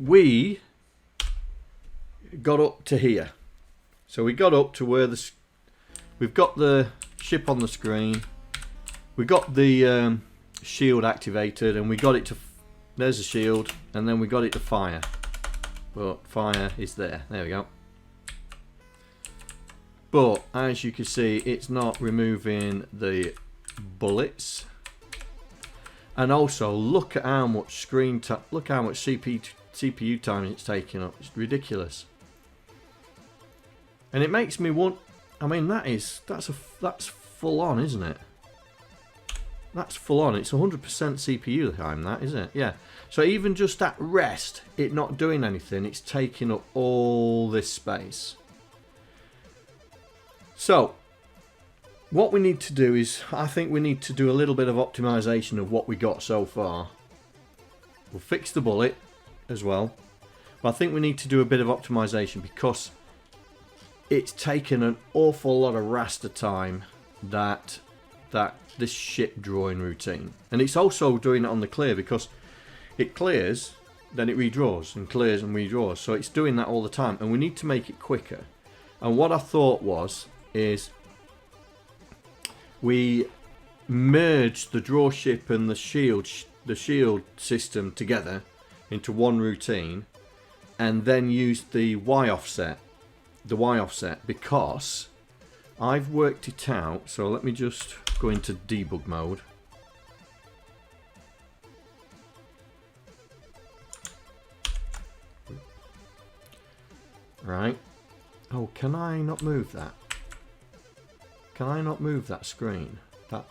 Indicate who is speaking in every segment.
Speaker 1: we got up to here. So we got up to where we've got the ship on the screen. We got the shield activated, and we got it to. There's the shield, and then we got it to fire. But fire is there. There we go. But as you can see, it's not removing the bullets. And also, look at how much screen time. Look how much CPU time it's taking up. It's ridiculous. And it makes me want. I mean, that's full on, isn't it? That's full on. It's 100% CPU time, that, isn't it? Yeah. So even just at rest, it not doing anything, it's taking up all this space. So, what we need to do is, I think we need to do a little bit of optimization of what we got so far. We'll fix the bullet as well. But I think we need to do a bit of optimization because it's taken an awful lot of raster time that this ship drawing routine. And it's also doing it on the clear because it clears, then it redraws, and clears and redraws. So it's doing that all the time, and we need to make it quicker. And what I thought is we merged the draw ship and the shield system together into one routine, and then used the Y offset because I've worked it out. So let me just go into debug mode. Right. Oh, can I not move that? Can I not move that screen? That.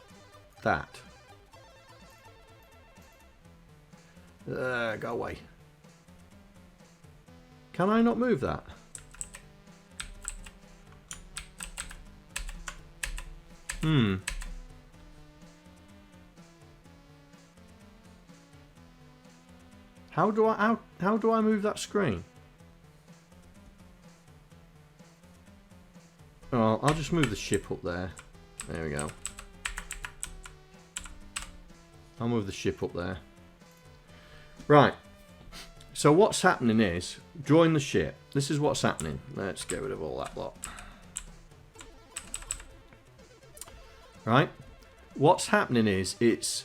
Speaker 1: Go away. Can I not move that? How do I move that screen? Oh, I'll just move the ship up there. There we go. I'll move the ship up there. Right. So what's happening is, drawing the ship. This is what's happening. Let's get rid of all that lot. Right. What's happening is it's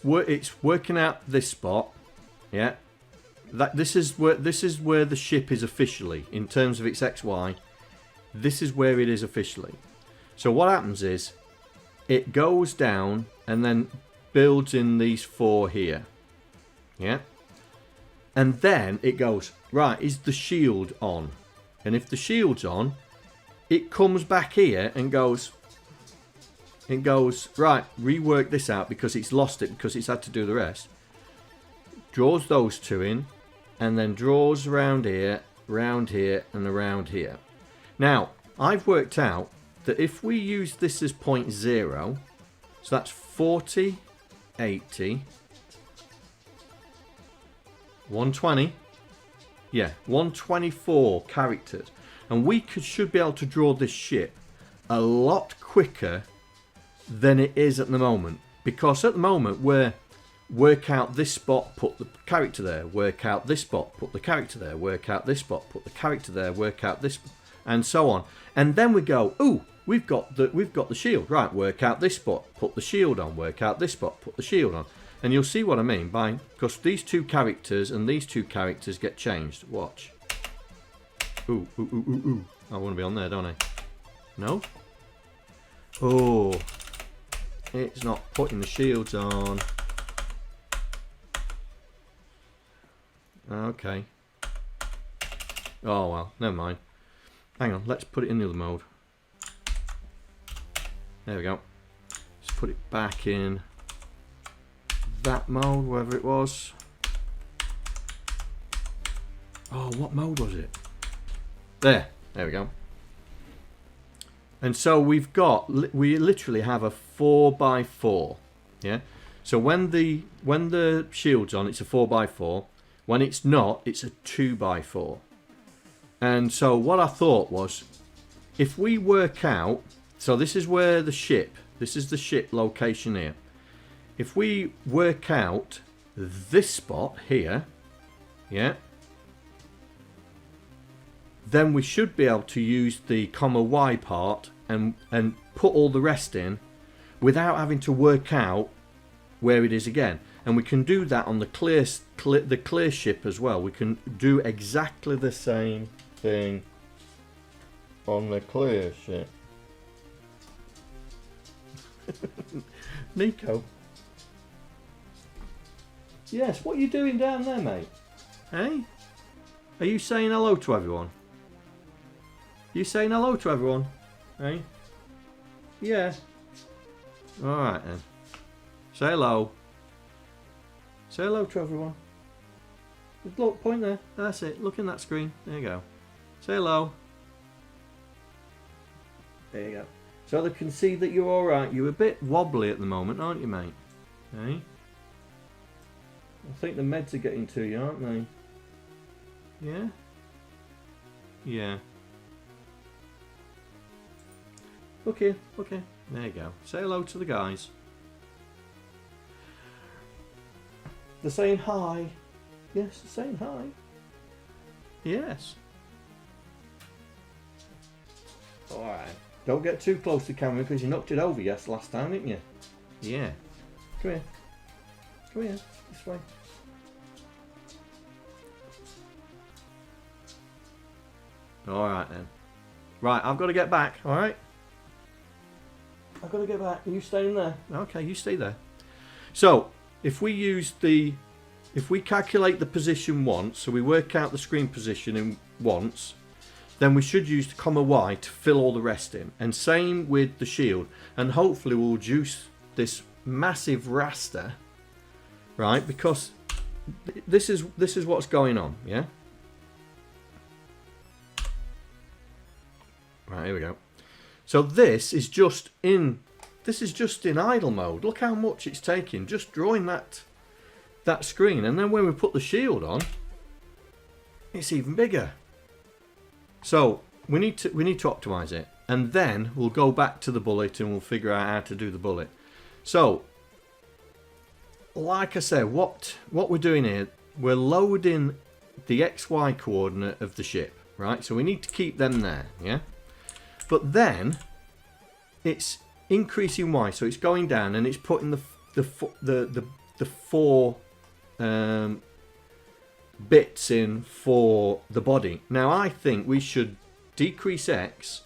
Speaker 1: working out this spot. Yeah. This is where the ship is officially in terms of its XY. This is where it is officially. So what happens is it goes down and then builds in these four here. Yeah. And then it goes, right, is the shield on? And if the shield's on, it comes back here and goes, right, rework this out because it's lost it because it's had to do the rest. Draws those two in and then draws around here, and around here. Now, I've worked out that if we use this as 0.0, so that's 40, 80, 120, yeah, 124 characters. And we should be able to draw this ship a lot quicker than it is at the moment. Because at the moment, we're work out this spot, put the character there, work out this spot, put the character there, work out this spot, put the character there, work out this, and so on. And then we go, ooh, we've got the shield, right? Work out this spot, put the shield on, work out this spot, put the shield on, and you'll see what I mean by because these two characters and these two characters get changed. Watch. Ooh, ooh, ooh, ooh, ooh. I want to be on there, don't I? No. Oh, it's not putting the shields on. Okay. Oh well, never mind. Hang on, let's put it in the other mode. There we go. Let's put it back in that mode, wherever it was. Oh, what mode was it? There we go. And so we literally have a 4x4. Yeah. So when the shield's on, it's a 4x4. When it's not, it's a 2x4. And so what I thought was, if we work out, so this is where this is the ship location here. If we work out this spot here, yeah, then we should be able to use the y part and put all the rest in without having to work out where it is again. And we can do that on the clear ship as well. We can do exactly the same thing on the clear ship. Nico. Yes, what are you doing down there, mate? Hey? Are you saying hello to everyone? You saying hello to everyone? Hey? Yeah. Alright then. Say hello. Say hello to everyone. Look, point there. That's it. Look in that screen. There you go. Say hello. There you go. So they can see that you're alright. You're a bit wobbly at the moment, aren't you, mate? Hey? I think the meds are getting to you, aren't they? Yeah? Yeah. Okay, okay. There you go. Say hello to the guys. They're saying hi. Yes, they're saying hi. Yes. Alright. Don't get too close to the camera because you knocked it over last time, didn't you? Yeah. Come here. Come here. This way. Alright then. Right, I've got to get back, alright? I've got to get back. Are you staying there? Okay, you stay there. So, if we calculate the position once, so we work out the screen position in once, then we should use the y to fill all the rest in. And same with the shield. And hopefully we'll reduce this massive raster, right? Because this is what's going on, yeah? Right, here we go. So this is just in idle mode. Look how much it's taking just drawing that screen, and then when we put the shield on, it's even bigger. So we need to optimize it, and then we'll go back to the bullet and we'll figure out how to do the bullet. So, like I said, what we're doing here, we're loading the XY coordinate of the ship, right? So we need to keep them there, yeah. But then it's increasing Y, so it's going down and it's putting the four bits in for the body. Now I think we should decrease X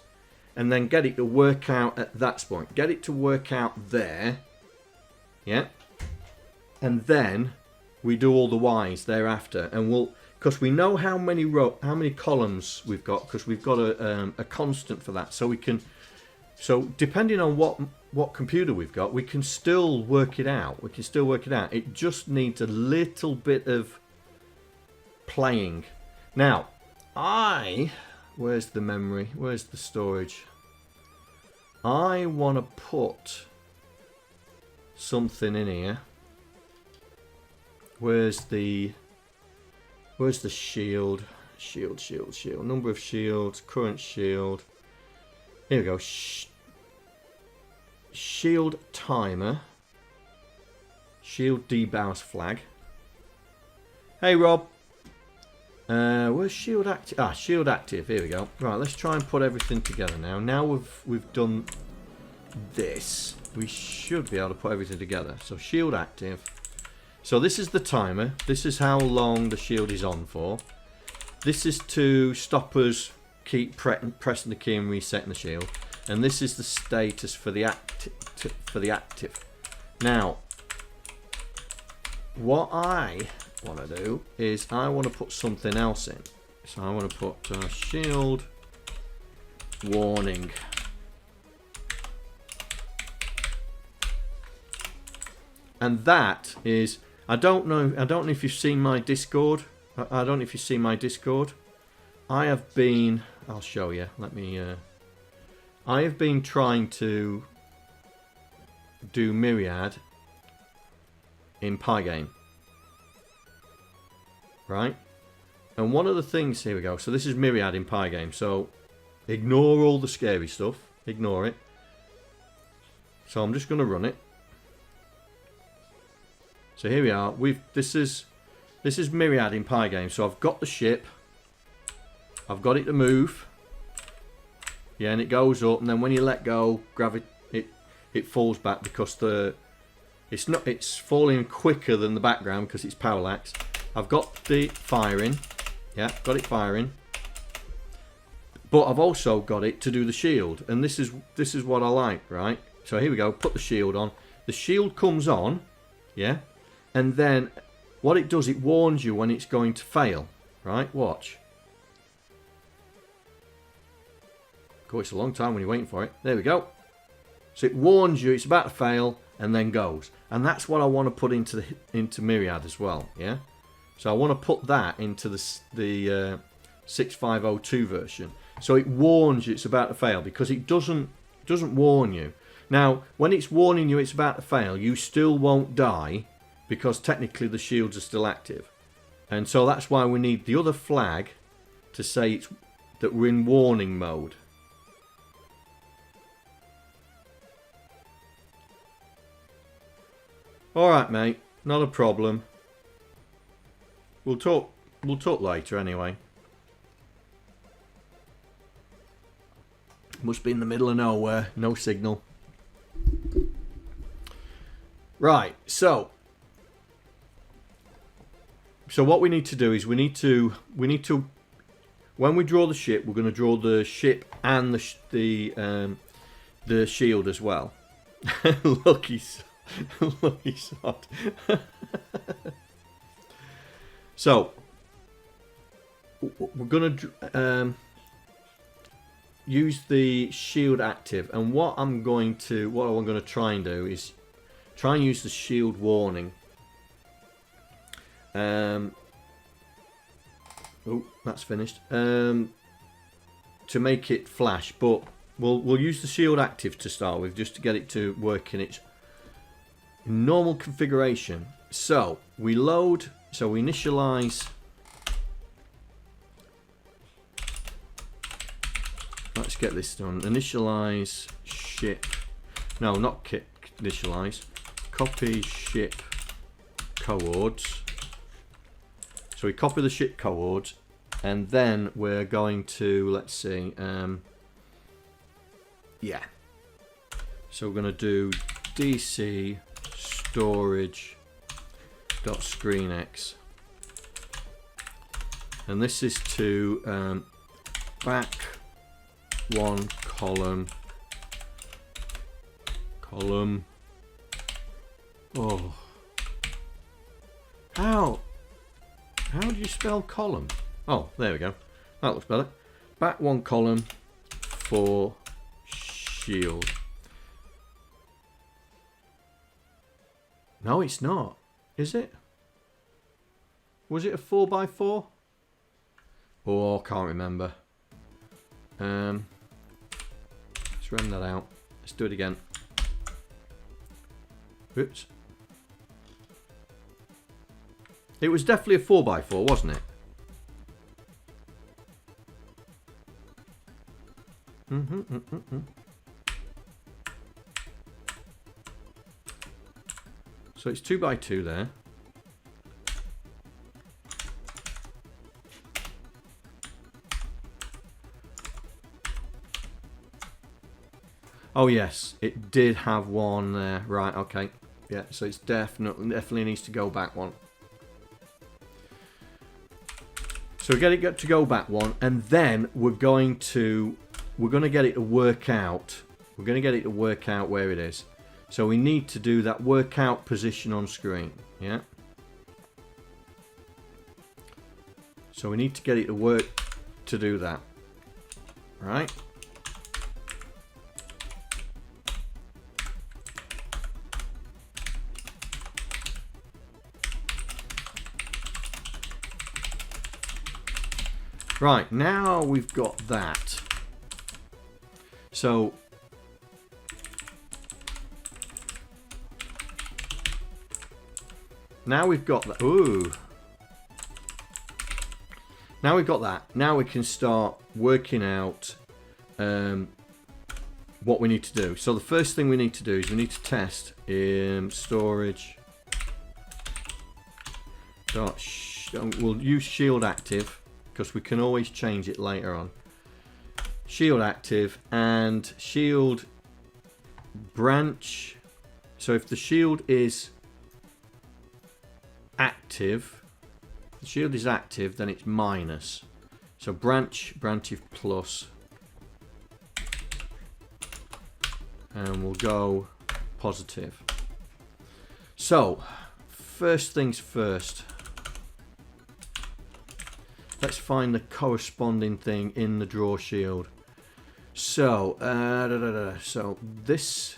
Speaker 1: and then get it to work out at that point. Get it to work out there, yeah. And then we do all the Y's thereafter, and we'll, because we know how many columns we've got, because we've got a constant for that, so we can. So depending on what computer we've got, we can still work it out. It just needs a little bit of playing. Now, where's the memory? Where's the storage? I want to put something in here. Where's the shield? Shield. Number of shields, current shield. Here we go. Shield timer. Shield debouse flag. Hey Rob. Where's shield active? Ah, shield active. Here we go. Right, let's try and put everything together now. Now we've done this. We should be able to put everything together. So shield active. So this is the timer. This is how long the shield is on for. This is to stop us keep pressing the key and resetting the shield. And this is the status for the active. Now, what I want to do is I want to put something else in. So I want to put shield warning. And that is, I don't know if you've seen my Discord. I don't know if you've seen my Discord. I have been, I'll show you. I have been trying to do Myriad in Pygame. Right? And one of the things, here we go. So this is Myriad in Pygame. So ignore all the scary stuff. Ignore it. So I'm just going to run it. So here we are. This is This is Myriad in Pygame. So I've got the ship. I've got it to move. Yeah, and it goes up, and then when you let go, it falls back because it's falling quicker than the background because it's parallax. I've got the firing. Yeah, got it firing. But I've also got it to do the shield, and this is what I like, right? So here we go. Put the shield on. The shield comes on, yeah, and then what it does, it warns you when it's going to fail, right? Watch. Cool, it's a long time when you're waiting for it. There we go. So it warns you it's about to fail and then goes, and that's what I want to put into Myriad as well, yeah. So I want to put that into the 6502 version. So it warns you it's about to fail because it doesn't warn you. Now, when it's warning you it's about to fail, you still won't die because technically the shields are still active. And so that's why we need the other flag to say that we're in warning mode. Alright, mate. Not a problem. We'll talk later anyway. Must be in the middle of nowhere. No signal. Right, so what we need to do is we need to when we draw the ship, we're going to draw the ship and the shield as well. Lucky sod. So we're going to use the shield active, and what I'm going to try and do is try and use the shield warning. Oh, that's finished. To make it flash, but we'll use the shield active to start with, just to get it to work in its normal configuration. So we initialize. Let's get this done. Initialize ship. No, not kit. Initialize. Copy ship coords. So we copy the ship coords, and then we're going to, let's see, yeah. So we're going to do DC storage dot screenx, and this is to back one column. Oh, how do you spell column? Oh, there we go. That looks better. Back one column for shield. No, it's not. Is it? Was it a 4x4? Oh, I can't remember. Let's run that out. Let's do it again. Oops. It was definitely a 4x4, wasn't it? So it's 2x2 there. Oh yes, it did have one there. Right, okay. Yeah, so it's definitely needs to go back one. So we get it to go back one, and then we're going to get it to work out. We're going to get it to work out where it is. So we need to do that workout position on screen. Yeah. So we need to get it to work to do that. Right. Right, now we've got that. So now we've got that. Ooh. Now we've got that. Now we can start working out what we need to do. So the first thing we need to do is we need to test storage dot we'll use shield active because we can always change it later on. Shield active and shield branch. So if the shield is active, the shield is active, then it's minus. So branch plus, and we'll go positive. So first things first, let's find the corresponding thing in the draw shield. So so this,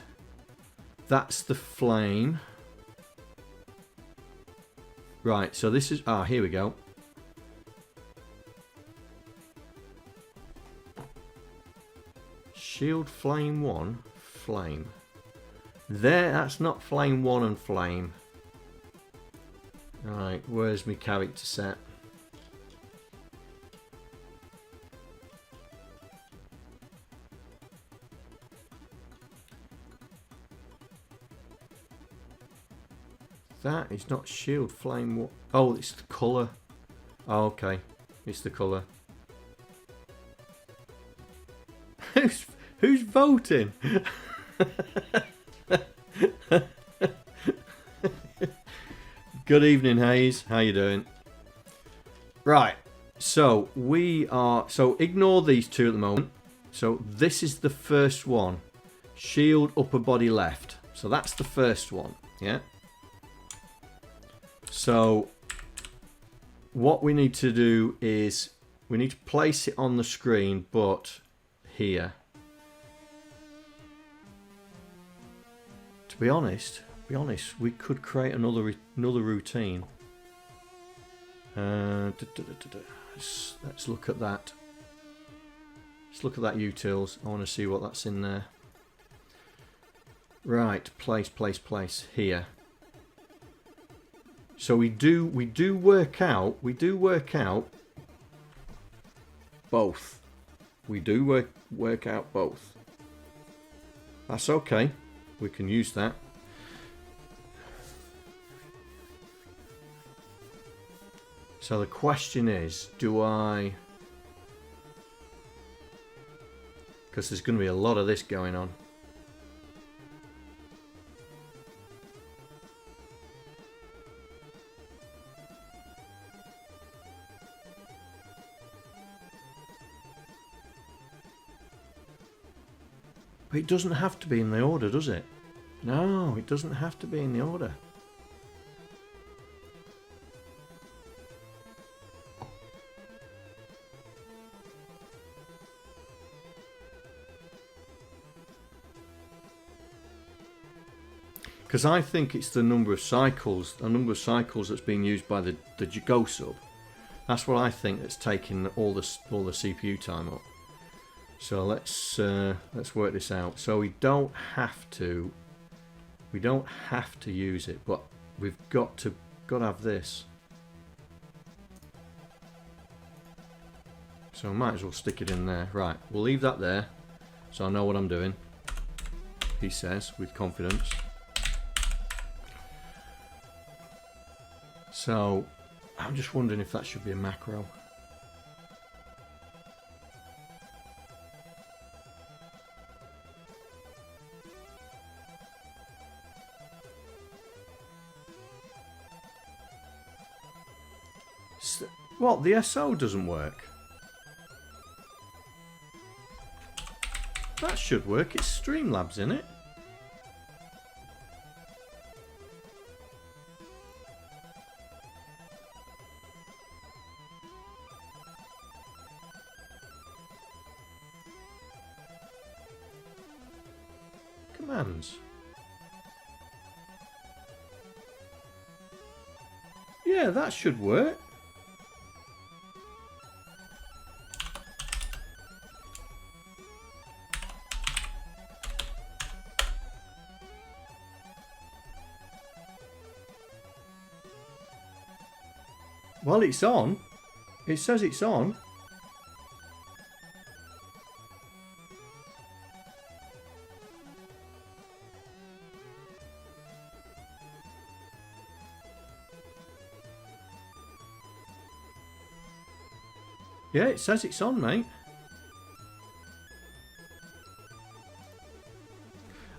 Speaker 1: that's the flame. Right, so this is, here we go. Shield flame 1, flame. There, that's not flame 1 and flame. Right, where's my character set? That is not shield flame 1. Oh, it's the colour. Oh, okay, it's the colour. Who's voting? Good evening, Hayes. How you doing? Right. So we are. So ignore these two at the moment. So this is the first one. Shield upper body left. So that's the first one. Yeah. So what we need to do is we need to place it on the screen, but here. To be honest, we could create another routine. Let's look at that. Let's look at that utils. I want to see what that's in there. Right, place here. So we do work out both. We do work out both. That's okay. We can use that. So the question is, do I... Because there's going to be a lot of this going on. But it doesn't have to be in the order, does it? No, it doesn't have to be in the order. Because I think it's the number of cycles that's being used by the Go sub. That's what I think that's taking all the CPU time up. So let's work this out. So we don't have to use it, but we've got to have this. So I might as well stick it in there. Right, we'll leave that there, so I know what I'm doing. He says with confidence. So I'm just wondering if that should be a macro. What? The SO doesn't work? That should work. It's Streamlabs in it. Commands. Yeah, that should work. Well, it's on. It says it's on. Yeah, it says it's on, mate.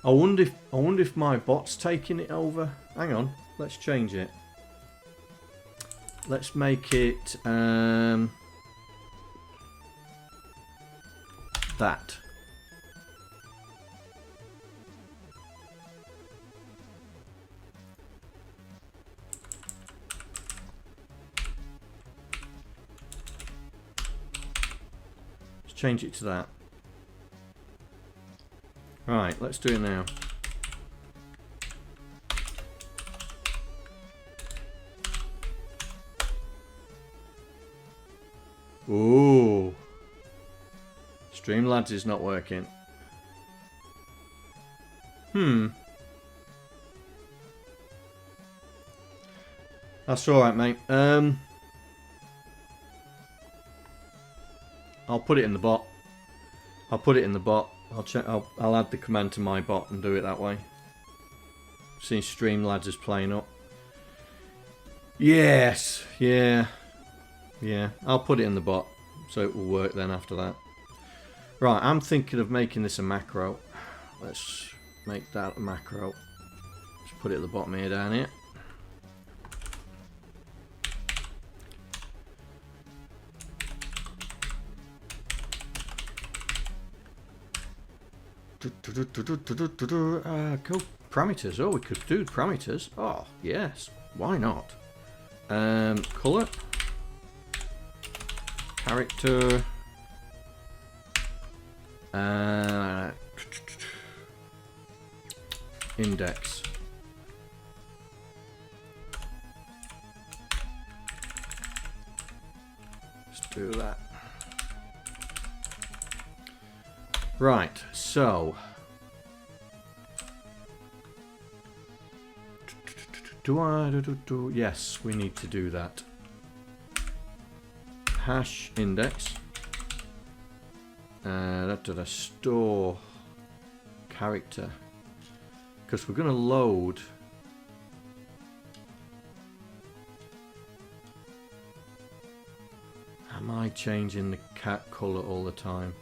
Speaker 1: I wonder if my bot's taking it over. Hang on, let's change it. Let's make it that. Let's change it to that. Right, let's do it now. Ooh. Streamlabs is not working. That's alright, mate. I'll put it in the bot. I'll put it in the bot. I'll add the command to my bot and do it that way. Seeing Streamlabs is playing up. Yes, yeah. I'll put it in the bot so it will work then after that. Right, I'm thinking of making this a macro. Let's make that a macro. Let's put it at the bottom here, down here. Go parameters. Oh, we could do parameters. Oh, yes. Why not? Color. Character. Index. Let's do that. Right, so yes, we need to do that. Hash index. Store character, because we're going to load. Am I changing the cat color all the time?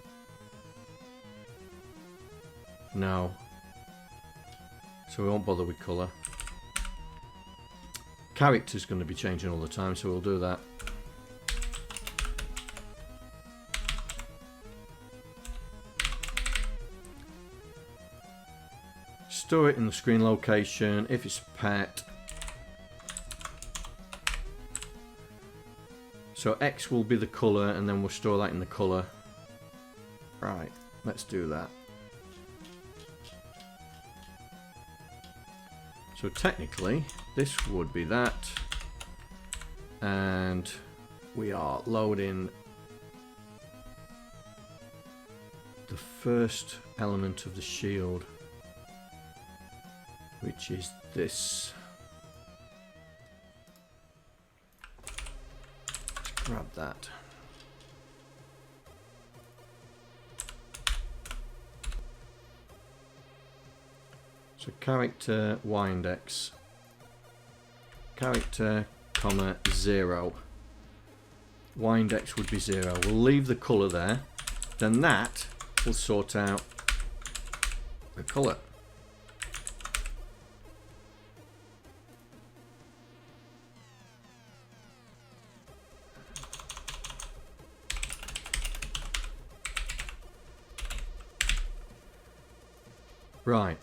Speaker 1: No. So we won't bother with colour. Character's going to be changing all the time, so we'll do that. Store it in the screen location. If it's pet. So X will be the colour, and then we'll store that in the colour. Right, let's do that. So technically, this would be that, and we are loading the first element of the shield, which is this. Let's grab that. So character Y index, character, comma, 0. Y index would be 0. We'll leave the colour there. Then that will sort out the colour. Right.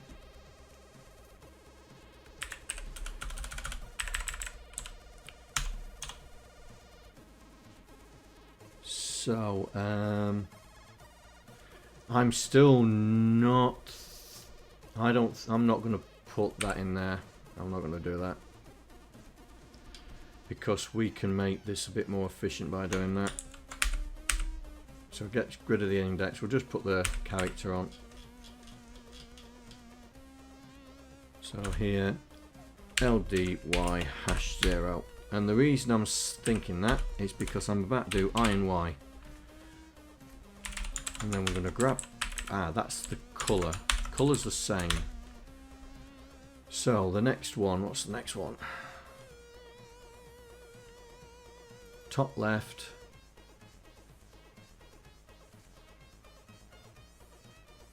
Speaker 1: So, I'm still not, I'm not going to put that in there. I'm not going to do that. Because we can make this a bit more efficient by doing that. So get rid of the index, we'll just put the character on. So here, LDY hash 0. And the reason I'm thinking that is because I'm about to do I and Y. And then we're going to grab, that's the colour. Colour's the same. So the next one, what's the next one? Top left,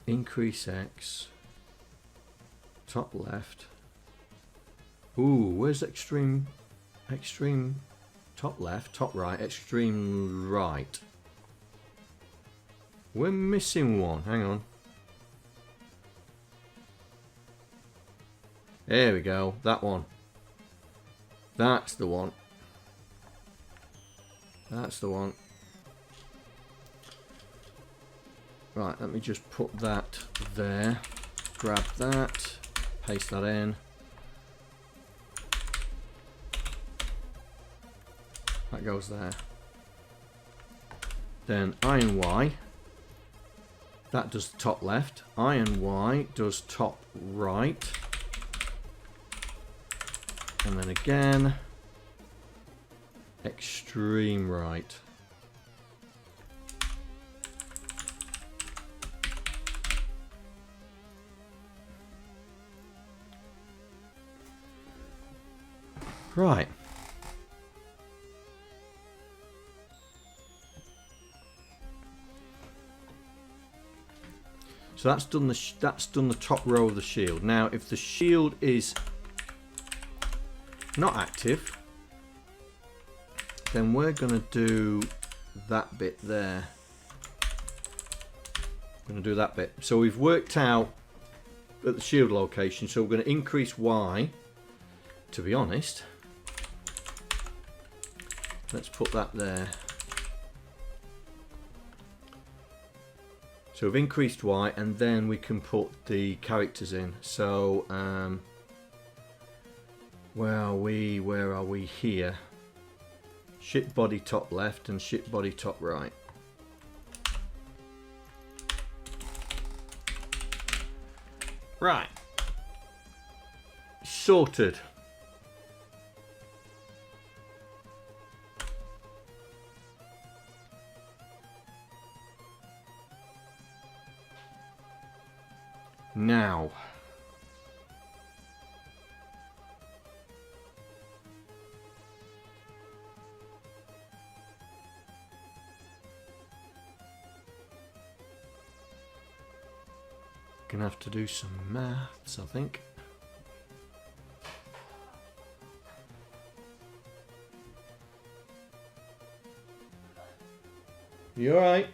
Speaker 1: Increase X. Top left. Ooh, where's extreme? Extreme top left, top right, extreme right. We're missing one. Hang on. There we go. That one. That's the one. That's the one. Right, let me just put that there. Grab that. Paste that in. That goes there. Then iron Y. That does top left. Iron Y does top right. And then again, extreme right. Right. So that's done the top row of the shield. Now, if the shield is not active, then we're going to do that bit there. We're going to do that bit. So we've worked out at the shield location. So we're going to increase Y. To be honest, let's put that there. So we've increased Y, and then we can put the characters in. So where are we? Where are we? Here. Ship body top left and ship body top right. Right. Sorted. Now, gonna have to do some maths, I think. You all right?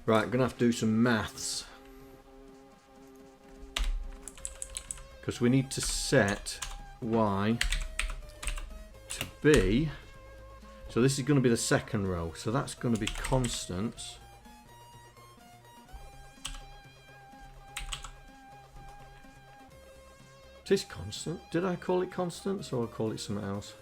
Speaker 1: Right, I'm gonna have to do some maths because we need to set Y to be. So this is going to be the second row. So that's going to be constants. It is constant. Did I call it constants or call it something else?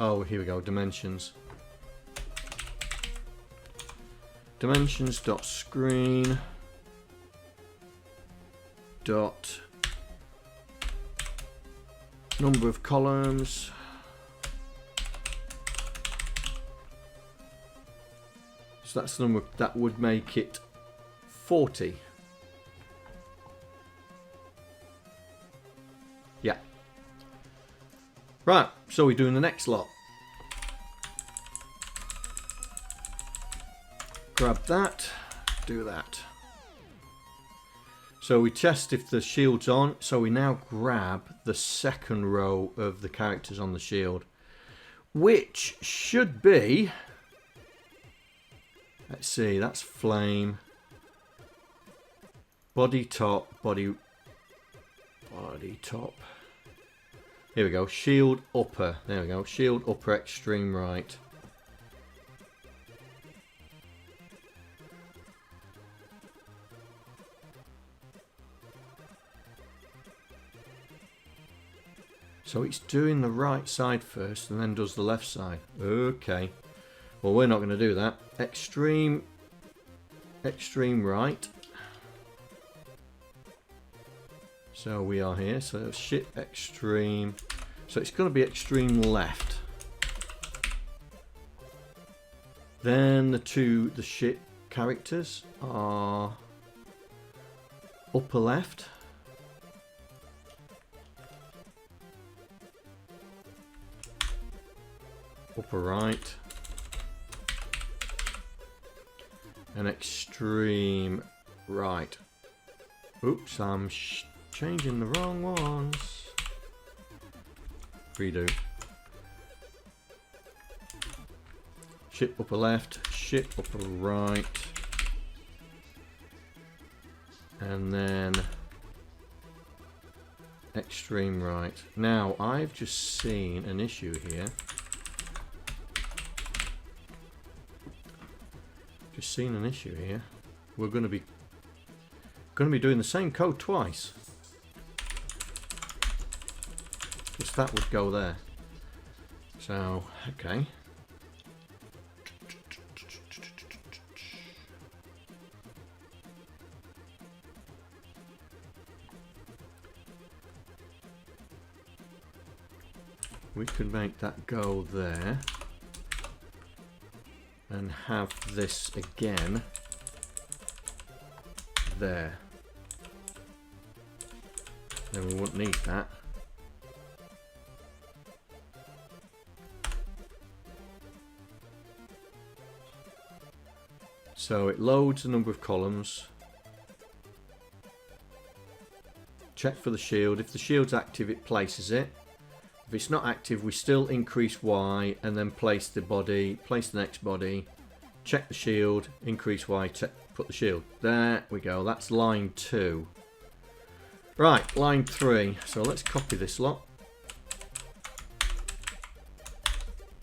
Speaker 1: Oh, here we go. Dimensions. Dimensions.screen dot number of columns so that's the number that would make it 40. Yeah. Right, so we're doing the next lot. Grab that, do that. So we test if the shield's on. So we now grab the second row of the characters on the shield, which should be, let's see, that's flame, body top, body top. Here we go, shield upper. There we go, shield upper extreme right. So it's doing the right side first and then does the left side. Okay. Well, we're not going to do that. Extreme right. So we are here. So ship extreme. So it's going to be extreme left. Then the ship characters are Upper left. Upper right. And extreme right. Oops, I'm changing the wrong ones. Redo. Ship upper left, ship upper right. And then extreme right. Now, I've just seen an issue here. Just seen an issue here. We're going to be doing the same code twice. Because that would go there. So, okay. We could make that go there. And have this again there. Then we won't need that. So it loads the number of columns. Check for the shield. If the shield's active, it places it. If it's not active, we still increase Y and then place the body, place the next body, check the shield, increase Y, put the shield. There we go, that's line 2. Right, line 3. So let's copy this lot.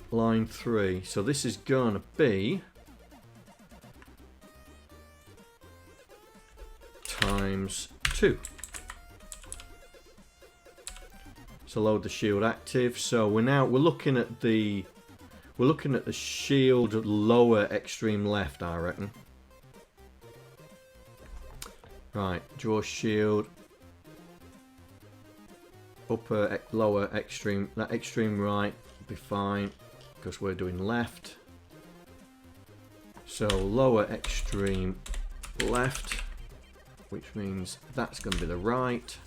Speaker 1: Line 3. So this is going to be times 2. To load the shield active. So we're looking at the shield lower extreme left, I reckon. Right, draw shield upper lower extreme, that extreme right will be fine because we're doing left. So lower extreme left, which means that's going to be the right.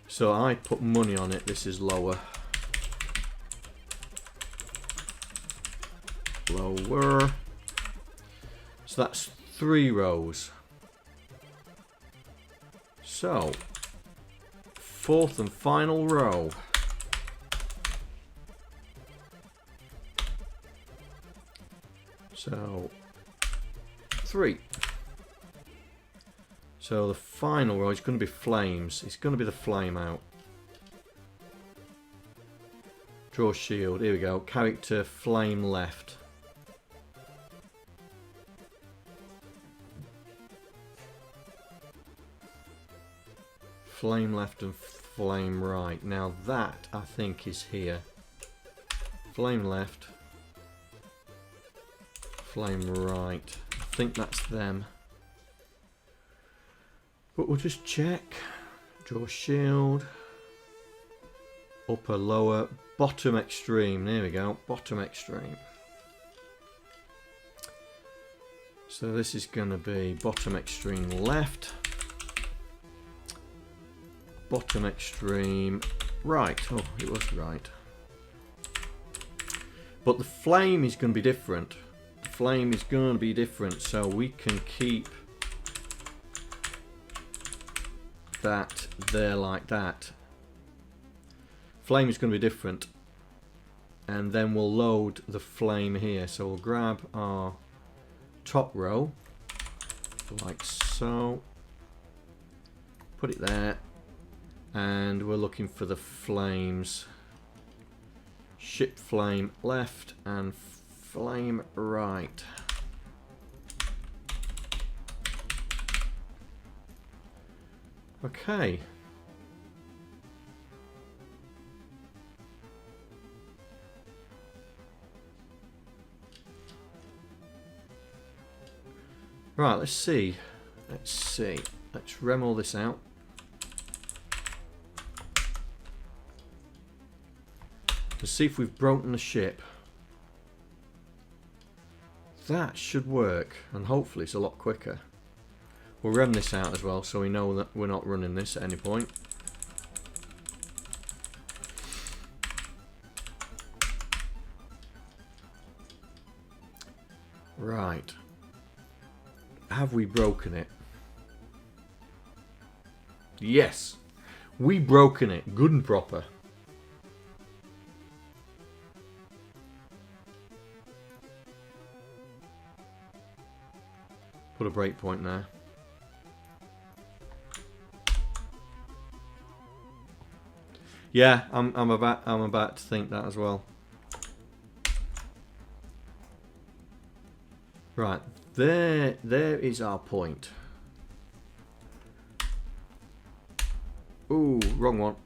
Speaker 1: So I put money on it. This is lower. Lower. So that's 3 rows. So, 4th and final row. So, 3. So the final row is going to be flames. It's going to be the flame out. Draw shield. Here we go. Character flame left. Flame left and flame right. Now that I think is here. Flame left. Flame right. I think that's them. But we'll just check. Draw shield. Upper, lower, bottom extreme. There we go. Bottom extreme. So this is going to be bottom extreme left. Bottom extreme right. Oh, it was right. But the flame is going to be different. The flame is going to be different. So we can keep that there like that. Flame is going to be different, and then we'll load the flame here. So we'll grab our top row like so, put it there, and we're looking for the flames. Ship flame left and flame right. Okay. Right, let's see. Let's rem all this out. Let's see if we've broken the ship. That should work, and hopefully it's a lot quicker. We'll rem this out as well so we know that we're not running this at any point. Right. Have we broken it? Yes. We broken it. Good and proper. Put a breakpoint there. Yeah, I'm about to think that as well. Right, there is our point. Ooh, wrong one.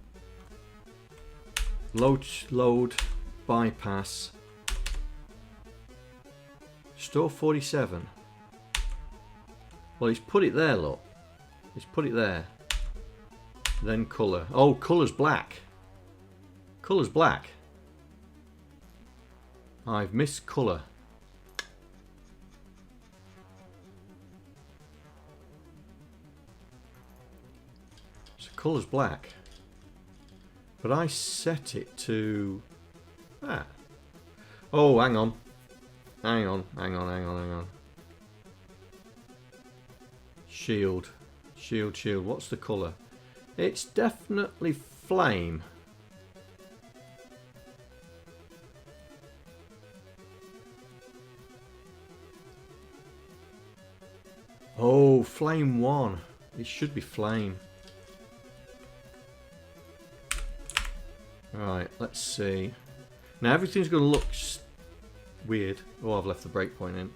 Speaker 1: Load, bypass. Store 47. Well, he's put it there, look. He's put it there. Then colour. Oh, colour's black. Colour's black. I've missed colour. So colour's black. But I set it to... Ah. Oh, hang on. Hang on. Shield. Shield. What's the colour? It's definitely flame. Oh, flame 1. It should be flame. Right, let's see. Now everything's going to look weird. Oh, I've left the breakpoint in.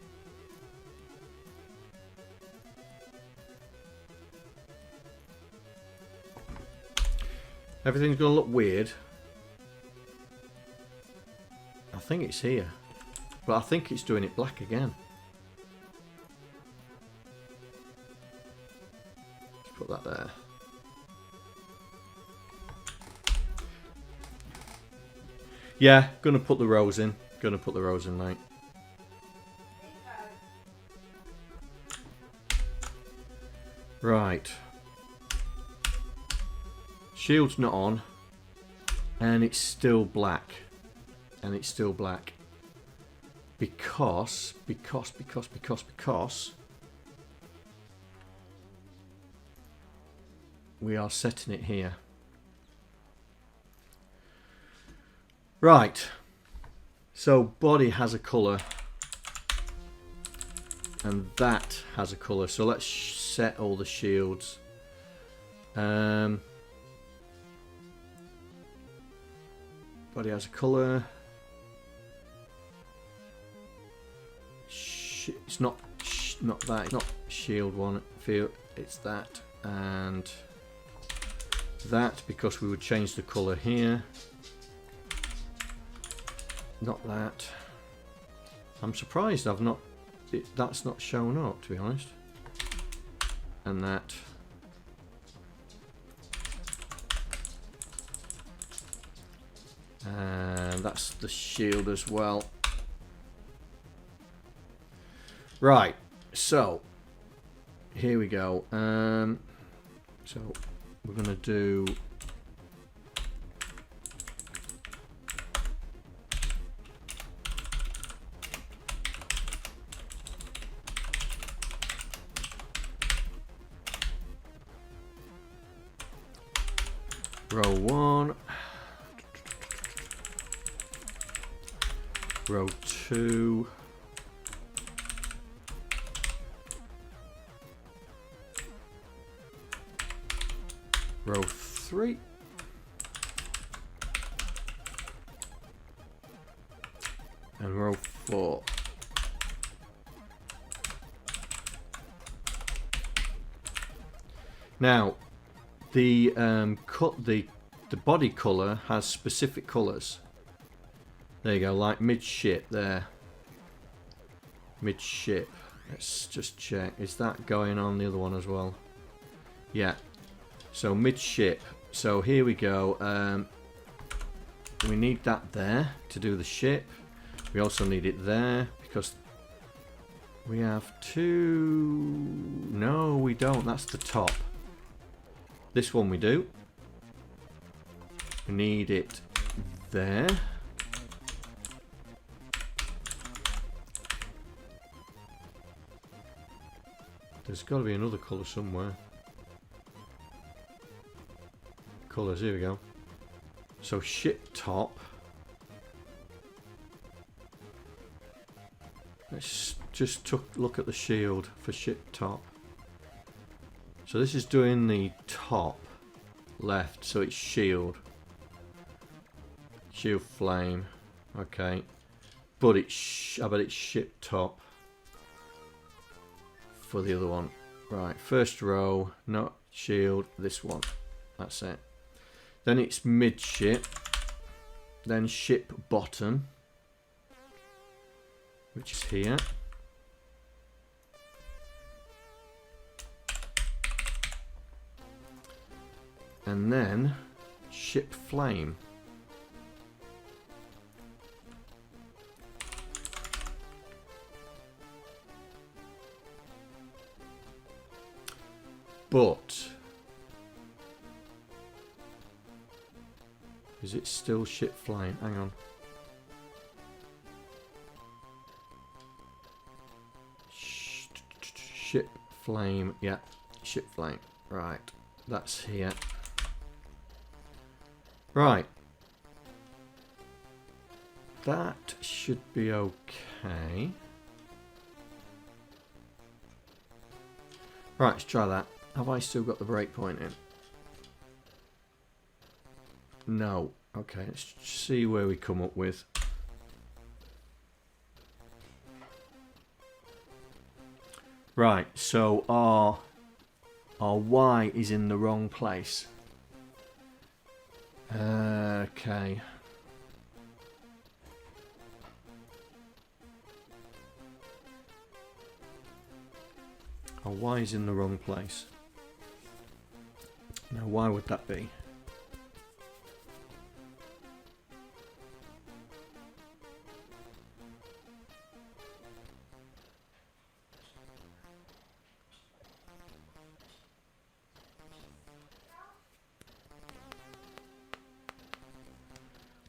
Speaker 1: Everything's going to look weird. I think it's here. But I think it's doing it black again. Let's put that there. Yeah, going to put the rows in. Mate. Right. Shield's not on. And it's still black. Because we are setting it here. Right. So body has a colour. And that has a colour. So let's set all the shields. Body has a colour. It's not that. It's not shield one. It's that and that because we would change the colour here. Not that. I'm surprised I've not. That's not shown up, to be honest. And that. And that's the shield as well. Right, so here we go. So we're going to do row 1, row 2, row 3, and row 4. Now, the body colour has specific colours. There you go, like midship there. Midship. Let's just check. Is that going on the other one as well? Yeah. So midship. So here we go. We need that there to do the ship. We also need it there because We have two... No, we don't. That's the top. This one we do. We need it there. There's got to be another colour somewhere. Colours, here we go. So ship top. Let's just look at the shield for ship top. So this is doing the top left, so it's shield. Shield flame. Okay. But it's I bet it's ship top for the other one. Right, first row, not shield, this one. That's it. Then it's midship. Then ship bottom, which is here. And then ship flame. But is it still ship flame? Hang on. Ship flame, yeah, ship flame. Right, that's here. Right. That should be okay. Right, let's try that. Have I still got the breakpoint in? No. Okay, let's see where we come up with. Right, so our Y is in the wrong place. Okay. Our Y is in the wrong place. Now, why would that be?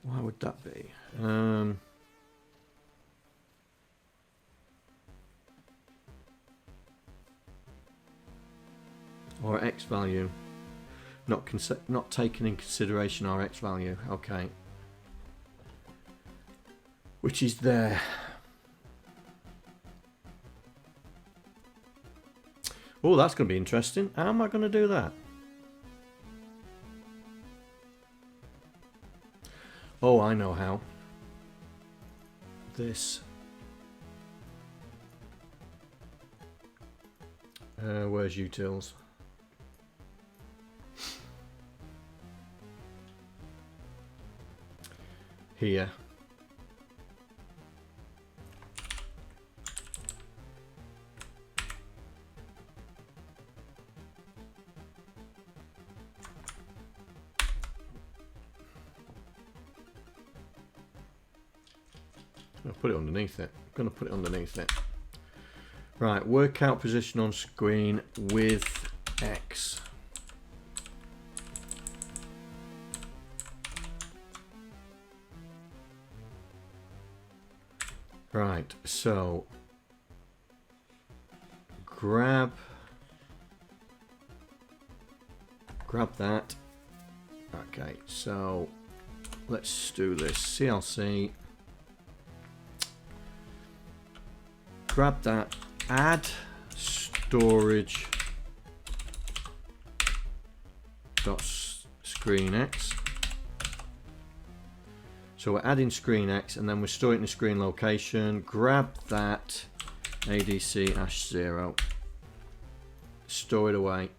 Speaker 1: Why would that be? Or X value. Not taking in consideration our X value. Okay. Which is there. Oh, that's going to be interesting. How am I going to do that? Oh, I know how. This. Where's utils? Here. I'll put it underneath it. I'm going to put it underneath it. Right, work out position on screen with X. Right, so grab that. Okay, so let's do this. CLC. Grab that. Add storage dot screen X. So we're adding screen X and then we're storing it in the screen location. Grab that ADC-0. Store it away.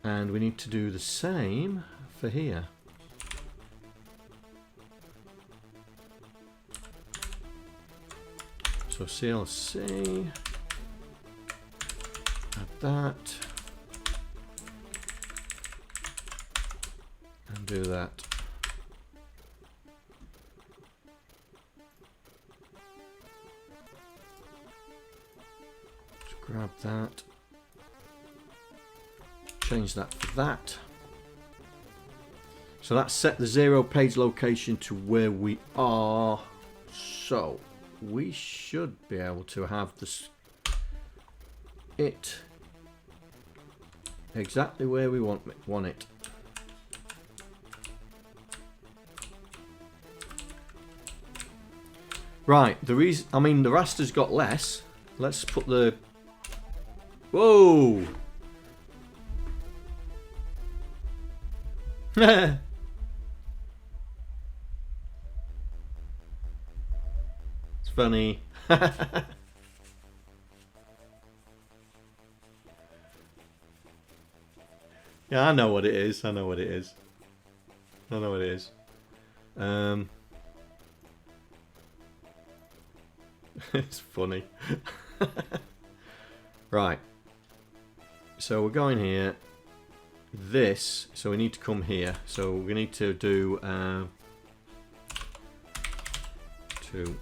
Speaker 1: And we need to do the same for here. So CLC. Add that. And do that. grab that. Change that for that. So that's set the 0 page location to where we are. So we should be able to have this it exactly where we want it. Right, the reason, I mean, the raster's got less. Let's put the... Whoa! It's funny. Yeah, I know what it is. I know what it is. I know what it is. It's funny. Right. So we're going here. This. So we need to come here. So we need to do 2.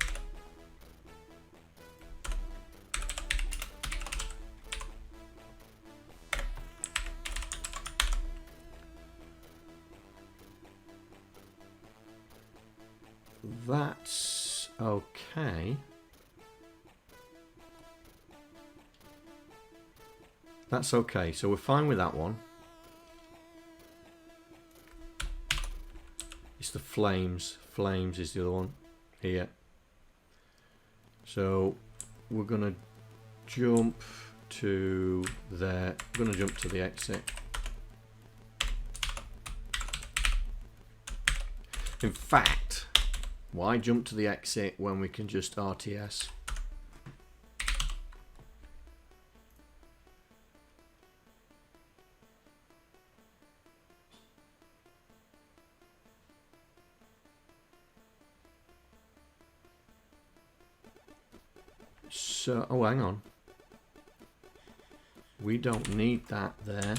Speaker 1: That's okay. That's okay. So we're fine with that one. It's the flames. Flames is the other one here. So we're going to jump to there. We're going to jump to the exit. In fact, why jump to the exit when we can just RTS? So, oh, hang on. We don't need that there.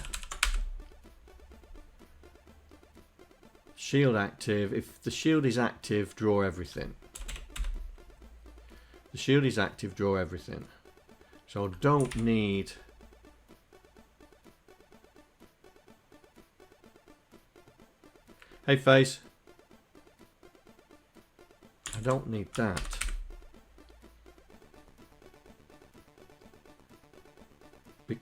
Speaker 1: Shield active. If the shield is active, draw everything. The shield is active, draw everything. So I don't need... Hey, face. I don't need that.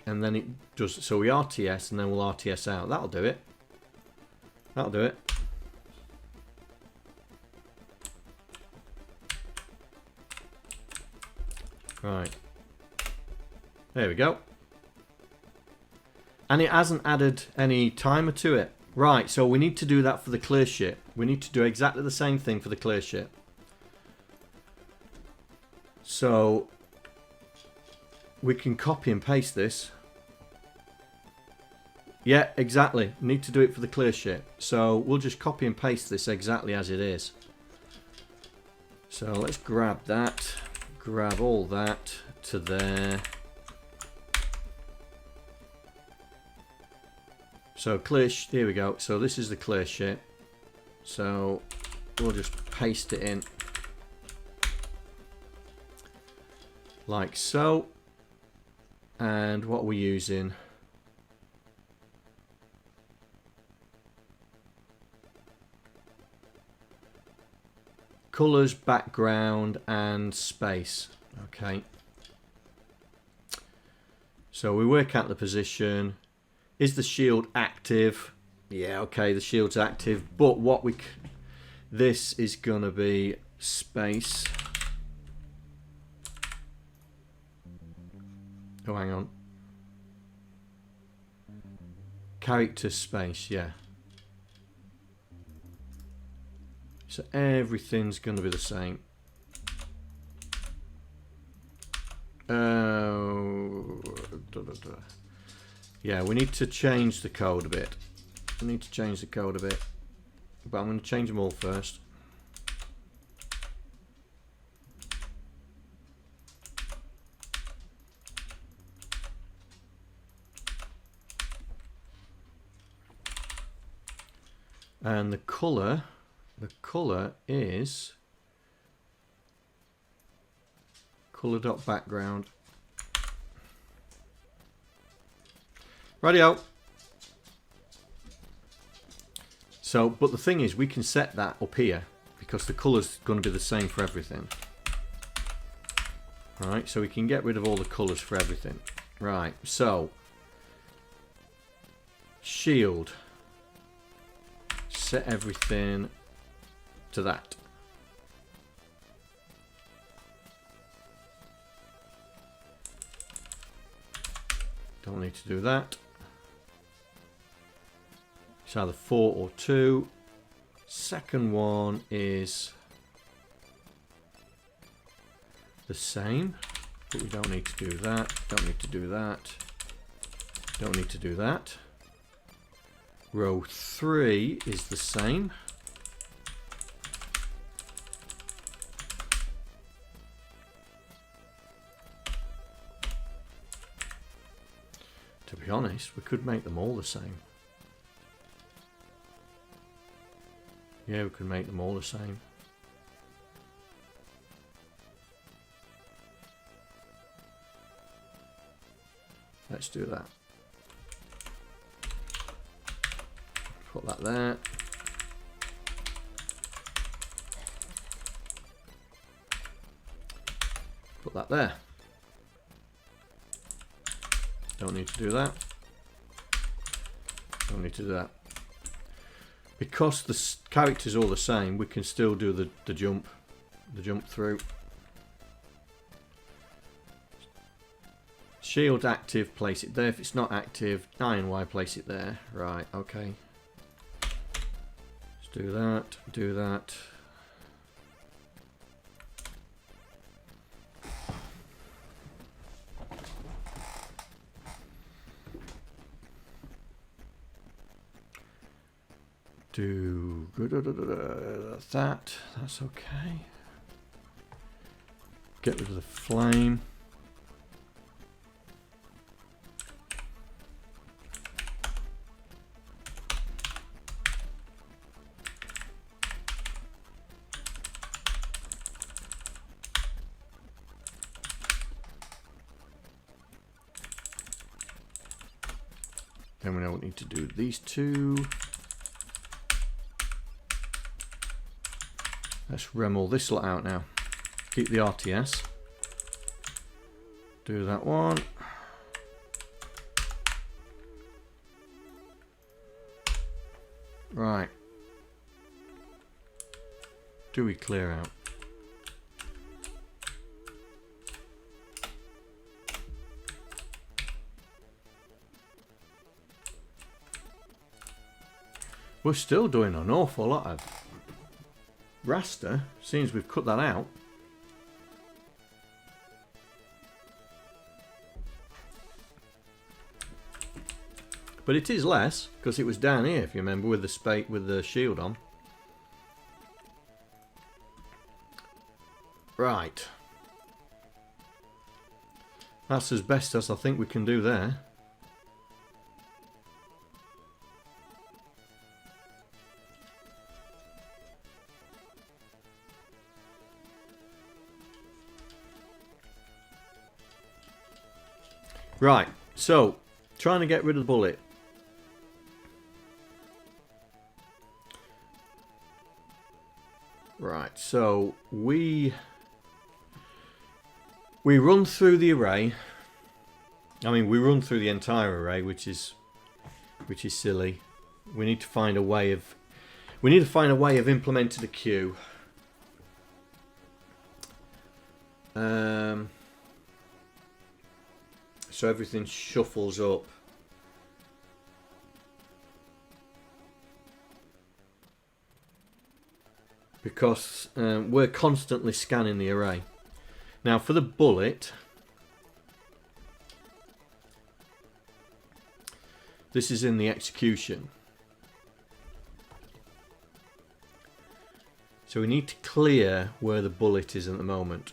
Speaker 1: And then it does, so we RTS and then we'll RTS out. That'll do it. That'll do it. Right. There we go. And it hasn't added any timer to it. Right, so we need to do that for the clear ship. We need to do exactly the same thing for the clear ship. So we can copy and paste this. Yeah, exactly. Need to do it for the clear ship. So we'll just copy and paste this exactly as it is. So let's grab that. Grab all that to there. So clear, here we go. So this is the clear ship. So we'll just paste it in. Like so. And what we're using. Colors, background, and space. Okay. So we work out the position. Is the shield active? Yeah, okay, the shield's active. But what we... This is going to be space. Oh, hang on. Character space, yeah. So everything's going to be the same. Yeah, we need to change the code a bit. We need to change the code a bit. But I'm going to change them all first. And the colour is colour.background. Radio. So, but the thing is, we can set that up here because the colour's going to be the same for everything. Right, so we can get rid of all the colours for everything. Right, so shield. Set everything to that. Don't need to do that. It's either 4 or 2. Second one is the same, but we don't need to do that. Don't need to do that. Don't need to do that. Row 3 is the same. To be honest, we could make them all the same. Yeah, we could make them all the same. Let's do that. Put that there. Put that there. Don't need to do that. Don't need to do that. Because the characters are all the same, we can still do the jump through. Shield active, place it there. If it's not active, I and Y, place it there. Right, okay. Let's do that, do that. Do that. That's okay. Get rid of the flame. Then we don't need to do these two. Let's rem all this lot out now. Keep the RTS. Do that one. Right. Do we clear out? We're still doing an awful lot of raster, seems we've cut that out. But it is less, because it was down here, if you remember, with the shield on. Right. That's as best as I think we can do there. Right, so trying to get rid of the bullet. Right, so we run through the array. I mean, we run through the entire array, which is silly. We need to find a way of implementing a queue. So everything shuffles up. Because we're constantly scanning the array. Now for the bullet, this is in the execution. So we need to clear where the bullet is at the moment.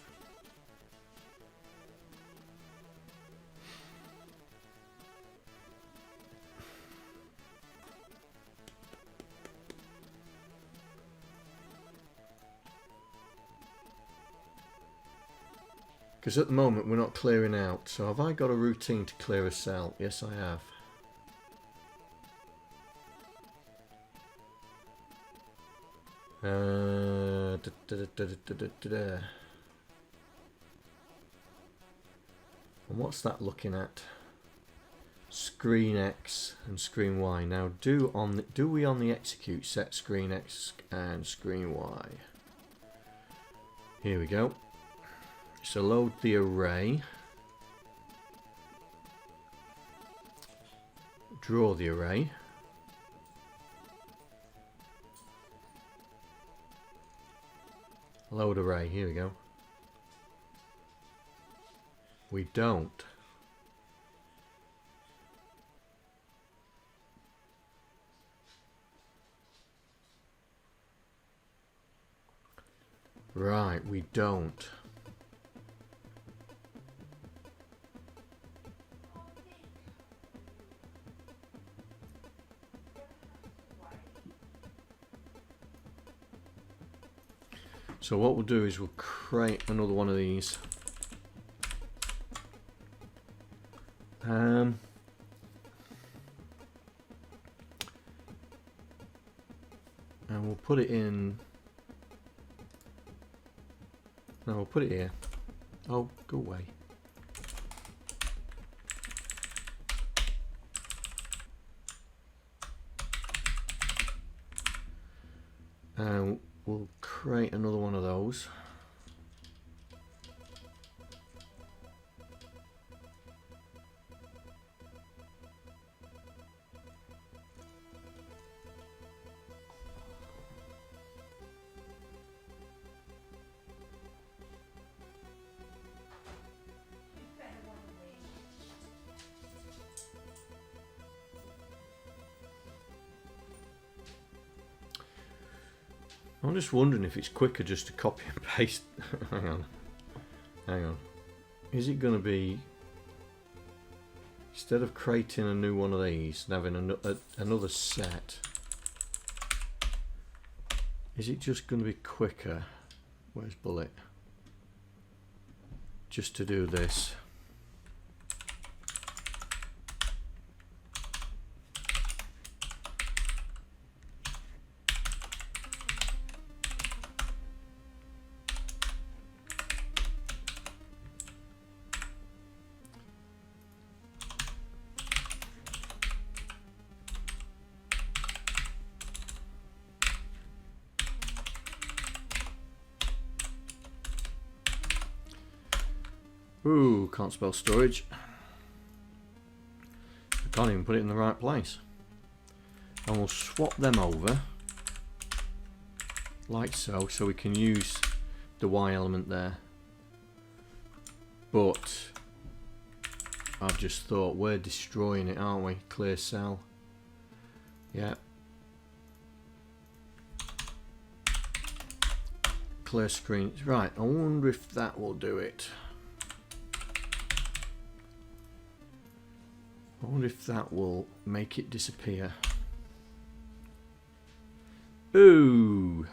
Speaker 1: Because at the moment we're not clearing out. So have I got a routine to clear a cell? Yes, I have. And what's that looking at? Screen X and screen Y. Now do we on the execute set screen X and screen Y. Here we go. So load the array. Draw the array. Load array, here we go. We don't. Right, we don't. So what we'll do is we'll create another one of these. And we'll put it in. No, we'll put it here. Oh, go away. And we'll create another one of those. I'm just wondering if it's quicker just to copy and paste. Hang on. Hang on. Is it going to be, instead of creating a new one of these and having another set, is it just going to be quicker? Where's Bullet? Just to do this. Ooh, can't spell storage. I can't even put it in the right place. And we'll swap them over like so, so we can use the Y element there. But I've just thought we're destroying it, aren't we? Clear cell. Yeah. Clear screen. Right, I wonder if that will do it. I wonder if that will make it disappear. Ooh.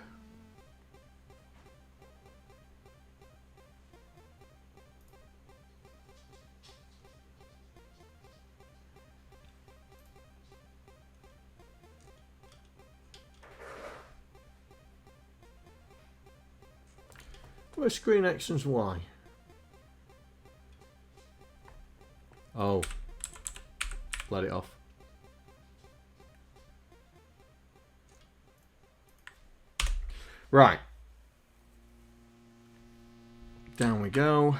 Speaker 1: Where's screen X and Y? Oh. Let it off. Right. Down we go.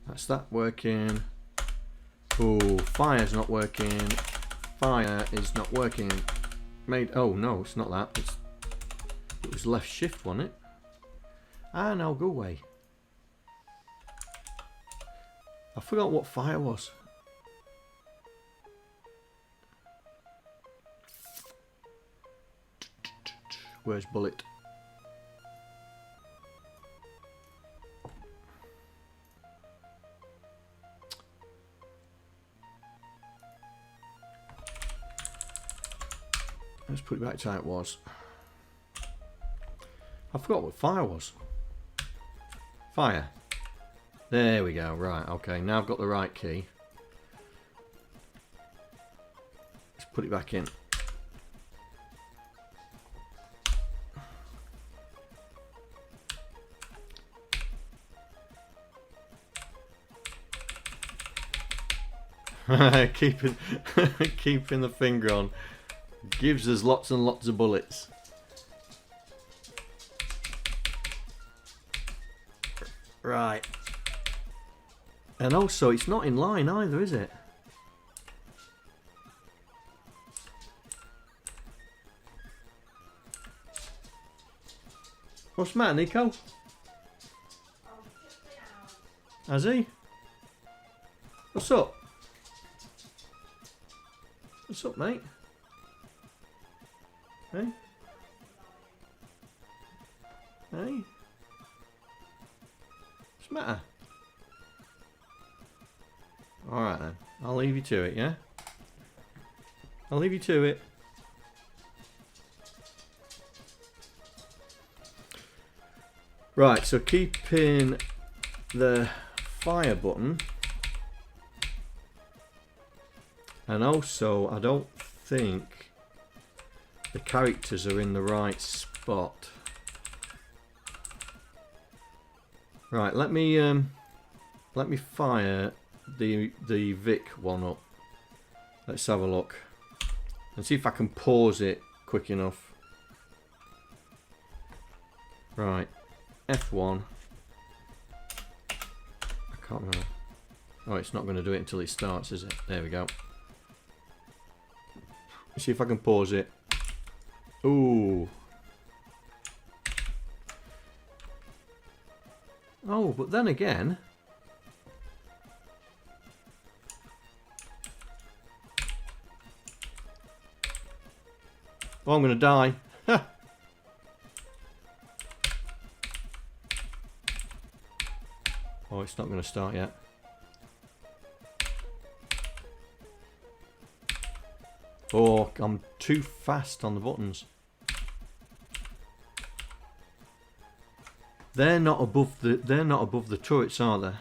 Speaker 1: That's that working. Oh, fire's not working. Fire is not working. Oh no, it's not that. It was left shift, wasn't it? Ah, no, go away. I forgot what fire was. Where's Bullet? Let's put it back to how it was. I forgot what fire was. Fire. There we go. Right, okay. Now I've got the right key. Let's put it back in. keeping keeping the finger on gives us lots and lots of bullets. Right. And also, it's not in line either, is it? What's the matter, Nico? Has he? What's up? What's up, mate? Hey? Hey? What's the matter? Alright then. I'll leave you to it, yeah? I'll leave you to it. Right, so keeping the fire button. And also, I don't think the characters are in the right spot. Right, let me fire the Vic one up. Let's have a look and see if I can pause it quick enough. Right, F1. I can't remember. Oh, it's not going to do it until it starts, is it? There we go. Let's see if I can pause it. Ooh. Oh, but then again. Oh, I'm going to die. Oh, it's not going to start yet. Oh, I'm too fast on the buttons. They're not above the turrets, are they?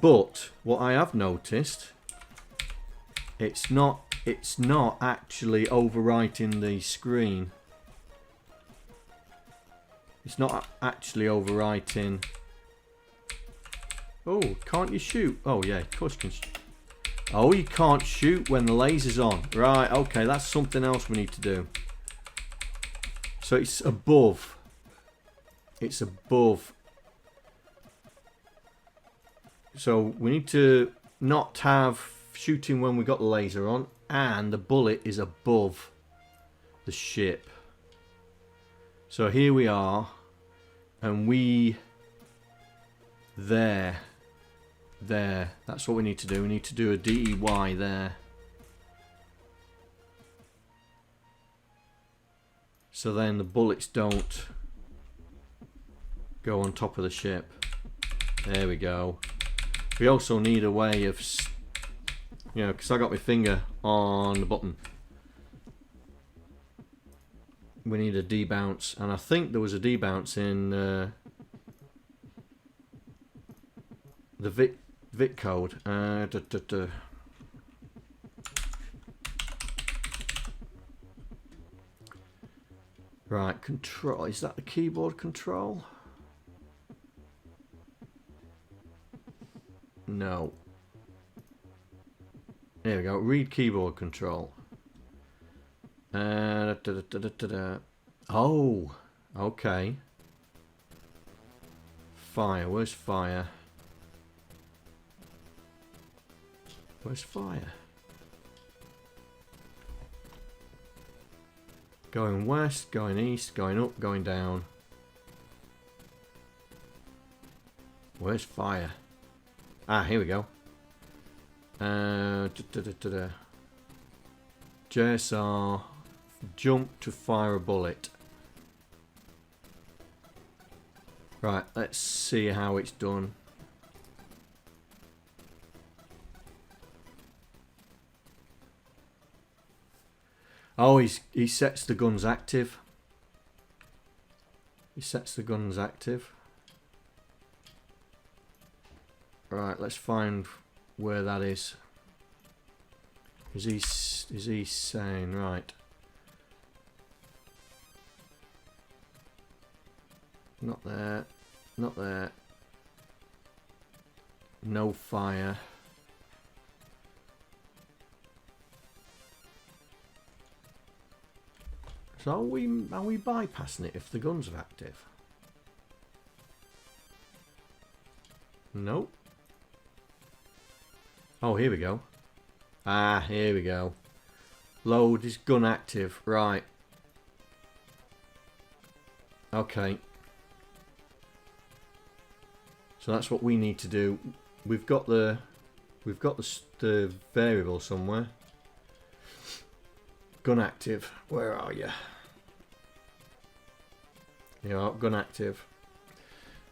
Speaker 1: But what I have noticed, it's not actually overwriting the screen. It's not actually overwriting. Oh, can't you shoot? Oh yeah, of course you can. Oh, you can't shoot when the laser's on. Right, okay, that's something else we need to do. So it's above. It's above. So we need to not have shooting when we got the laser on, and the bullet is above the ship. So here we are, and we there. That's what we need to do. We need to do a DEY there. So then the bullets don't go on top of the ship. There we go. We also need a way of, you know, because I got my finger on the button. We need a debounce, and I think there was a debounce in the Vic code. Right, control. Is that the keyboard control? No. There we go. Read keyboard control. Oh, okay. Fire. Where's fire? Where's fire? Going west, going east, going up, going down. Where's fire? Ah, here we go. JSR, jump to fire a bullet. Right, let's see how it's done. Oh, he sets the guns active. He sets the guns active. Right, let's find where that is. Is he saying right? Not there. Not there. No fire. So are we bypassing it if the guns are active? Nope. Oh, here we go. Ah, here we go. Load is gun active. Right. Okay. So that's what we need to do. We've got the variable somewhere. Gun active. Where are you? Yeah, gun active.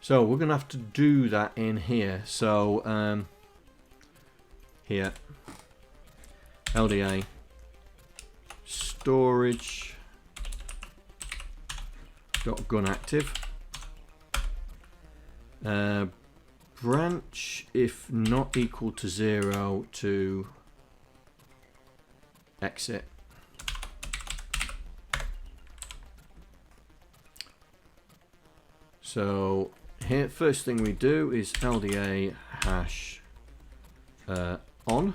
Speaker 1: So we're gonna have to do that in here. So here, LDA storage dot gun active. Branch if not equal to 0 to exit. So here, first thing we do is LDA hash on.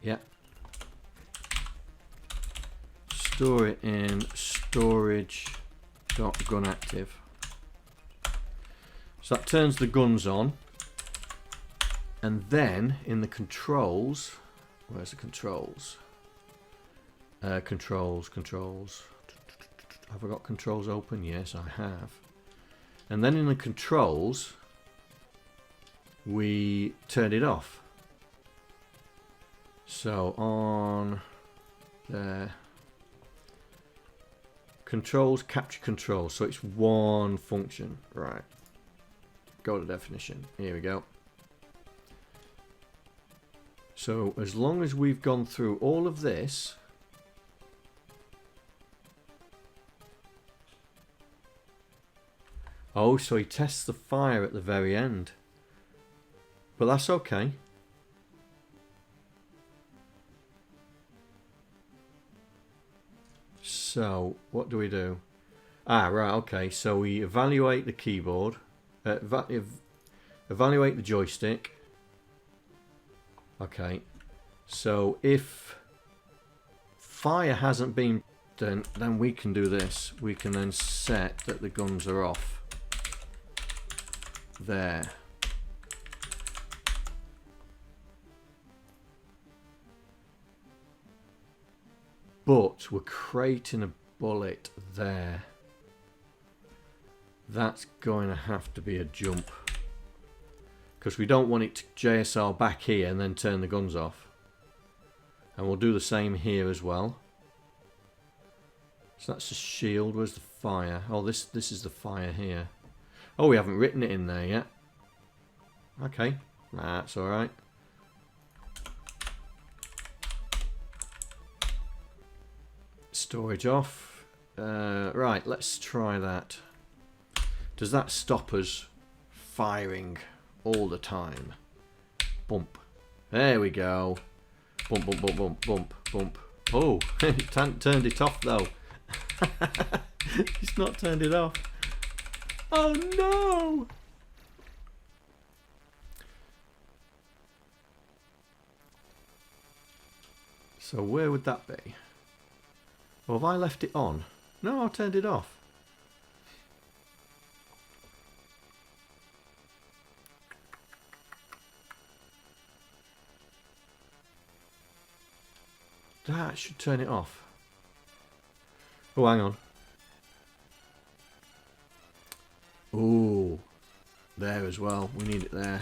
Speaker 1: Yeah. Store it in storage.gunActive. So that turns the guns on. And then in the controls, where's the controls? Controls. Have I got controls open? Yes, I have. And then in the controls, we turned it off. So on there. Controls, capture controls. So it's one function. Right. Go to definition. Here we go. So as long as we've gone through all of this, oh, so he tests the fire at the very end. But that's okay. So, what do we do? Ah, right, okay. So we evaluate the keyboard. Evaluate the joystick. Okay. So if fire hasn't been done, then we can do this. We can then set that the guns are off. There. But we're creating a bullet there. That's going to have to be a jump. Because we don't want it to JSR back here and then turn the guns off. And we'll do the same here as well. So that's the shield. Where's the fire? Oh, this is the fire here. Oh, we haven't written it in there yet. Okay, that's alright. Storage off. Right, let's try that. Does that stop us firing all the time? Bump. There we go. Bump, bump, bump, bump, bump, bump. Oh, it turned it off though. It's not turned it off. Oh no! So where would that be? Well, have I left it on? No, I turned it off. That should turn it off. Oh, hang on. Ooh, there as well. We need it there.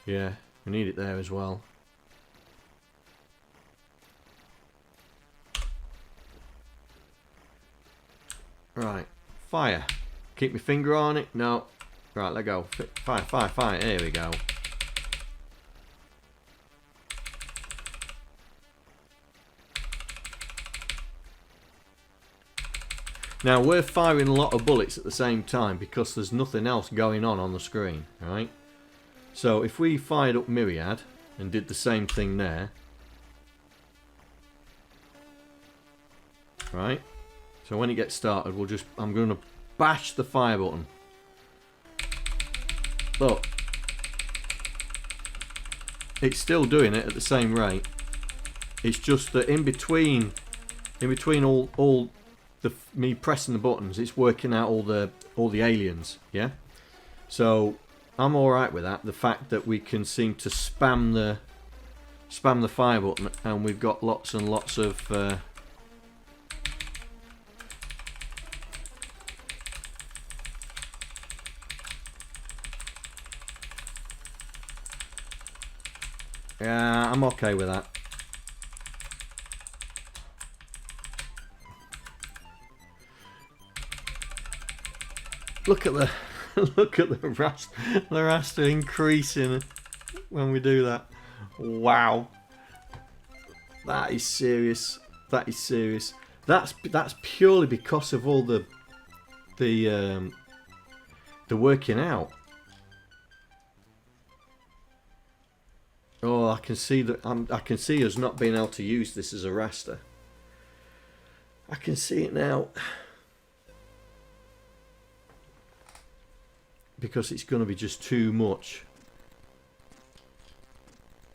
Speaker 1: Yeah, we need it there as well. Right, fire. Keep my finger on it. No. Right, let go. Fire, fire, fire. There we go. Now we're firing a lot of bullets at the same time because there's nothing else going on the screen, right? So if we fired up Myriad and did the same thing there, right? So when it gets started, I'm going to bash the fire button. Look, it's still doing it at the same rate. It's just that in between all the me pressing the buttons, it's working out all the aliens. Yeah. So I'm all right with that. The fact that we can seem to spam the fire button, and we've got lots and lots of. Yeah, I'm okay with that. Look at the raster increasing when we do that. Wow, that is serious. That is serious. That's purely because of all the working out. Oh, I can see that. I can see us not being able to use this as a raster. I can see it now. Because it's going to be just too much.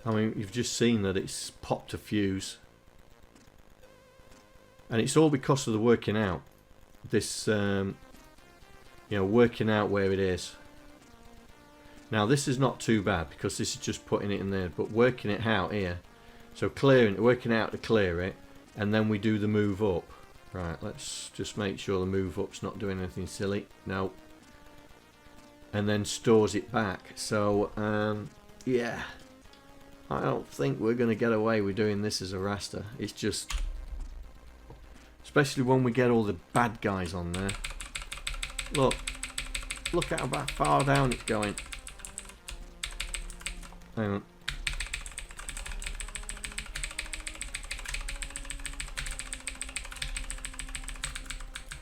Speaker 1: I mean, you've just seen that it's popped a fuse. And it's all because of the working out. This, you know, working out where it is. Now, this is not too bad because this is just putting it in there. But working it out here. So working out to clear it. And then we do the move up. Right, let's just make sure the move up's not doing anything silly. No. And then stores it back. So, yeah. I don't think we're going to get away with doing this as a raster. It's just... Especially when we get all the bad guys on there. Look at how far down it's going. Hang on.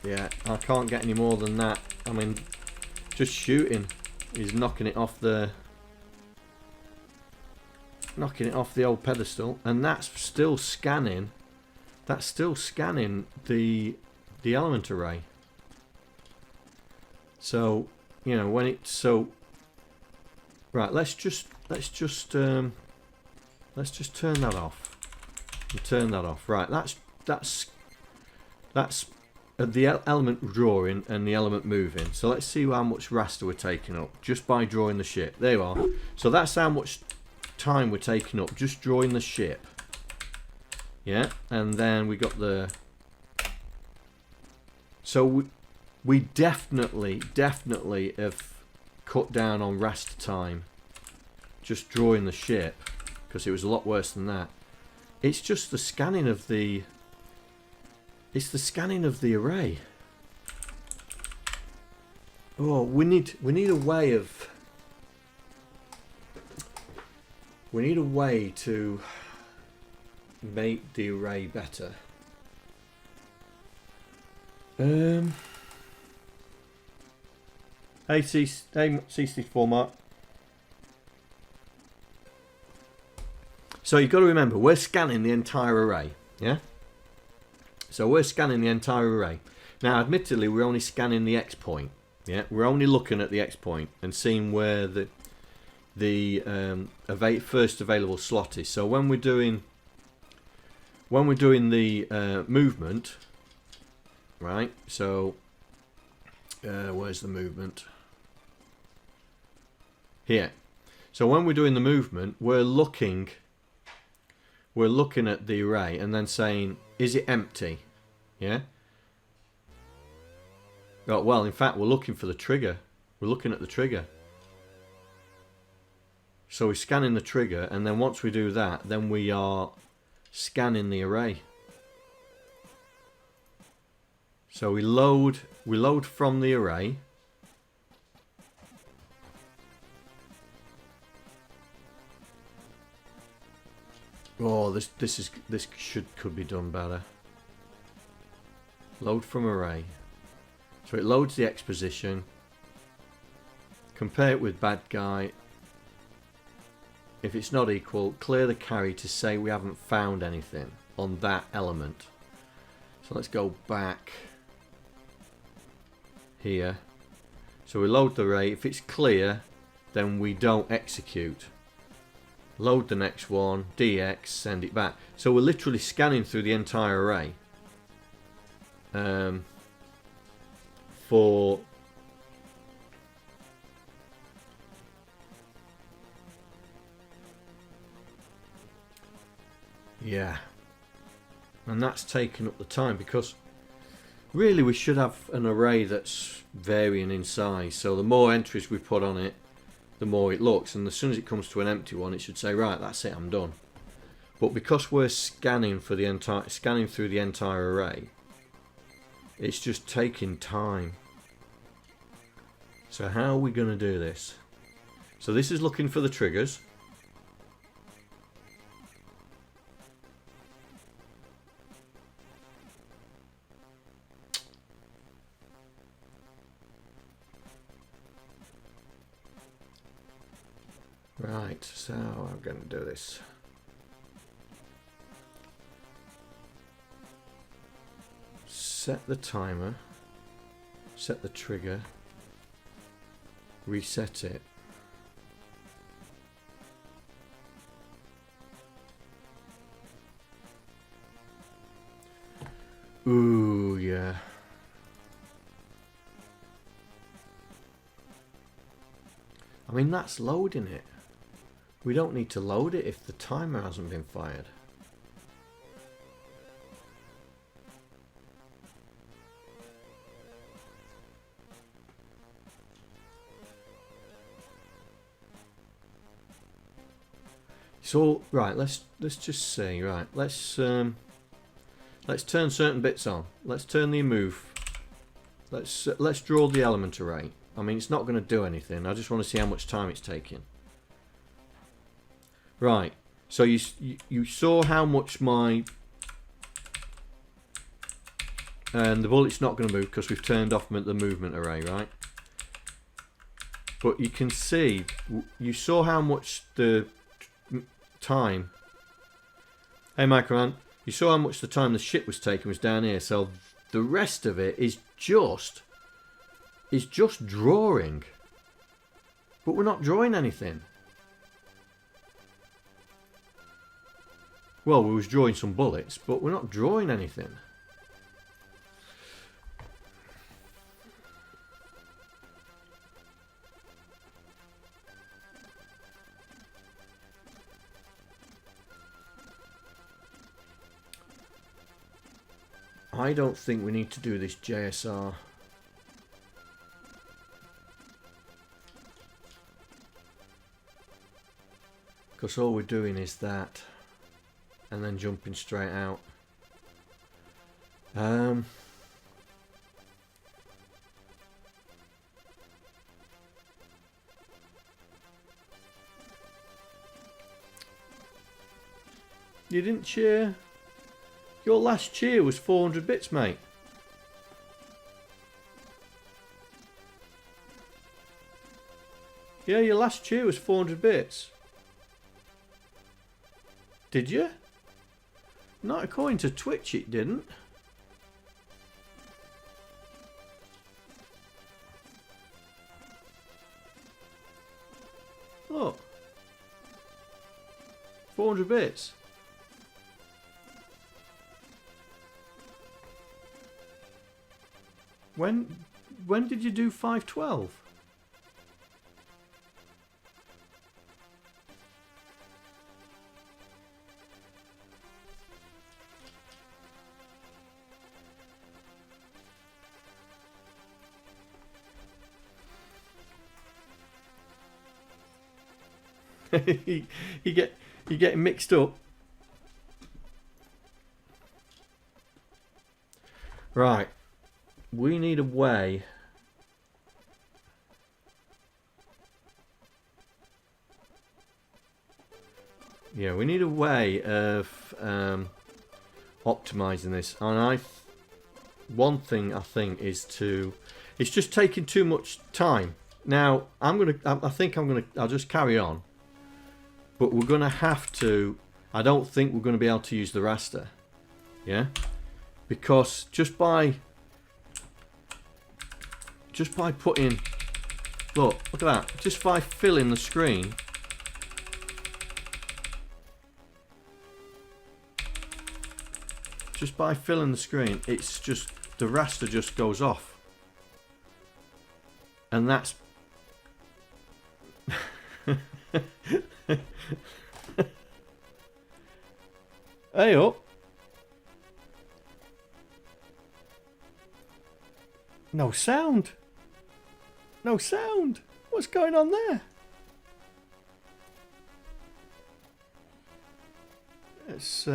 Speaker 1: Yeah, I can't get any more than that. I mean... Just shooting is knocking it off the old pedestal, and that's still scanning. That's still scanning the element array. So you know when it's so. Right, let's just turn that off. And turn that off. Right, that's the element drawing and the element moving. So let's see how much raster we're taking up just by drawing the ship. There you are. So that's how much time we're taking up just drawing the ship. Yeah, and then we got the... So we definitely have cut down on raster time just drawing the ship, because it was a lot worse than that. It's just the scanning of the... It's the scanning of the array. Oh, we need a way of... We need a way to make the array better. Hey C64 Mark. So you've got to remember, we're scanning the entire array, yeah? So we're scanning the entire array. Now, admittedly, we're only scanning the X point. Yeah, we're only looking at the X point and seeing where the first available slot is. So when we're doing the movement, right? So where's the movement? Here. So when we're doing the movement, we're looking at the array and then saying, is it empty? Yeah. Oh, well, in fact, we're looking for the trigger. We're looking at the trigger. So we're scanning the trigger, and then once we do that, then we are scanning the array. So we load from the array. Oh, this could be done better. Load from array. So it loads the X position. Compare it with bad guy. If it's not equal, clear the carry to say we haven't found anything on that element. So let's go back here. So we load the array. If it's clear, then we don't execute. Load the next one, DX, send it back. So we're literally scanning through the entire array for yeah, and that's taken up the time, because really we should have an array that's varying in size, so the more entries we put on it, the more it looks, and as soon as it comes to an empty one, it should say, right, that's it, I'm done. But because we're scanning through the entire array, it's just taking time. So how are we going to do this? So this is looking for the triggers. Right, so I'm going to do this. Set the timer, set the trigger, reset it. Ooh, yeah. I mean, that's loading it. We don't need to load it if the timer hasn't been fired. So right, let's just see. Right, let's turn certain bits on. Let's turn the move. Let's draw the element array. I mean, it's not going to do anything. I just want to see how much time it's taking. Right. So you saw how much my and the bullet's not going to move because we've turned off the movement array, right? But you can see, you saw how much the time. Hey Mikroman, you saw how much the time the ship was taking was down here. So the rest of it is just drawing. But we're not drawing anything. Well, we was drawing some bullets, but we're not drawing anything. I don't think we need to do this JSR. Because all we're doing is that. And then jumping straight out. You didn't cheer? Your last cheer was 400 bits, mate. Yeah, your last cheer was 400 bits. Did you? Not according to Twitch, it didn't. Look. 400 bits. When did you do 512? you get mixed up. Right. We need a way. Yeah, we need a way of optimizing this. And one thing I think is it's just taking too much time. Now I'll just carry on. But we're gonna have to. I don't think we're gonna be able to use the raster. Yeah, because just by putting Look at that. Just by filling the screen. Just by filling the screen, it's just, the raster just goes off. And that's... Hey up. No sound. No sound. What's going on there? Let's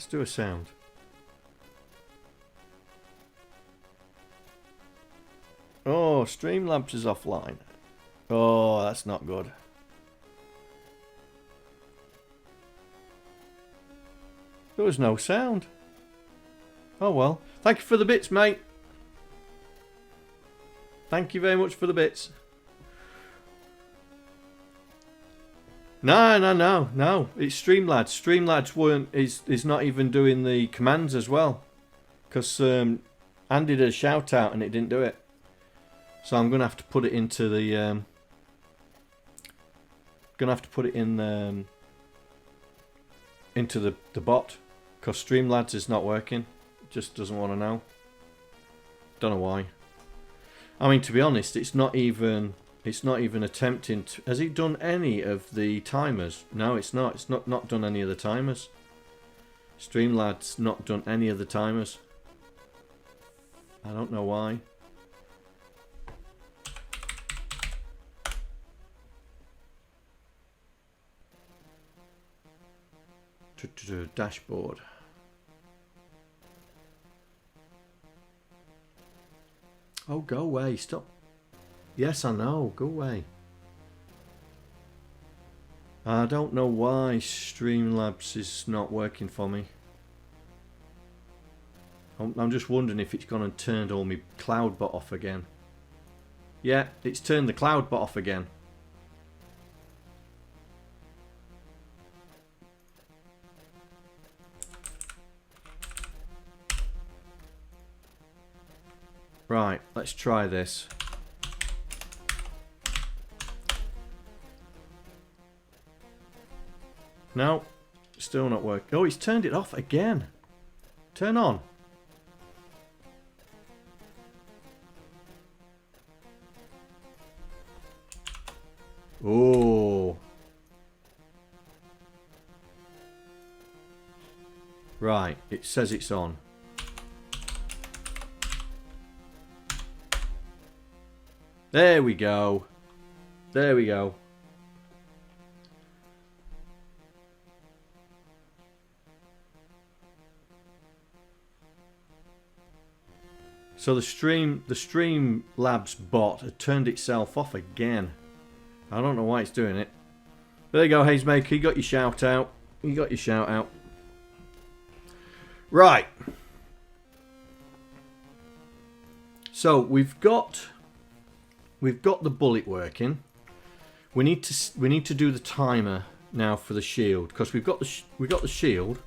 Speaker 1: do a sound. Oh, Streamlabs is offline. Oh, that's not good. There was no sound. Oh well. Thank you for the bits, mate. Thank you very much for the bits. No. It's Streamlabs. Streamlabs is not even doing the commands as well, because Andy did a shout out and it didn't do it. So I'm gonna have to put it into the. Gonna have to put it in into the bot, because Streamlabs is not working. It just doesn't want to know. Don't know why. I mean, to be honest, it's not even attempting to... Has it done any of the timers? No, it's not. It's not done any of the timers. Streamlabs not done any of the timers. I don't know why. Dashboard. Oh, go away. Stop. Yes, I know. Go away. I don't know why Streamlabs is not working for me. I'm just wondering if it's gone and turned all my CloudBot off again. Yeah, it's turned the CloudBot off again. Right, let's try this. No, still not working. Oh, he's turned it off again. Turn on. Oh. Right, it says it's on. There we go. There we go. So the Streamlabs bot had turned itself off again. I don't know why it's doing it. There you go, Hazemaker. You got your shout out. You got your shout out. Right. So we've got the bullet working. We need to do the timer now for the shield, because we've got the shield.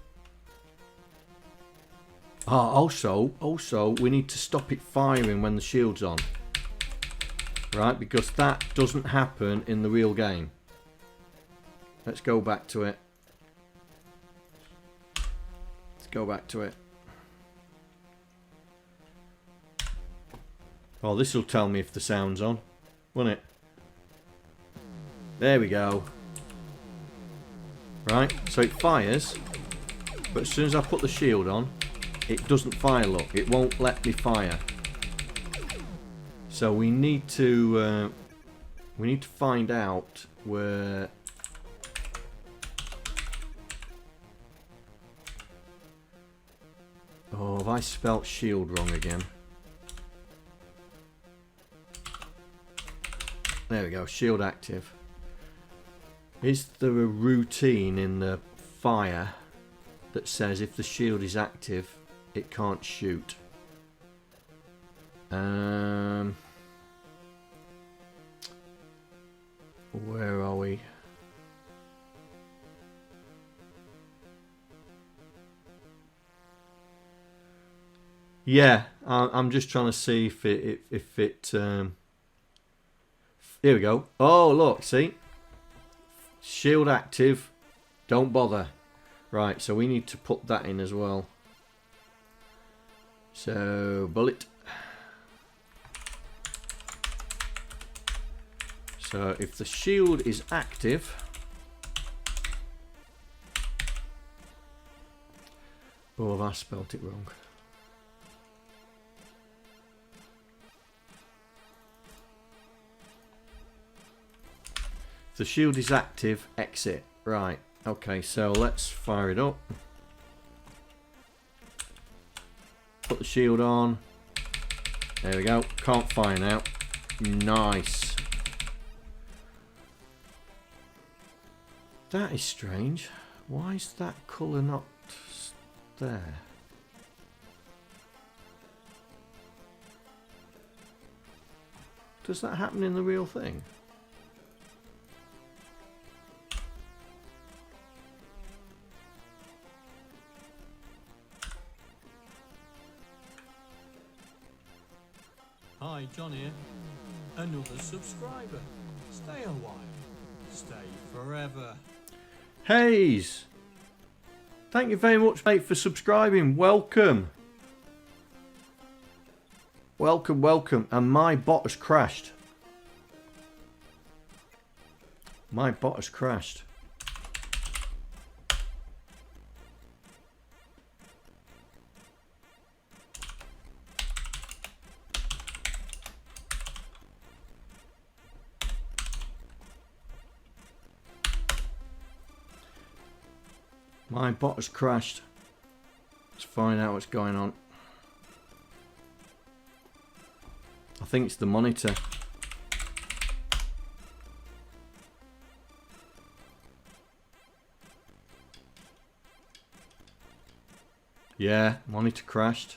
Speaker 1: Also we need to stop it firing when the shield's on. Right, because that doesn't happen in the real game. Let's go back to it. Let's go back to it. Oh, this will tell me if the sound's on, won't it? There we go. Right, so it fires, but as soon as I put the shield on, it doesn't fire, look. It won't let me fire. So we need to find out where... Oh, have I spelt shield wrong again? There we go, shield active. Is there a routine in the fire that says if the shield is active, it can't shoot? Where are we? Yeah, I'm just trying to see if it Here we go. Oh, look, see? Shield active. Don't bother. Right, so we need to put that in as well. So, bullet. So, if the shield is active... Oh, have I spelt it wrong? If the shield is active, exit. Right, okay, so let's fire it up. Put the shield on. There we go. Can't fire now. Nice. That is strange. Why is that colour not there? Does that happen in the real thing?
Speaker 2: Hi, John here. Another subscriber. Stay a while. Stay forever.
Speaker 1: Hayes! Thank you very much, mate, for subscribing. Welcome. Welcome, welcome. And my bot has crashed. My bot has crashed. My bot has crashed. Let's find out what's going on. I think it's the monitor. Yeah, monitor crashed.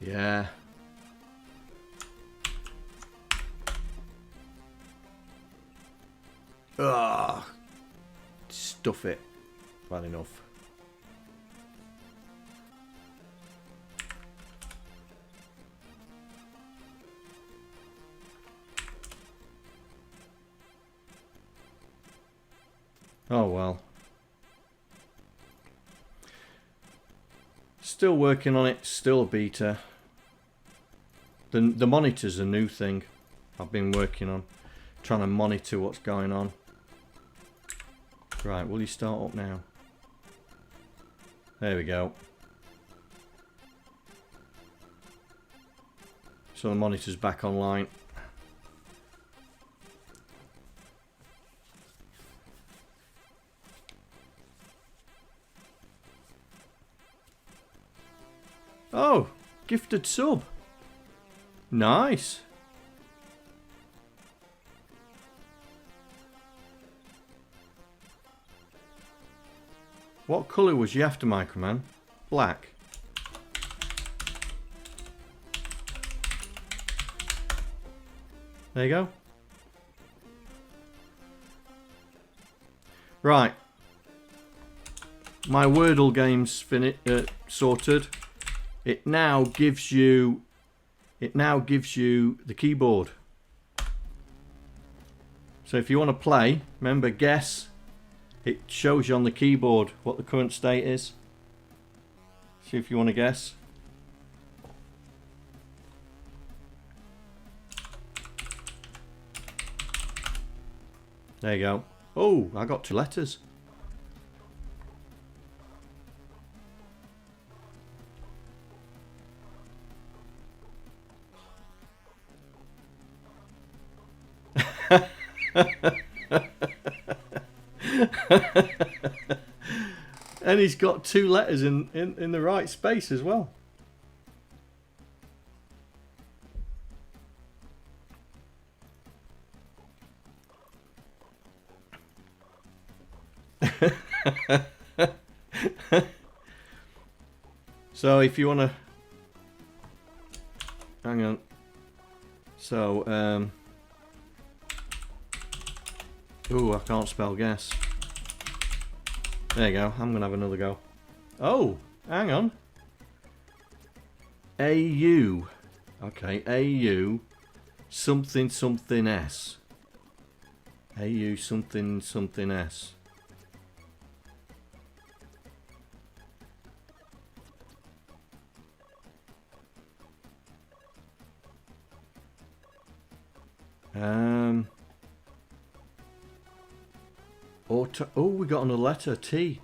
Speaker 1: Yeah. Ugh. Stuff it. Bad enough. Oh well. Still working on it, still a beta. The monitor's a new thing I've been working on. Trying to monitor what's going on. Right, will you start up now? There we go. So the monitor's back online. Oh, gifted sub. Nice. What colour was you after, Mikroman? Black. There you go. Right. My Wordle game's sorted. It now gives you the keyboard. So if you want to play, remember guess. It shows you on the keyboard what the current state is. See if you want to guess. There you go. Oh, I got 2 letters. And he's got 2 letters in the right space as well. So if you want to hang on, so oh, I can't spell guess. There you go. I'm going to have another go. Oh, hang on. AU. Okay, AU something something S. AU something something S. Oh, we got on a letter T.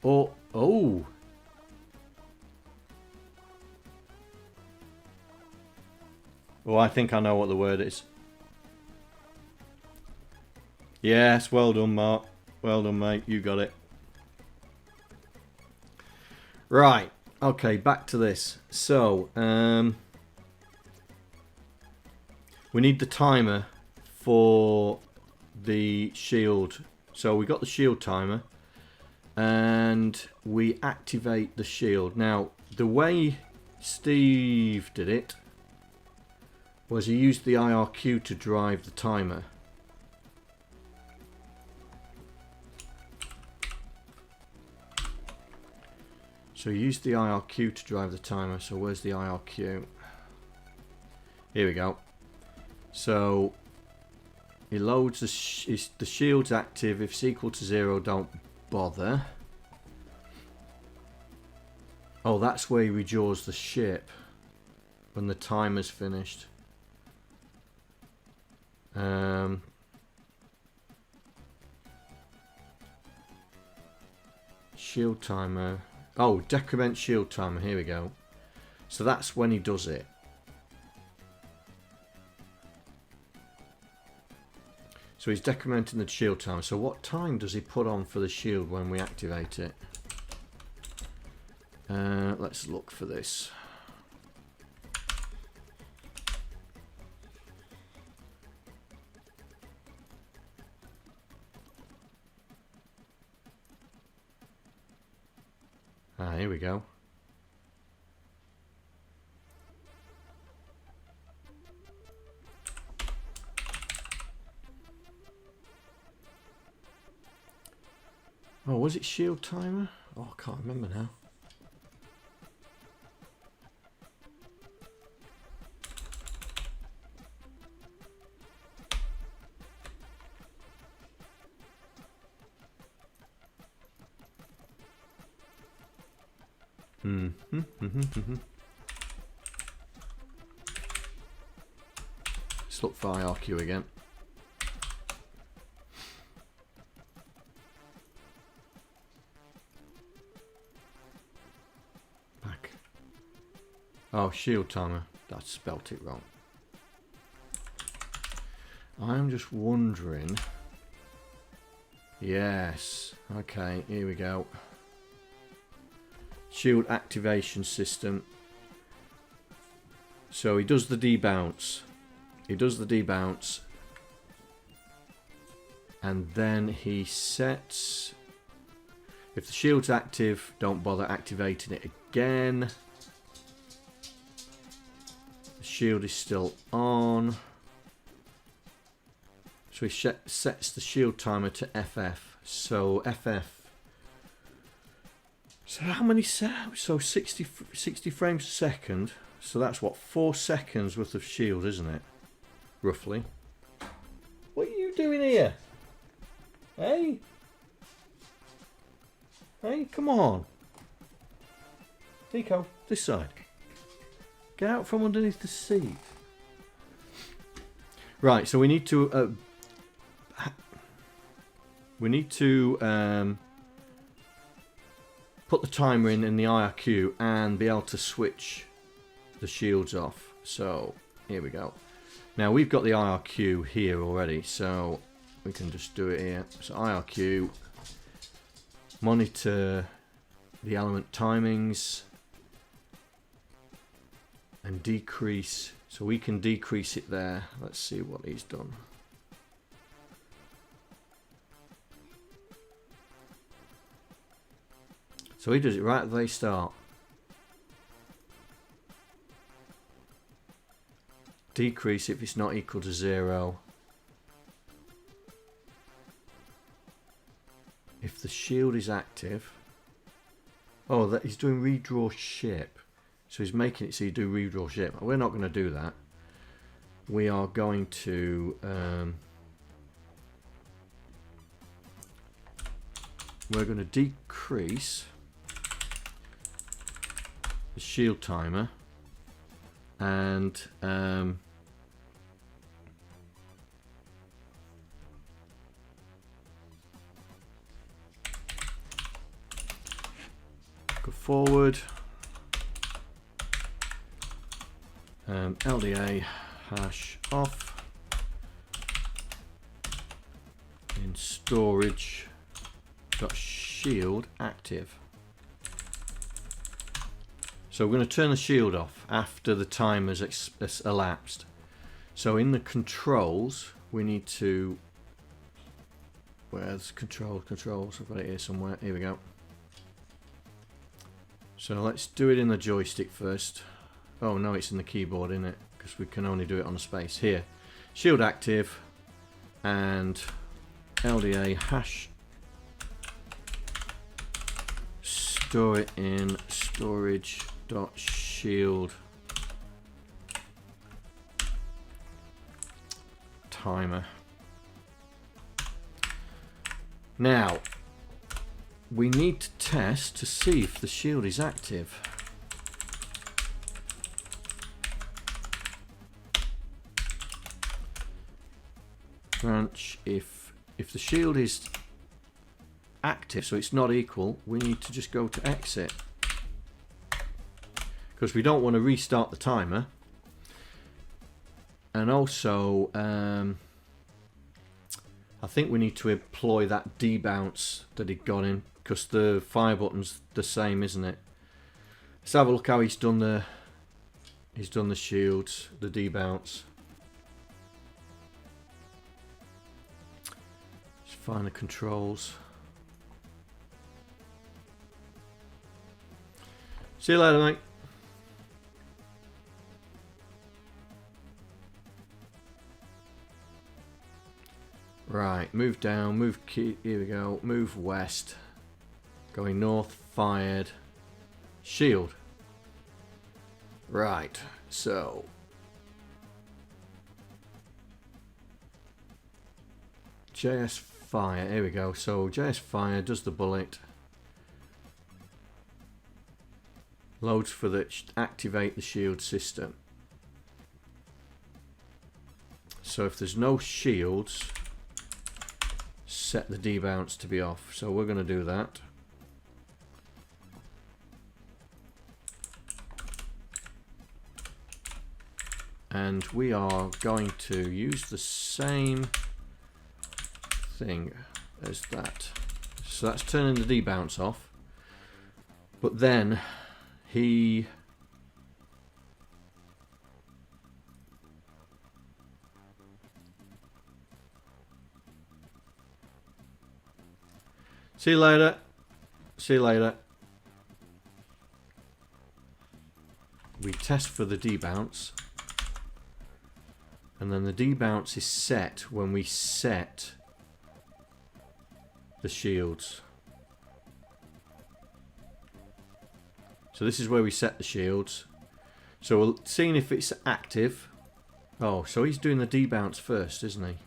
Speaker 1: Oh. Oh, I think I know what the word is. Yes, well done, Mark. Well done, mate. You got it. Right. Okay, back to this. So, we need the timer for the shield. So we got the shield timer, and we activate the shield. Now, the way Steve did it was he used the IRQ to drive the timer. So he used the IRQ to drive the timer. So where's the IRQ? Here we go. So he loads the shield's active. If it's equal to 0, don't bother. Oh, that's where he rejaws the ship when the timer's finished. Shield timer. Oh, decrement shield timer. Here we go. So that's when he does it. So he's decrementing the shield timer. So what time does he put on for the shield when we activate it? Let's look for this. Here we go. Oh, was it shield timer? Oh, I can't remember now. Let's look for IRQ again. Back. Oh, shield timer. That spelt it wrong. I'm just wondering. Yes. Okay, here we go. Shield activation system. So he does the debounce. He does the debounce. And then he sets... If the shield's active, don't bother activating it again. The shield is still on. So he sets the shield timer to FF. So FF. So how many so 60 frames a second. So that's what, 4 seconds worth of shield, isn't it? Roughly. What are you doing here? Hey? Hey, come on. Nico, this side. Get out from underneath the seat. Right, so we need to put the timer in the IRQ and be able to switch the shields off. So here we go. Now we've got the IRQ here already, so we can just do it here. So IRQ, monitor the element timings and decrease. So we can decrease it there. Let's see what he's done. So he does it right at the very start. Decrease if it's not equal to 0. If the shield is active. Oh, that he's doing redraw ship. So he's making it so you do redraw ship. We're not going to do that. We are going to we're going to decrease the shield timer and go forward. LDA hash off in storage dot shield active. So we're going to turn the shield off after the time has elapsed. So in the controls we need to, where's controls? I've got it here somewhere. Here we go. So let's do it in the joystick first. Oh no, it's in the keyboard, isn't it? Because we can only do it on a space. Here, shield active and LDA hash. Store it in storage.shield timer. Now, we need to test to see if the shield is active. Branch, if the shield is active, so it's not equal, we need to just go to exit, because we don't want to restart the timer. And also I think we need to employ that debounce that he got in, because the fire button's the same, isn't it? Let's have a look how he's done the shields, the debounce. Let's find the controls. See you later, mate. Right, move down, move key, here we go, move west. Going north, fired, shield. Right, so. JS fire, here we go. So JS fire does the bullet. Loads for the activate the shield system. So if there's no shields, set the debounce to be off. So we're going to do that. And we are going to use the same thing as that. So that's turning the debounce off. But then he see you later. See you later. We test for the debounce. And then the debounce is set when we set the shields. So this is where we set the shields. So we're seeing if it's active. Oh, so he's doing the debounce first, isn't he?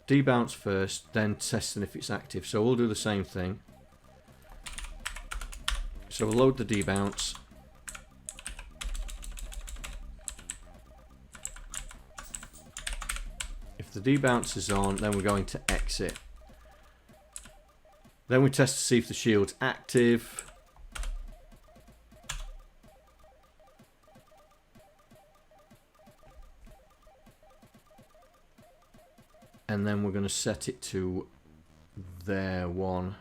Speaker 1: Debounce first, then testing if it's active. So we'll do the same thing. So we'll load the debounce. If the debounce is on, then we're going to exit. Then we test to see if the shield's active. And then we're going to set it to there one.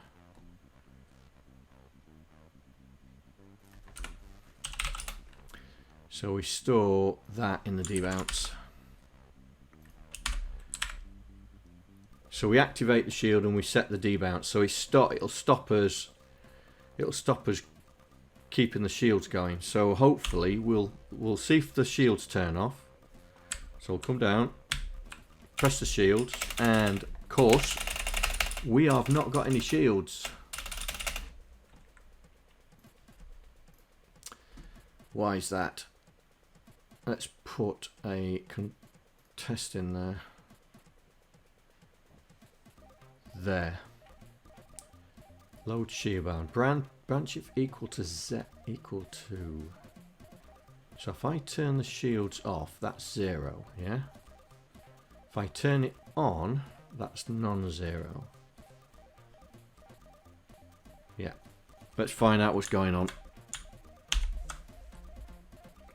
Speaker 1: So we store that in the debounce. So we activate the shield and we set the debounce. So it'll stop us keeping the shields going. So hopefully we'll see if the shields turn off. So we'll come down, press the shields, and of course We have not got any shields. Why is that? Let's put a contest in there. There. Load shield bound. Branch if equal to Z equal to. So if I turn the shields off, that's 0, yeah? If I turn it on, that's non-zero. Yeah. Let's find out what's going on.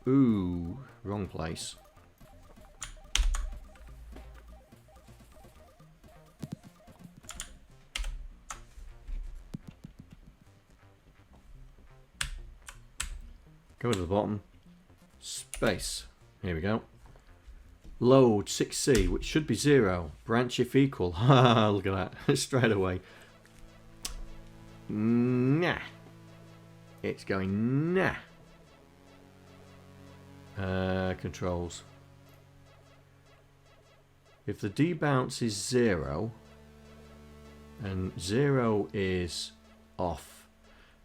Speaker 1: Ooh, wrong place. Go to the bottom. Space. Here we go. Load 6C, which should be 0. Branch if equal. Haha, look at that. Straight away. Nah. It's going nah. Controls. If the debounce is 0 and 0 is off,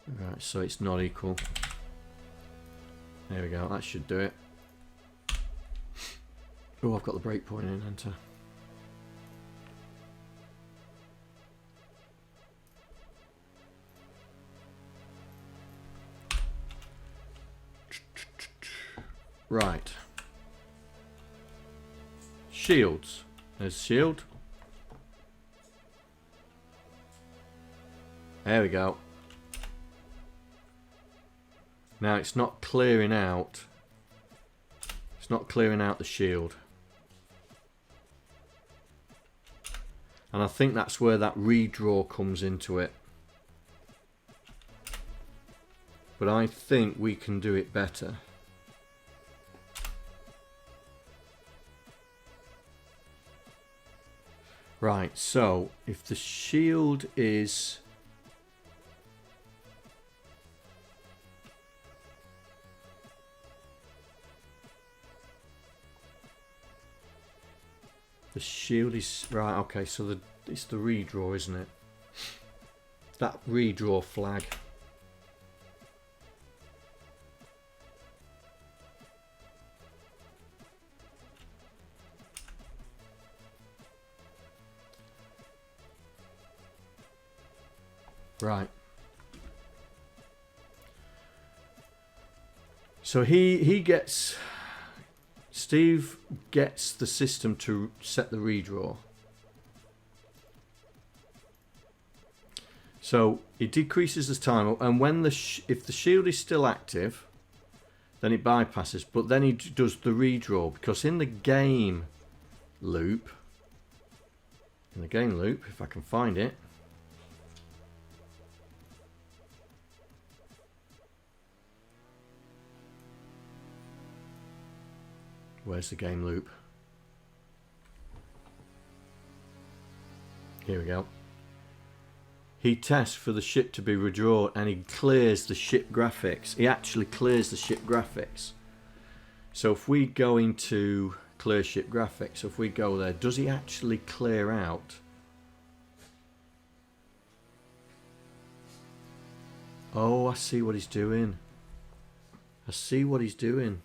Speaker 1: right, so it's not equal. There we go, that should do it. Oh, I've got the breakpoint in, enter. Right. Shields. There's shield. There we go. Now it's not clearing out. It's not clearing out the shield. And I think that's where that redraw comes into it. But I think we can do it better. Right, so if the shield is... The shield is... Right, okay, so it's the redraw, isn't it? That redraw flag. Right. So he gets... Steve gets the system to set the redraw. So it decreases the time, and when if the shield is still active, then it bypasses. But then he does the redraw, because in the game loop, if I can find it, where's the game loop? Here we go. He tests for the ship to be redrawn, and he clears the ship graphics. He actually clears the ship graphics. So if we go into clear ship graphics, if we go there, does he actually clear out? Oh, I see what he's doing. I see what he's doing.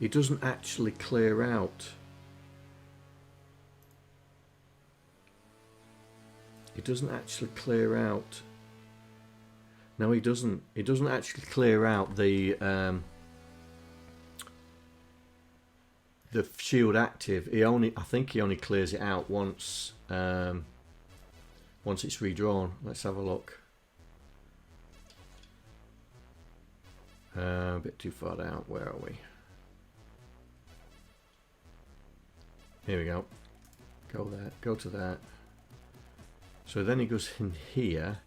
Speaker 1: He doesn't actually clear out. He doesn't actually clear out. No, he doesn't. He doesn't actually clear out the shield active. I think he only clears it out once once it's redrawn. Let's have a look. A bit too far down. Where are we? Here we go. Go there. Go to that. So then he goes in here.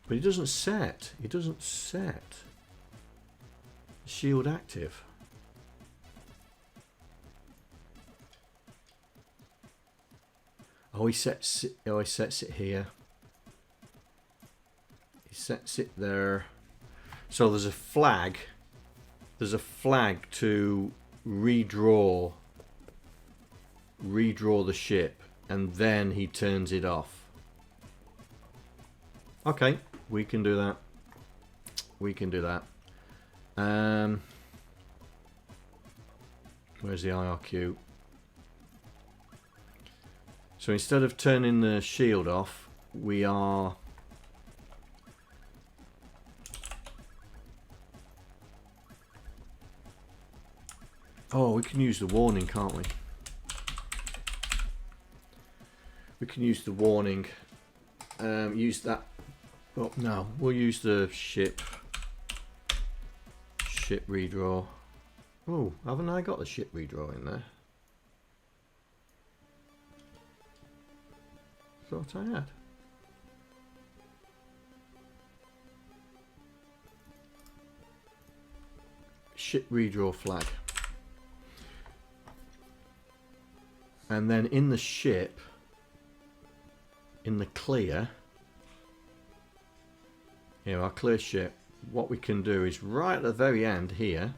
Speaker 1: But he doesn't set. He doesn't set shield active. Oh, he sets it. Oh, he sets it here. He sets it there. So there's a flag. There's a flag to redraw the ship. and then he turns it off. Okay, we can do that. We can do that. Where's the IRQ? So instead of turning the shield off, we are... Oh, we can use the warning, can't we? We can use the warning. Use that. Oh, no, we'll use the ship redraw. Oh, haven't I got the ship redraw in there? Thought I had. Ship redraw flag. And then in the ship, in the clear, here, our clear ship, what we can do is right at the very end here,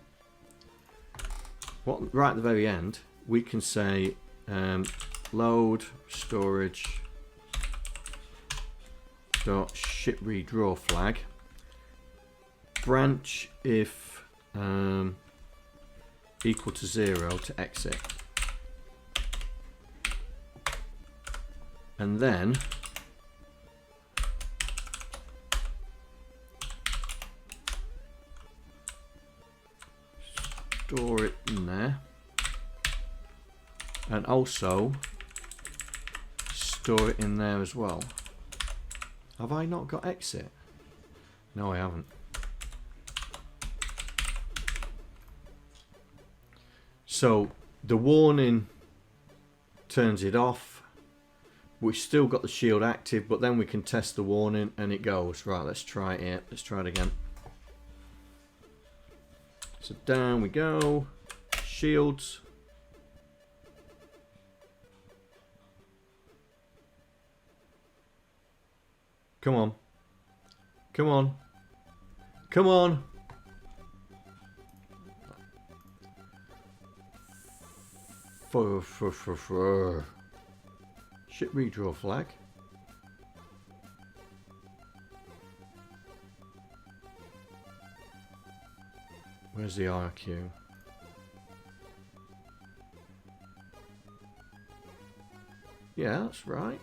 Speaker 1: right at the very end, we can say load storage dot ship redraw flag branch if equal to 0 to exit, and then store it in there, and also store it in there as well. Have I not got exit? No, I haven't. So the warning turns it off. We've still got the shield active, but then we can test the warning and it goes. Right, let's try it here. Let's try it again. So down we go. Shields. Come on. Come on. Come on. Ship redraw flag. Where's the RQ? Yeah, that's right.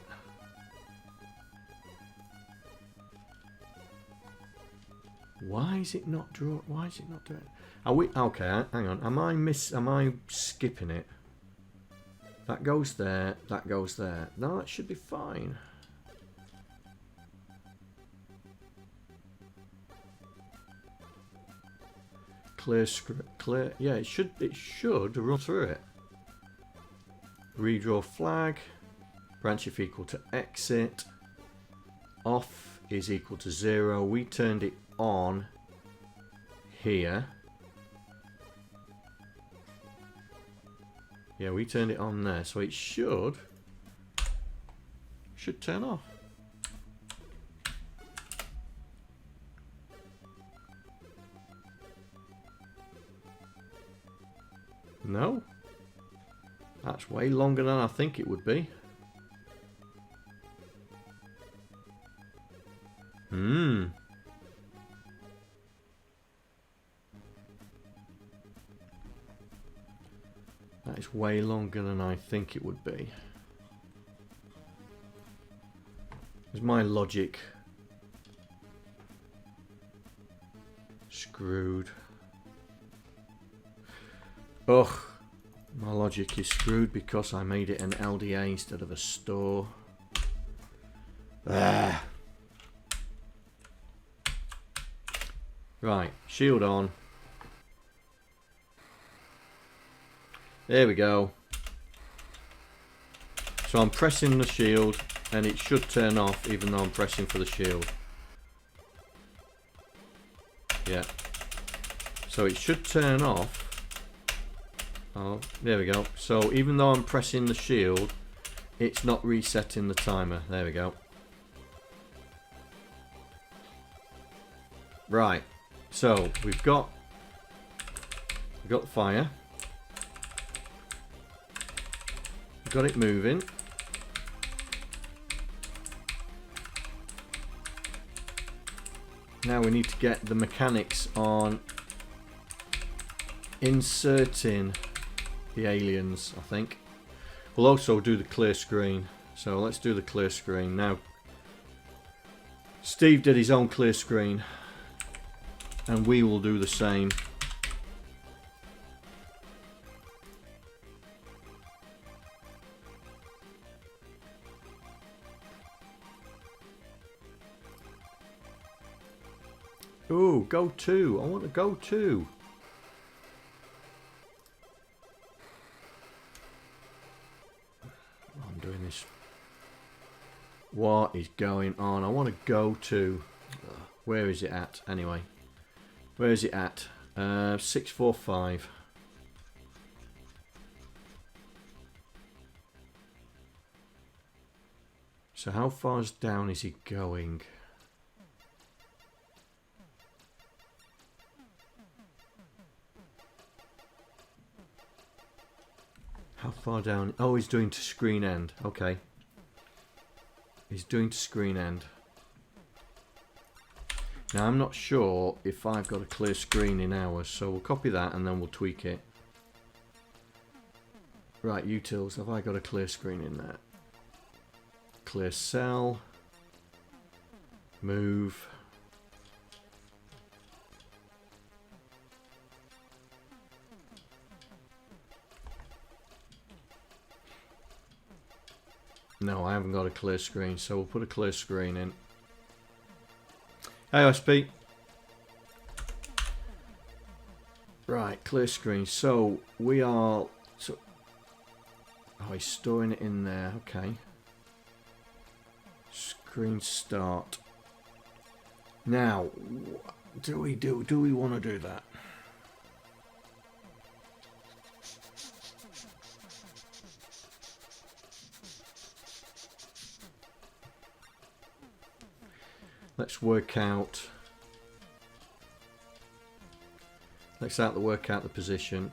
Speaker 1: Why is it not draw? Why is it not doing it? Are we okay? Hang on. Am I skipping it? That goes there. That goes there. No, that should be fine. Clear script. Clear. Yeah, it should run through it. Redraw flag. Branch if equal to exit. Off is equal to 0. We turned it on here. Yeah, we turned it on there, so it should turn off. No, that's way longer than I think it would be. That is way longer than I think it would be. Is my logic screwed? Ugh, my logic is screwed because I made it an LDA instead of a store. Ah. Right, shield on. There we go. So I'm pressing the shield and it should turn off even though I'm pressing for the shield. Yeah. So it should turn off. Oh, there we go. So even though I'm pressing the shield, it's not resetting the timer. There we go. Right. So we've got the fire. We've got it moving. Now we need to get the mechanics on inserting the aliens, I think. We'll also do the clear screen. So let's do the clear screen. Now, Steve did his own clear screen, and we will do the same. Ooh, go to. I want to go to. I'm doing this. What is going on? I want to go to. Where is it at? Anyway, where is it at? 645. So how far down is he going? How far down? Oh, he's doing to screen end. Okay. He's doing to screen end. Now, I'm not sure if I've got a clear screen in ours, so we'll copy that and then we'll tweak it. Right, utils. Have I got a clear screen in there? Clear cell. Move. No, I haven't got a clear screen, so we'll put a clear screen in. Hey, OSP. Right, clear screen. So we are. So, oh, he's storing it in there. Okay. Screen start. Now, do we want to do that? Let's work out. Let's work out the position.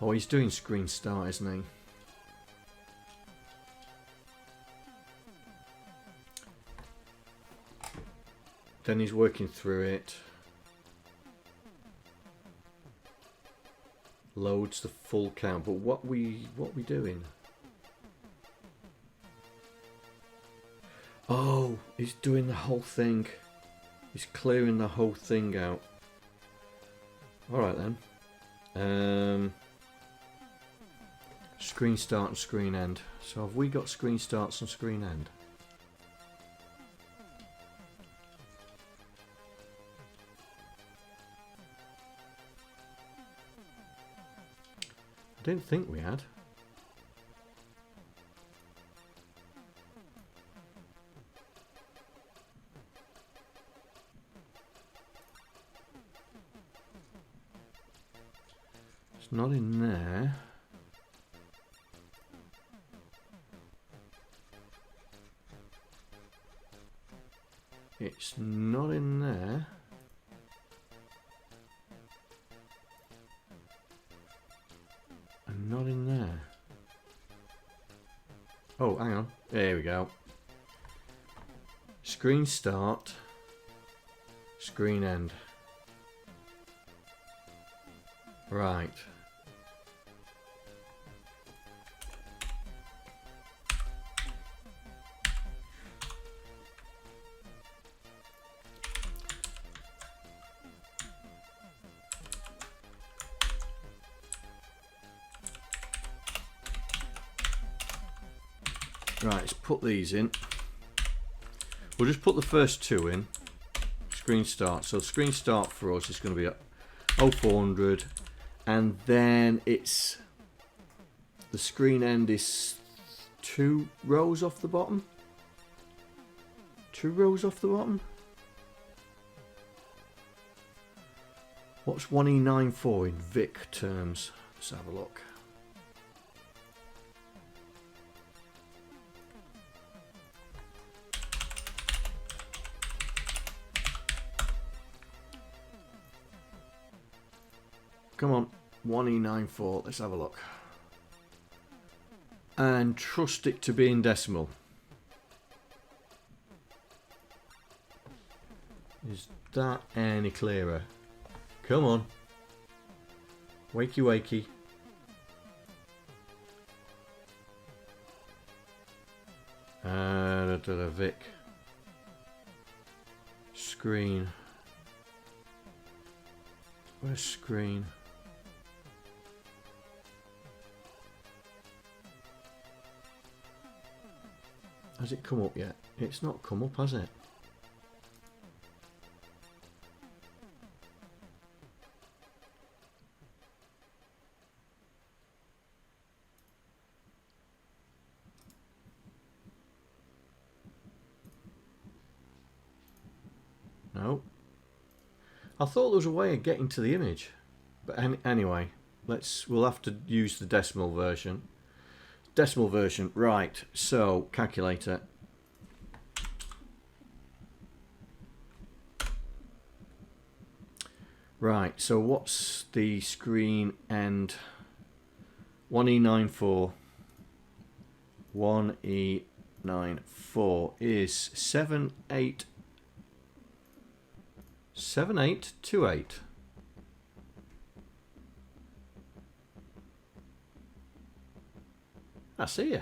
Speaker 1: Oh, he's doing screen start, isn't he? Then he's working through it. Loads the full count, but what we doing? Oh, he's doing the whole thing. He's clearing the whole thing out. Alright then. Screen start and screen end. So have we got screen starts and screen end? I didn't think we had. It's not in there. It's not in there. Not in there. Oh, hang on. There we go. Screen start. Screen end. Right. Right, let's put these in. We'll just put the first two in. Screen start. So screen start for us is going to be at 0400, and then it's the screen end is 2 rows off the bottom. 2 rows off the bottom. What's 1E94 in Vic terms? Let's have a look. Come on. 1E94. Let's have a look. And trust it to be in decimal. Is that any clearer? Come on. Wakey wakey. Vic. Screen. Where's screen? Has it come up yet? It's not come up, has it? No. I thought there was a way of getting to the image, but anyway, we'll have to use the decimal version. Decimal version, right? So calculator. Right. So what's the screen end? 1E94. 1E94 is 7828. I see you.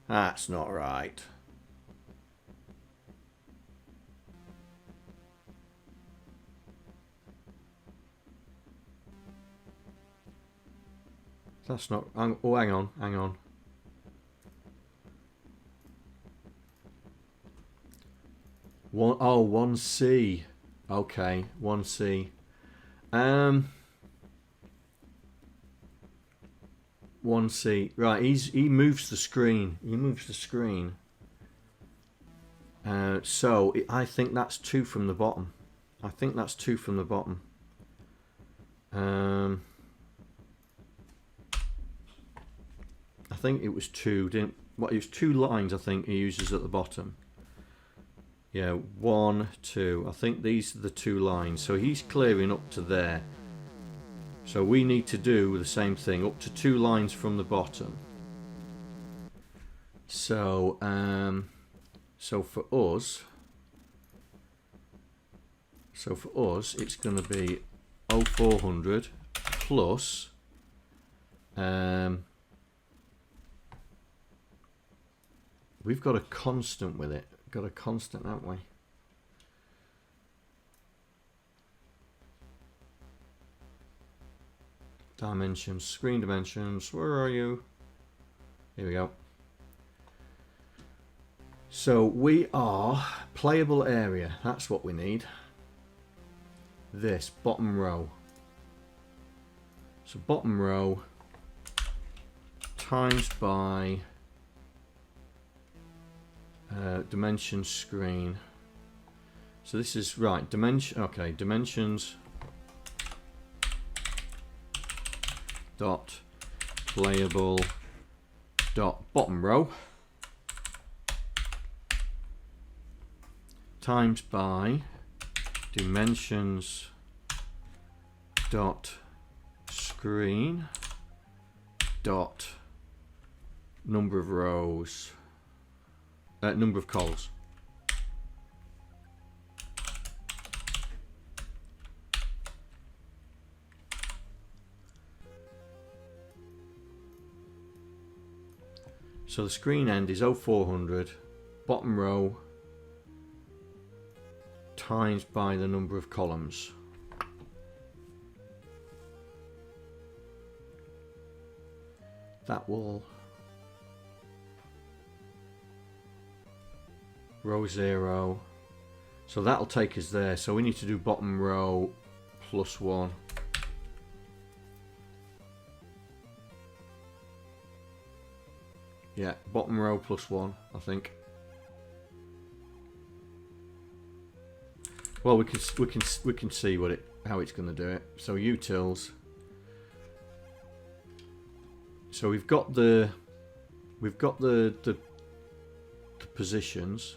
Speaker 1: That's not right. That's not. Oh, hang on, hang on. Oh, 1C. Okay, 1C. 1C. Right, he moves the screen. He moves the screen. So I think that's 2 from the bottom. I think that's 2 from the bottom. I think it was 2. It was 2 lines. I think he uses at the bottom. Yeah, 1, 2. I think these are the 2 lines. So he's clearing up to there. So we need to do the same thing, up to 2 lines from the bottom. So, so for us, it's going to be 0400 plus. We've got a constant with it. Got a constant, haven't we? Dimensions, screen dimensions, where are you? Here we go. So we are playable area, that's what we need. This bottom row. So bottom row times by dimension screen. So this is right, dimension, okay, dimensions dot playable dot bottom row times by dimensions dot screen dot number of rows, number of columns. So the screen end is 0400, bottom row times by the number of columns. That will row 0. So that'll take us there. So we need to do bottom row plus 1. Yeah, bottom row plus 1, I think. Well, we can see how it's going to do it. So utils. So we've got the positions.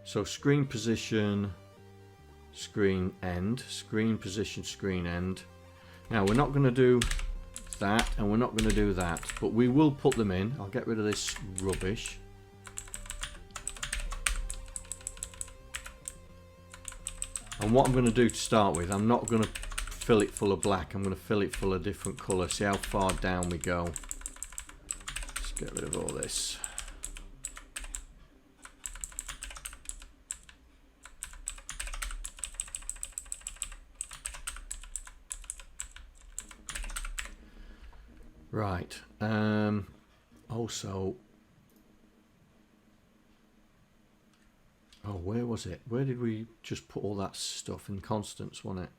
Speaker 1: So screen position, screen end, screen position, screen end. Now we're not going to do that, and we're not going to do that, but we will put them in. I'll get rid of this rubbish. And what I'm going to do to start with, I'm not going to fill it full of black. I'm going to fill it full of different colours. See how far down we go. Let's get rid of all this. Right. Also, oh, where was it? Where did we just put all that stuff in? Constants, wasn't it?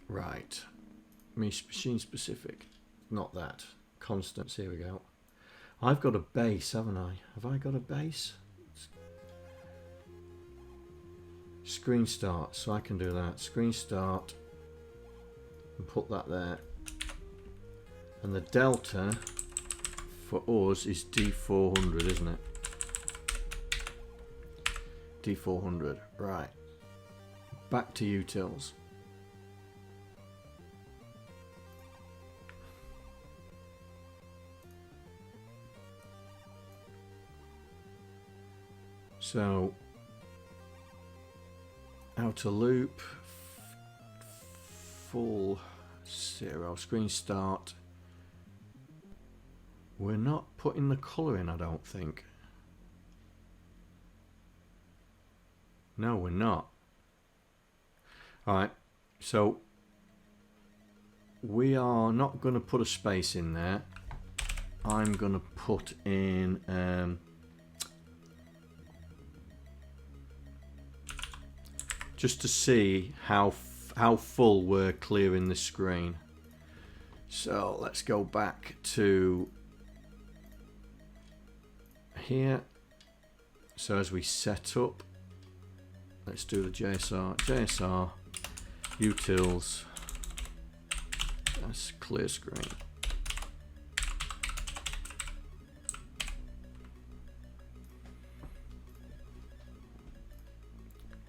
Speaker 1: Right. Machine specific. Not that. Constants. Here we go. I've got a base, haven't I? Have I got a base? Screen start. So I can do that. Screen start. And put that there. And the delta for us is D400, isn't it? D400. Right. Back to utils. So, outer loop, full 0, screen start. We're not putting the colour in, I don't think. No, we're not. Alright, so we are not going to put a space in there. I'm going to put in just to see how full we're clearing the screen. So let's go back to here. So as we set up, let's do the JSR utils. That's clear screen.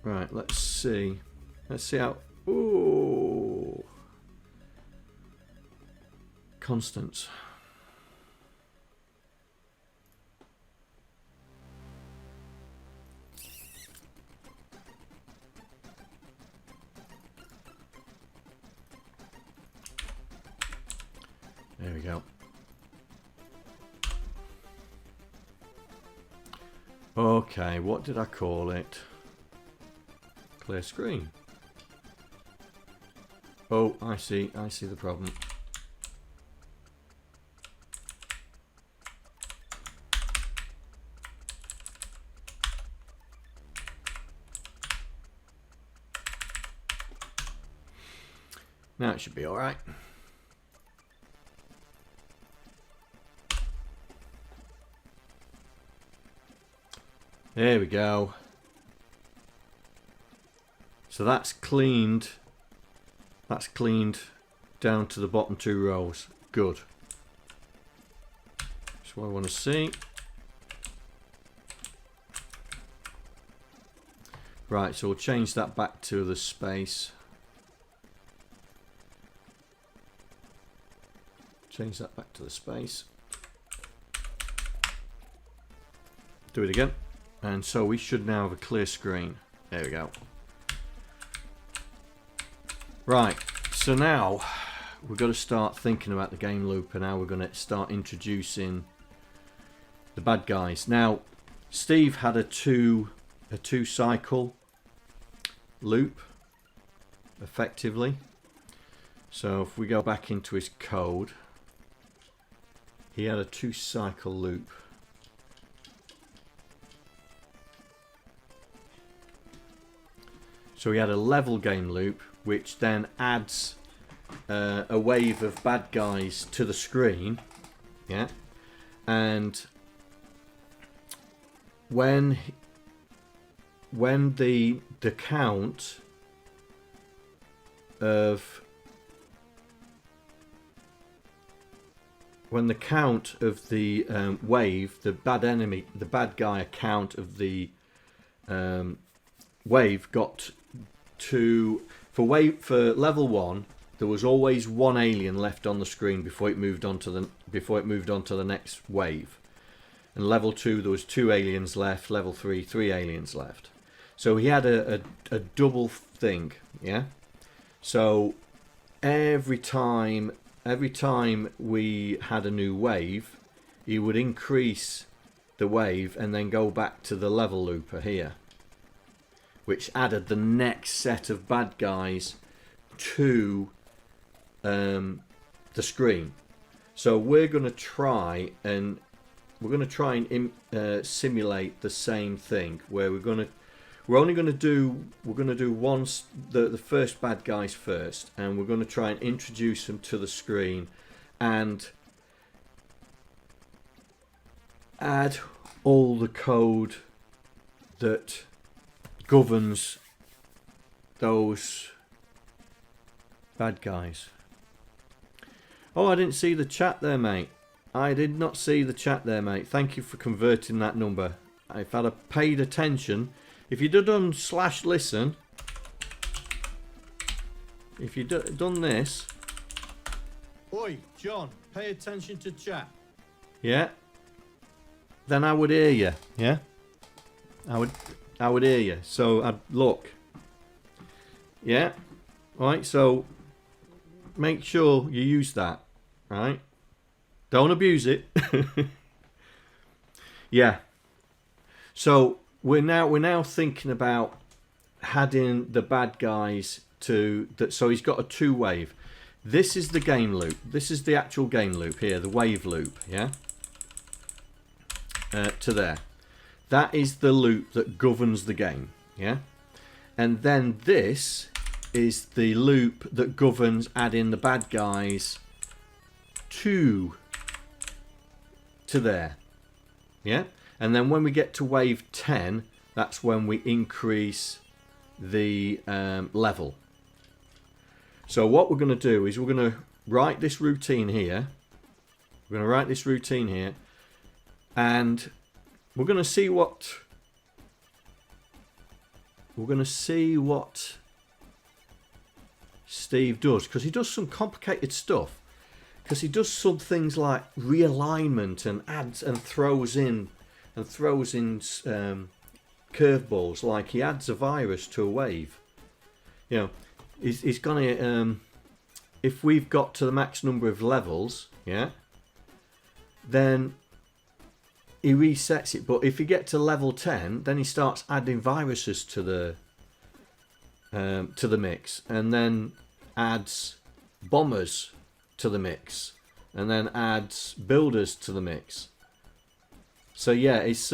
Speaker 1: Right, let's see how, ooh, constants. There we go. Okay, what did I call it? Clear screen. Oh, I see the problem. Now it should be all right. There we go. So that's cleaned down to the bottom 2 rows. Good. That's what I want to see. Right, so we'll change that back to the space. Change that back to the space. Do it again. And so we should now have a clear screen. There we go. Right, so now we've got to start thinking about the game loop, and now we're going to start introducing the bad guys. Now, Steve had a two cycle loop, effectively. So if we go back into his code, he had a 2 cycle loop. So he had a level game loop, which then adds a wave of bad guys to the screen, yeah. And when the count when the count of the wave, the bad guy count of the wave got to for level 1, there was always one alien left on the screen before it moved on to the next wave. And level 2, there was 2 aliens left. Level 3, 3 aliens left. So he had a double thing, yeah. So every time we had a new wave, he would increase the wave and then go back to the level looper here, which added the next set of bad guys to the screen. So we're going to try and simulate the same thing, where we're going to do the first bad guys first, and we're going to try and introduce them to the screen and add all the code that governs those bad guys. Oh, I didn't see the chat there, mate. I did not see the chat there, mate. Thank you for converting that number. If I'd have paid attention, if you'd have done /listen, if you'd done this.
Speaker 2: Oi, John, pay attention to chat.
Speaker 1: Yeah. Then I would hear you. Yeah. I would hear you. So I'd look. Yeah. Right. So make sure you use that. Right. Don't abuse it. Yeah. So we're now thinking about adding the bad guys to that. So he's got a 2 wave. This is the game loop. This is the actual game loop here, the wave loop. Yeah. To there. That is the loop that governs the game. Yeah. And then this is the loop that governs adding the bad guys to there. Yeah. And then when we get to wave 10, that's when we increase the level. So what we're going to do is we're going to write this routine here. We're going to write this routine here, and we're going to see what Steve does, because he does some complicated stuff. Because he does some things like realignment and adds and throws in curveballs, like he adds a virus to a wave. You know, he's gonna if we've got to the max number of levels, yeah, then he resets it. But if you get to level 10, then he starts adding viruses to the mix, and then adds bombers to the mix, and then adds builders to the mix. So yeah, it's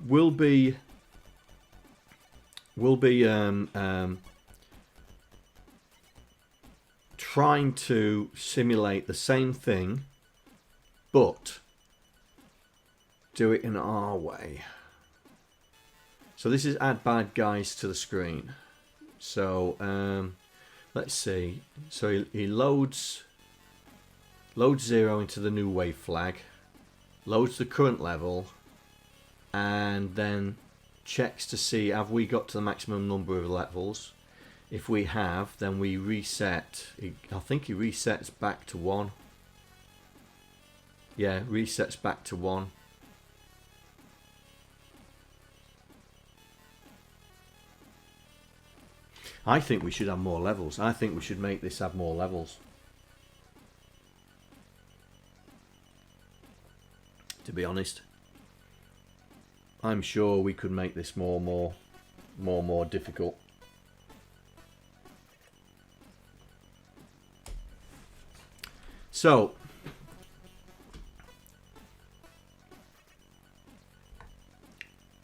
Speaker 1: we'll be trying to simulate the same thing, but do it in our way. So this is add bad guys to the screen. So let's see. So he loads 0 into the new wave flag, loads the current level, and then checks to see have we got to the maximum number of levels. If we have, then we reset. I think he resets back to 1. Yeah, resets back to 1. I think we should have more levels. I think we should make this have more levels. To be honest, I'm sure we could make this more difficult. So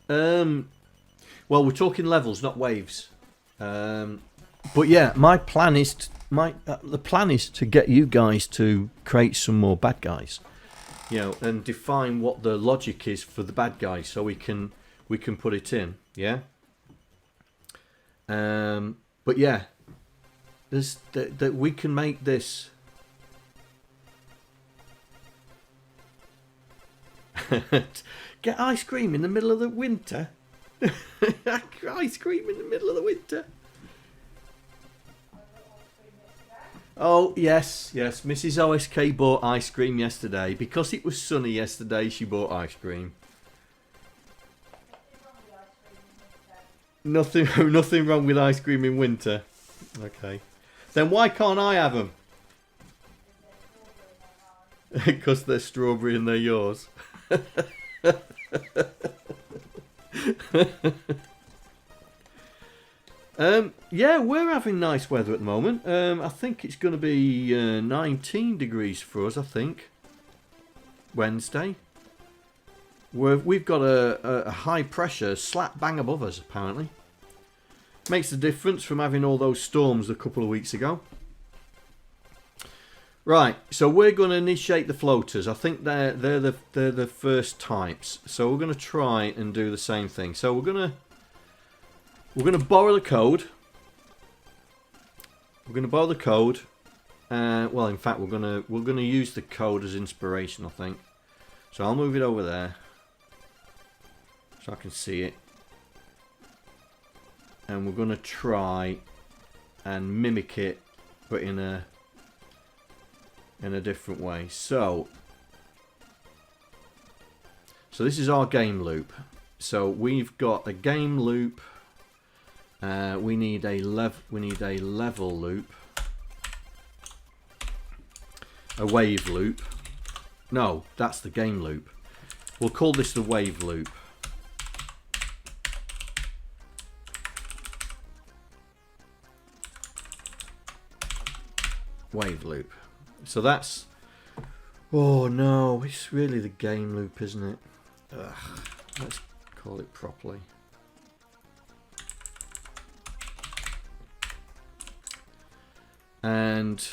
Speaker 1: well, we're talking levels, not waves. But yeah, my plan is the plan is to get you guys to create some more bad guys, you know, and define what the logic is for the bad guys, so we can put it in. Yeah. But yeah, there's that we can make this Get ice cream in the middle of the winter. Ice cream in the middle of the winter. Oh, yes, yes. Mrs. OSK bought ice cream yesterday. Because it was sunny yesterday, she bought ice cream. Nothing wrong with ice cream in winter. Okay. Then why can't I have them? Because they're strawberry and they're yours. Yeah, we're having nice weather at the moment. I think it's going to be 19 degrees for us, I think. Wednesday. We've got a high pressure slap bang above us, apparently. Makes a difference from having all those storms a couple of weeks ago. Right, so we're going to initiate the floaters. I think they're the first types. So we're going to try and do the same thing. So we're going to borrow the code. We're going to borrow the code. Well, in fact, we're going to use the code as inspiration, I think. So I'll move it over there, so I can see it. And we're going to try and mimic it, but in a different way. So this is our game loop. So we've got a game loop. We need a level loop, a wave loop. No, that's the game loop. We'll call this the wave loop. Wave loop. So that's... Oh no, it's really the game loop, isn't it? Ugh. Let's call it properly. And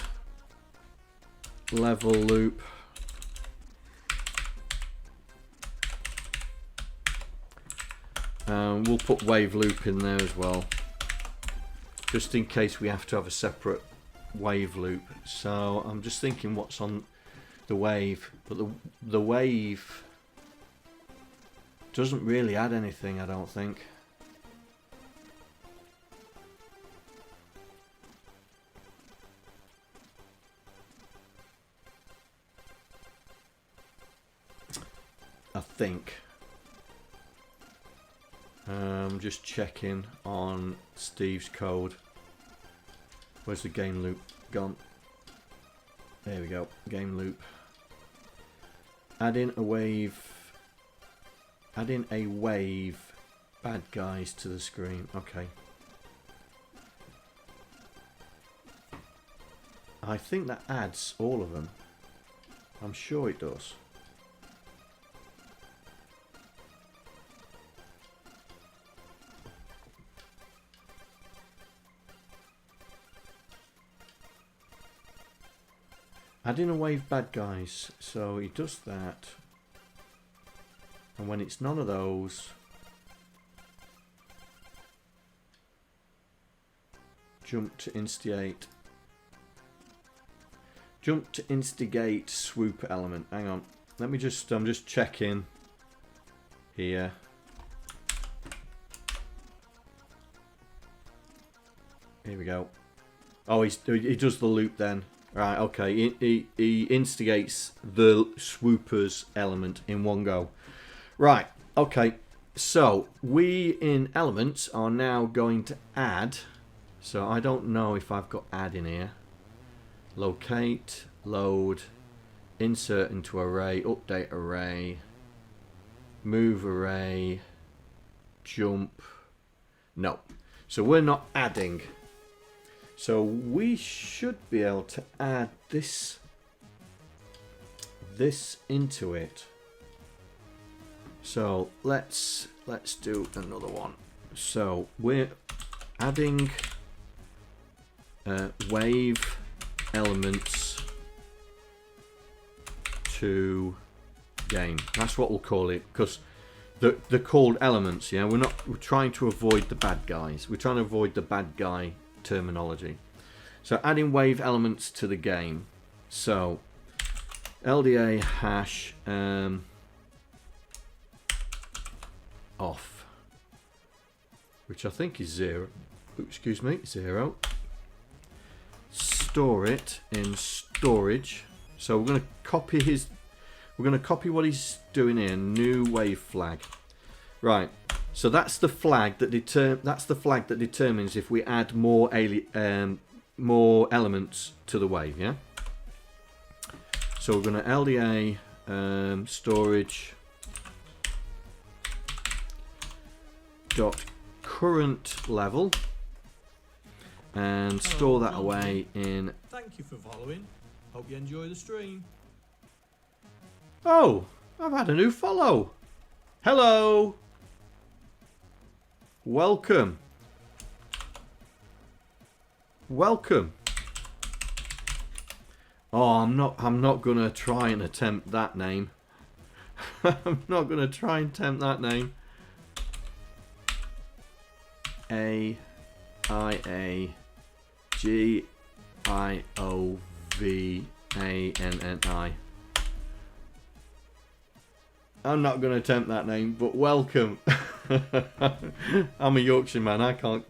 Speaker 1: level loop. We'll put wave loop in there as well, just in case we have to have a separate wave loop. So I'm just thinking what's on the wave, but the wave doesn't really add anything, I don't think. I think. I'm just checking on Steve's code. Where's the game loop gone? There we go. Game loop. Add in a wave. Add in a wave. Bad guys to the screen. Okay. I think that adds all of them. I'm sure it does. Add in a wave bad guys, so he does that, and when it's none of those, jump to instigate swoop element. Hang on, let me just, I'm just checking here. Here we go. Oh, he does the loop then. Right, okay, he instigates the swoopers element in one go. Right, okay, so we in elements are now going to add, so I don't know if I've got add in here. Locate, load, insert into array, update array, move array, jump. No, so we're not adding. So we should be able to add this into it. So let's do another one. So we're adding wave elements to game. That's what we'll call it, because they're called elements. Yeah, we're trying to avoid the bad guys. We're trying to avoid the bad guy terminology. So adding wave elements to the game. So LDA hash off, which I think is 0. Excuse me, 0. Store it in storage. So we're going to copy his. We're going to copy what he's doing here. New wave flag. Right. So that's the flag that determines if we add more more elements to the wave. Yeah. So we're going to LDA storage dot current level and store that away in.
Speaker 2: Thank you for following. Hope you enjoy the stream.
Speaker 1: Oh, I've had a new follow. Hello. Welcome. Welcome. Oh, I'm not gonna try and attempt that name. I'm not gonna try and attempt that name. AIAGIOVANNI. I'm not going to attempt that name, but welcome. I'm a Yorkshire man. I can't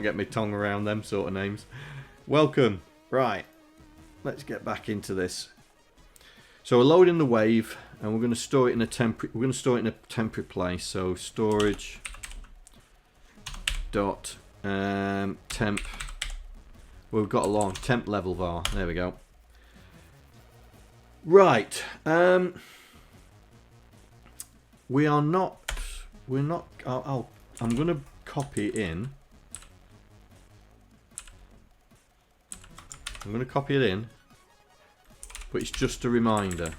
Speaker 1: get my tongue around them sort of names. Welcome. Right. Let's get back into this. So we're loading the wave, and we're going to store it in a temporary. We're going to store it in a temporary place. So storage dot temp. Well, we've got a long temp level var. There we go. Right. We're not. I'm going to copy it in. I'm going to copy it in, but it's just a reminder.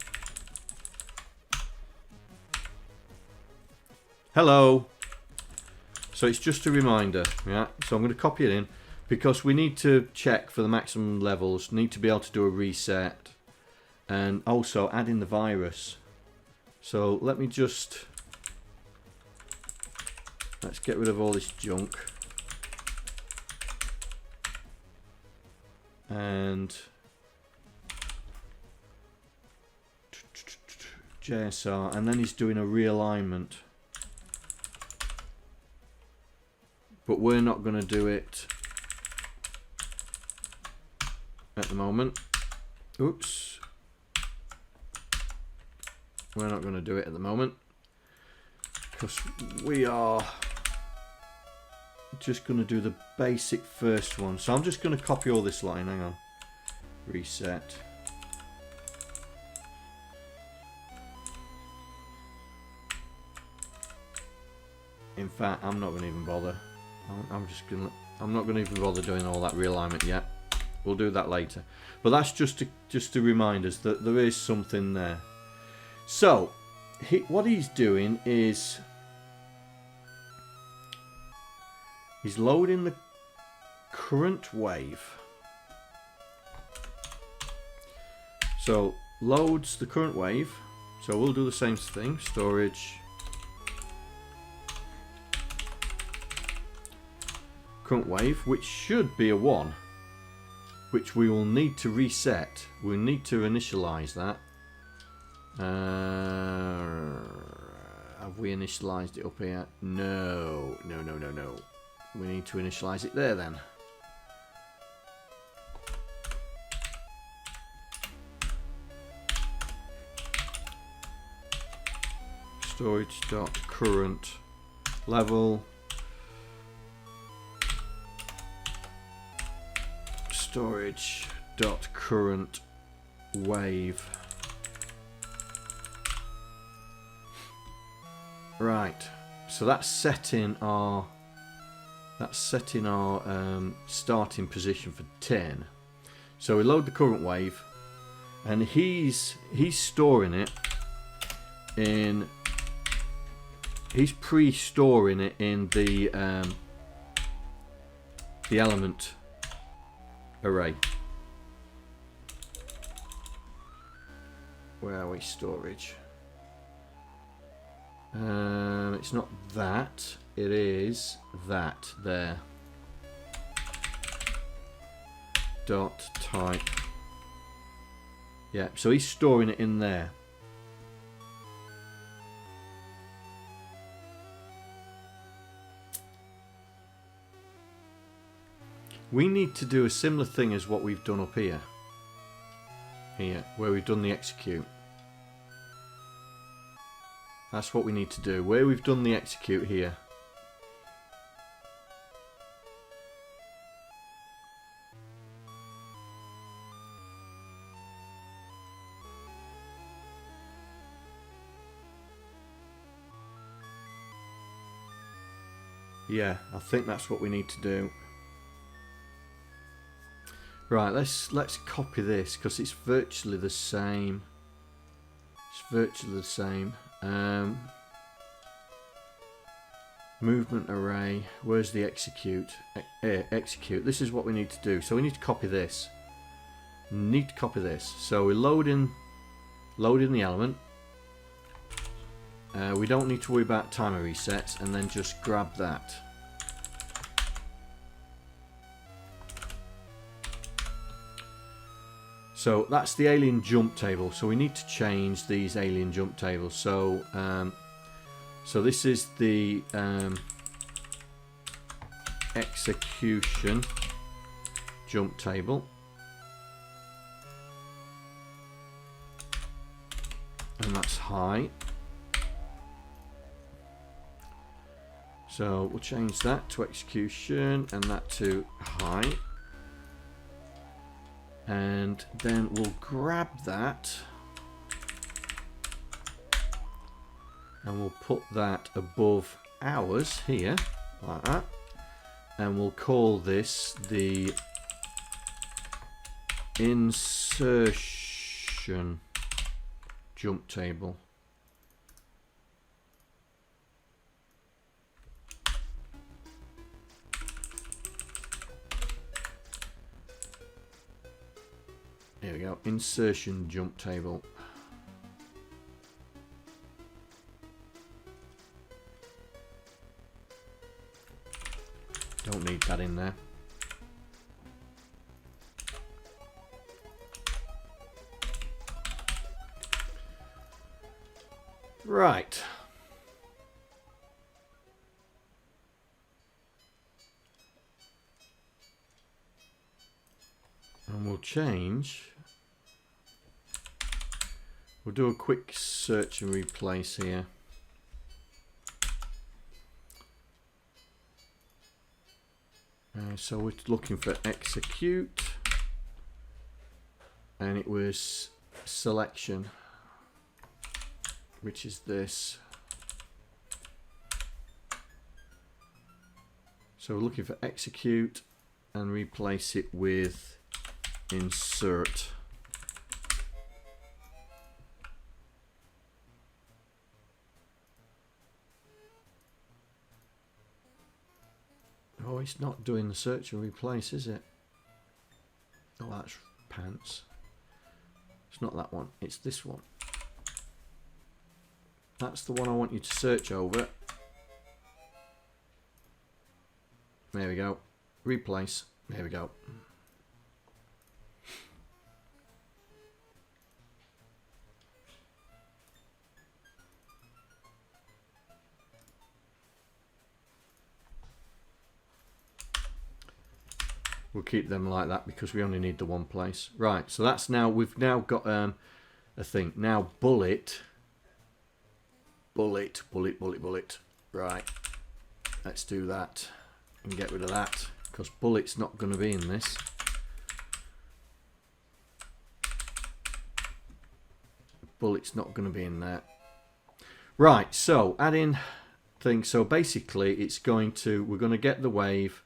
Speaker 1: Hello. So it's just a reminder. Yeah. So I'm going to copy it in because we need to check for the maximum levels. Need to be able to do a reset, and also add in the virus. So let me just. Let's get rid of all this junk. And JSR, and then he's doing a realignment. But we're not going to do it at the moment. Oops. We're not going to do it at the moment because we are just going to do the basic first one. So I'm just going to copy all this line. Hang on. Reset. In fact, I'm not going to even bother. I'm not going to even bother doing all that realignment yet. We'll do that later. But that's just to remind us that there is something there. So, what he's doing is he's loading the current wave. So, loads the current wave. So we'll do the same thing. Storage. Current wave, which should be a 1. Which we will need to reset. We'll need to initialize that. Have we initialized it up here? No. No. We need to initialize it there then. Storage.current level. Storage.current wave. Right, so that's setting our starting position for 10. So we load the current wave, and he's storing it in. He's pre-storing it in the element array. Where are we? Storage. It's not that. It is that there. Dot type. Yeah. So he's storing it in there. We need to do a similar thing as what we've done up here. Here, where we've done the execute. That's what we need to do. Where we've done the execute here. Yeah, I think that's what we need to do. Right, let's copy this because it's virtually the same. It's virtually the same. Movement array. Where's the execute? Execute. This is what we need to do. So we need to copy this. Need to copy this. So we load in the element. We don't need to worry about timer resets, and then just grab that. So that's the alien jump table. So we need to change these alien jump tables. So so this is the execution jump table. And that's high. So we'll change that to execution and that to high. And then we'll grab that and we'll put that above ours here, like that. And we'll call this the insertion jump table. Here we go, insertion jump table. Don't need that in there. Right. And we'll change. We'll do a quick search and replace here. So we're looking for execute, and it was selection, which is this. So we're looking for execute and replace it with insert. Oh, it's not doing the search and replace, is it? Oh, that's pants. It's not that one, it's this one. That's the one I want you to search over. There we go. Replace. There we go. We'll keep them like that because we only need the one place. Right, so that's now, we've now got a thing. Now bullet. Bullet. Right, let's do that and get rid of that because bullet's not going to be in this. Bullet's not going to be in there. Right, so add in things. So basically it's going to, we're going to get the wave.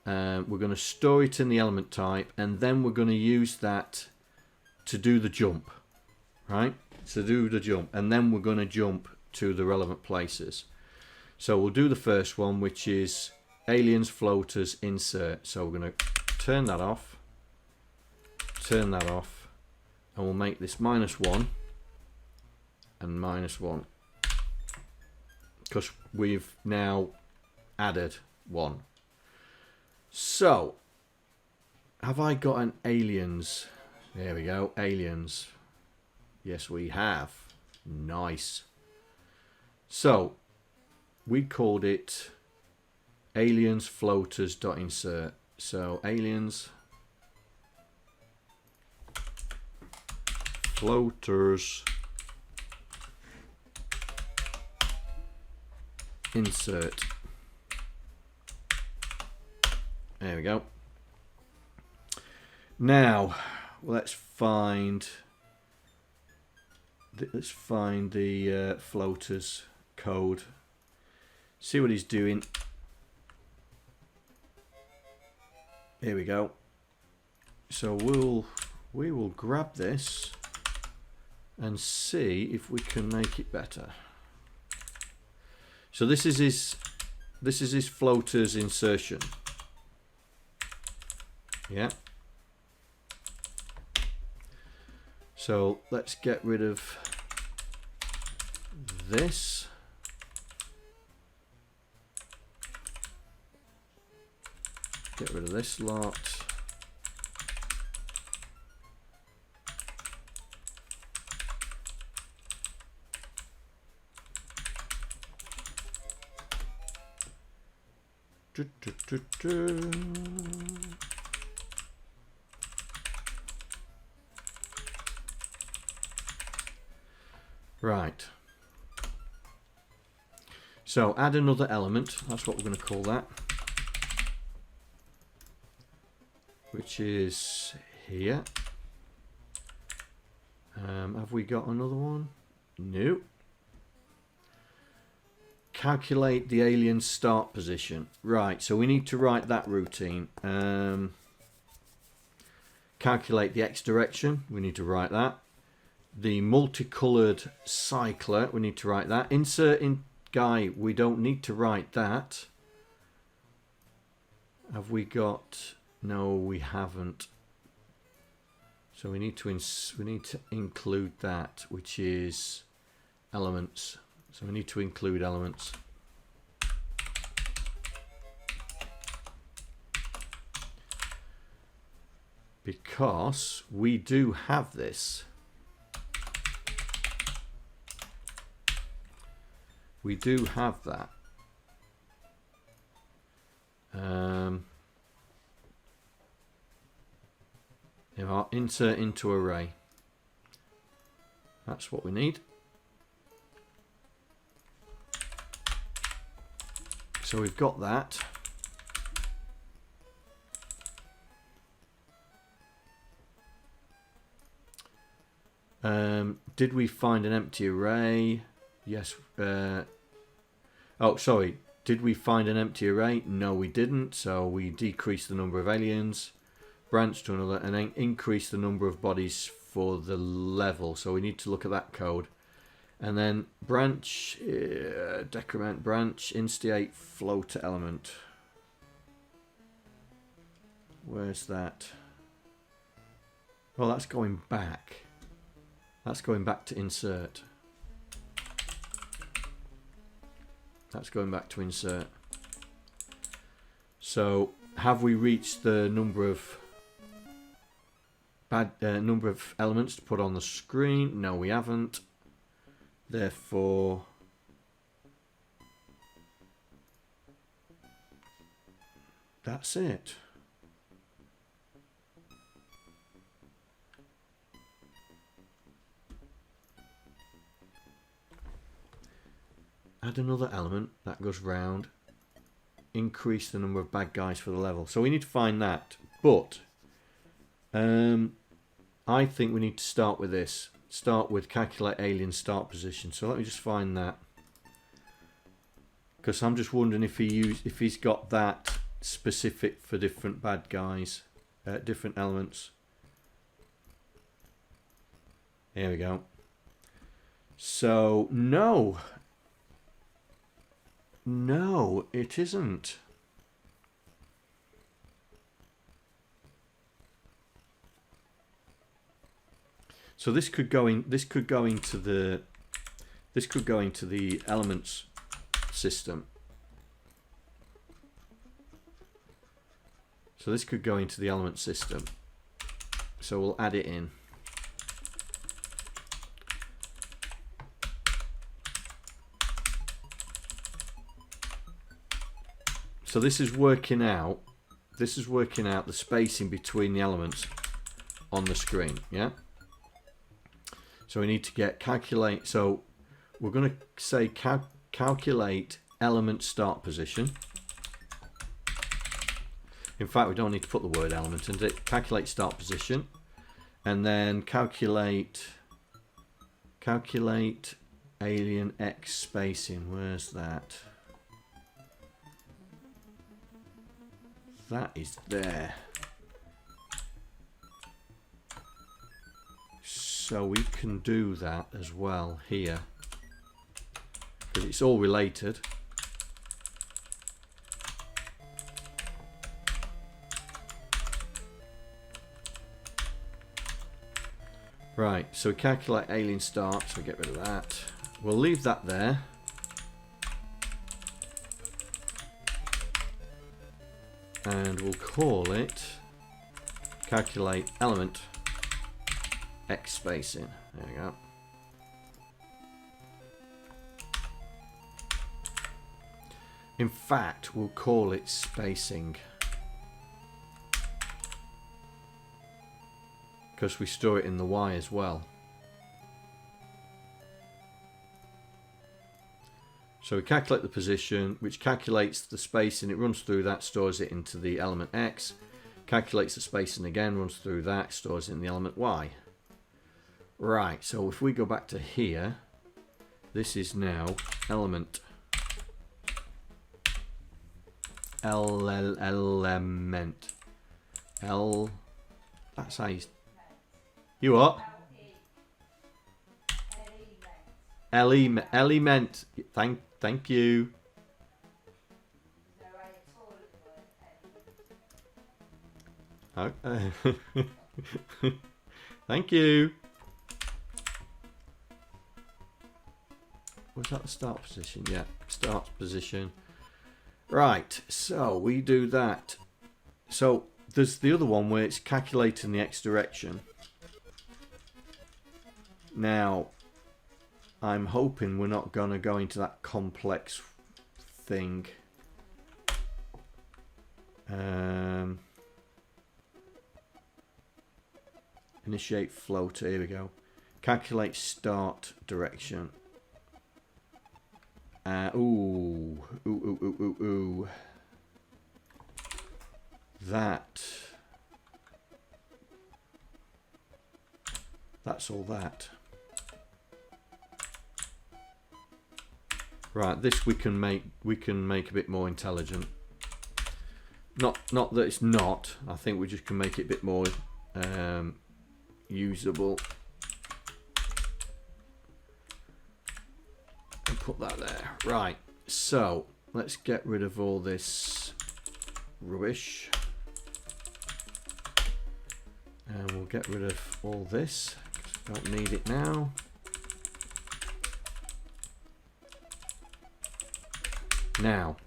Speaker 1: We're going to store it in the element type, and then we're going to use that to do the jump, right? To do the jump, and then we're going to jump to the relevant places. So we'll do the first one, which is aliens, floaters, insert. So we're going to turn that off, and we'll make this -1 and -1 because we've now added 1. So, have I got an aliens? There we go, aliens. Yes, we have. Nice. So, we called it aliens floaters.insert. So aliens, floaters, insert. There we go. Now let's find the floaters code. See what he's doing. Here we go. So we will grab this and see if we can make it better. So this is his floaters insertion. Yeah. So let's get rid of this. Get rid of this lot. Right. So add another element. That's what we're going to call that. Which is here. Have we got another one? No. Calculate the alien start position. Right, so we need to write that routine. Calculate the X direction. We need to write that. The multicolored cycler. We need to write that. Insert in guy. We don't need to write that. Have we got... No, we haven't. So we need to include that, which is elements. So we need to include elements. Because we do have this. We do have that. Insert into array. That's what we need. So we've got that. Did we find an empty array? Yes. Oh, sorry. Did we find an empty array? No, we didn't. So we decreased the number of aliens, branch to another, and then increase the number of bodies for the level. So we need to look at that code. And then branch, decrement branch, instigate floater element. Where's that? Well, that's going back. That's going back to insert. That's going back to insert. So, have we reached the number of elements to put on the screen? No, we haven't. Therefore, that's it. Add another element that goes round. Increase the number of bad guys for the level. So we need to find that. But I think we need to start with this. Start with calculate alien start position. So let me just find that. Because I'm just wondering if he's got that specific for different bad guys, different elements. Here we go. So no. No, it isn't. So this could go in. This could go into the. This could go into the elements system. So this could go into the element system. So we'll add it in. So this is working out This is working out the spacing between the elements on the screen, yeah? So we need to get calculate, so we're going to say calculate element start position. In fact, we don't need to put the word element in it. Calculate start position, and then calculate alien X spacing. Where's that? That is there. So we can do that as well here, because it's all related. Right, so we calculate alien start, so we get rid of that. We'll leave that there. And we'll call it calculate element X spacing. There we go. In fact, we'll call it spacing, because we store it in the Y as well. So we calculate the position, which calculates the spacing. It runs through that, stores it into the element X. Calculates the spacing again, runs through that, stores it in the element Y. Right, so if we go back to here, this is now element that's how you what? Element. Thank you. Thank you. Was that the start position? Yeah, start position. Right, so we do that. So there's the other one where it's calculating the X direction. Now, I'm hoping we're not going to go into that complex thing. Initiate float. Here we go. Calculate start direction. Ooh. That's all that. Right, this we can make a bit more intelligent. Not that it's not. I think we just can make it a bit more usable. And put that there. Right. So let's get rid of all this rubbish. And we'll get rid of all this. Don't need it now. Now,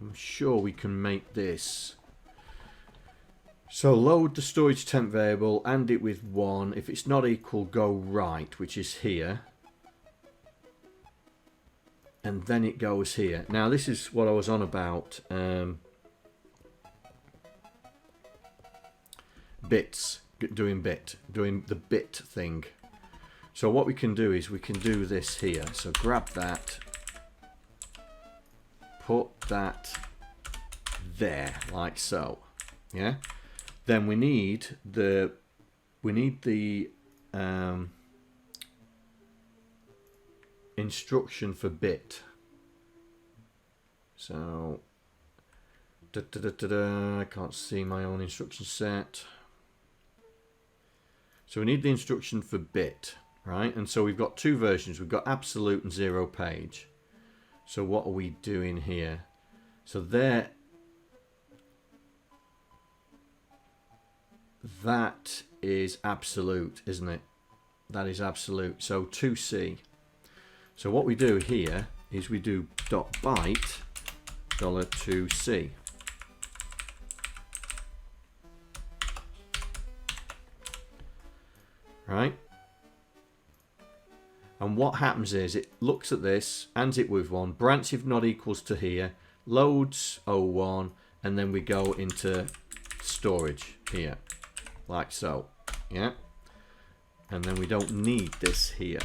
Speaker 1: I'm sure we can make this. So load the storage temp variable and it with 1. If it's not equal, go right, which is here. And then it goes here. Now this is what I was on about. Bits. Doing the bit thing. So what we can do is we can do this here. So grab that. Put that there, like so. Yeah. Then we need the instruction for bit. So I can't see my own instruction set. So we need the instruction for bit, right? And so we've got two versions. We've got absolute and 0 page. So what are we doing here? So there, that is absolute, isn't it? That is absolute. So 2C. So what we do here is we do .byte $2C. Right? And what happens is it looks at this, ands it with 1, branch if not equals to here, loads 01, and then we go into storage here, like so. Yeah, and then we don't need this here.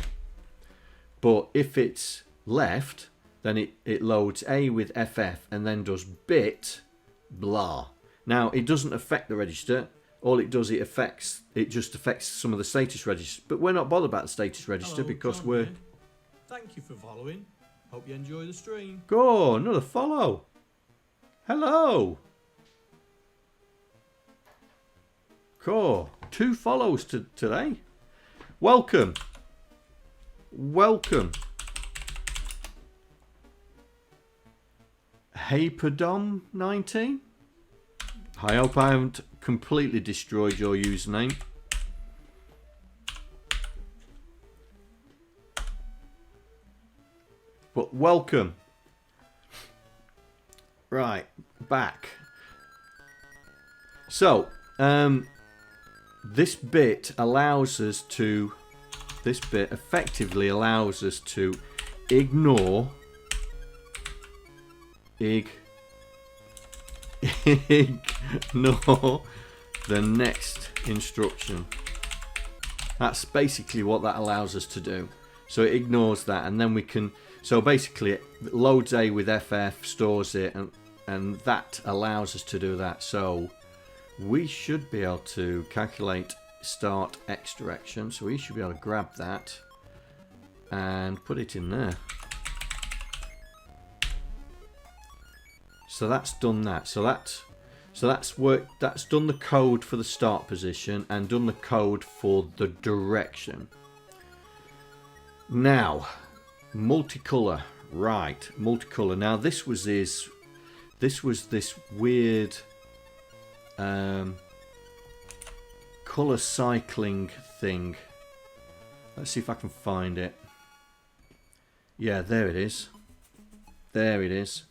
Speaker 1: But if it's left, then it loads A with FF and then does bit blah. Now it doesn't affect the register. All it does, it just affects some of the status registers. But we're not bothered about the status register.
Speaker 2: Hello,
Speaker 1: because
Speaker 2: John
Speaker 1: we're
Speaker 2: here. Thank you for following. Hope you enjoy the stream.
Speaker 1: Go, another follow. Hello. Cool. 2 follows today. Welcome. Welcome. Hyperdom19. I hope I haven't completely destroyed your username. But welcome. Right, back. So, this bit effectively allows us to ignore the next instruction. That's basically what that allows us to do. So it ignores that, and then we can, so basically it loads A with FF, stores it, and that allows us to do that. So we should be able to calculate start X direction. So we should be able to grab that and put it in there. So that's done that. So that's worked. That's done the code for the start position and done the code for the direction. Now, multicolor. Right, multicolor. Now this was this weird color cycling thing. Let's see if I can find it. Yeah, there it is. There it is.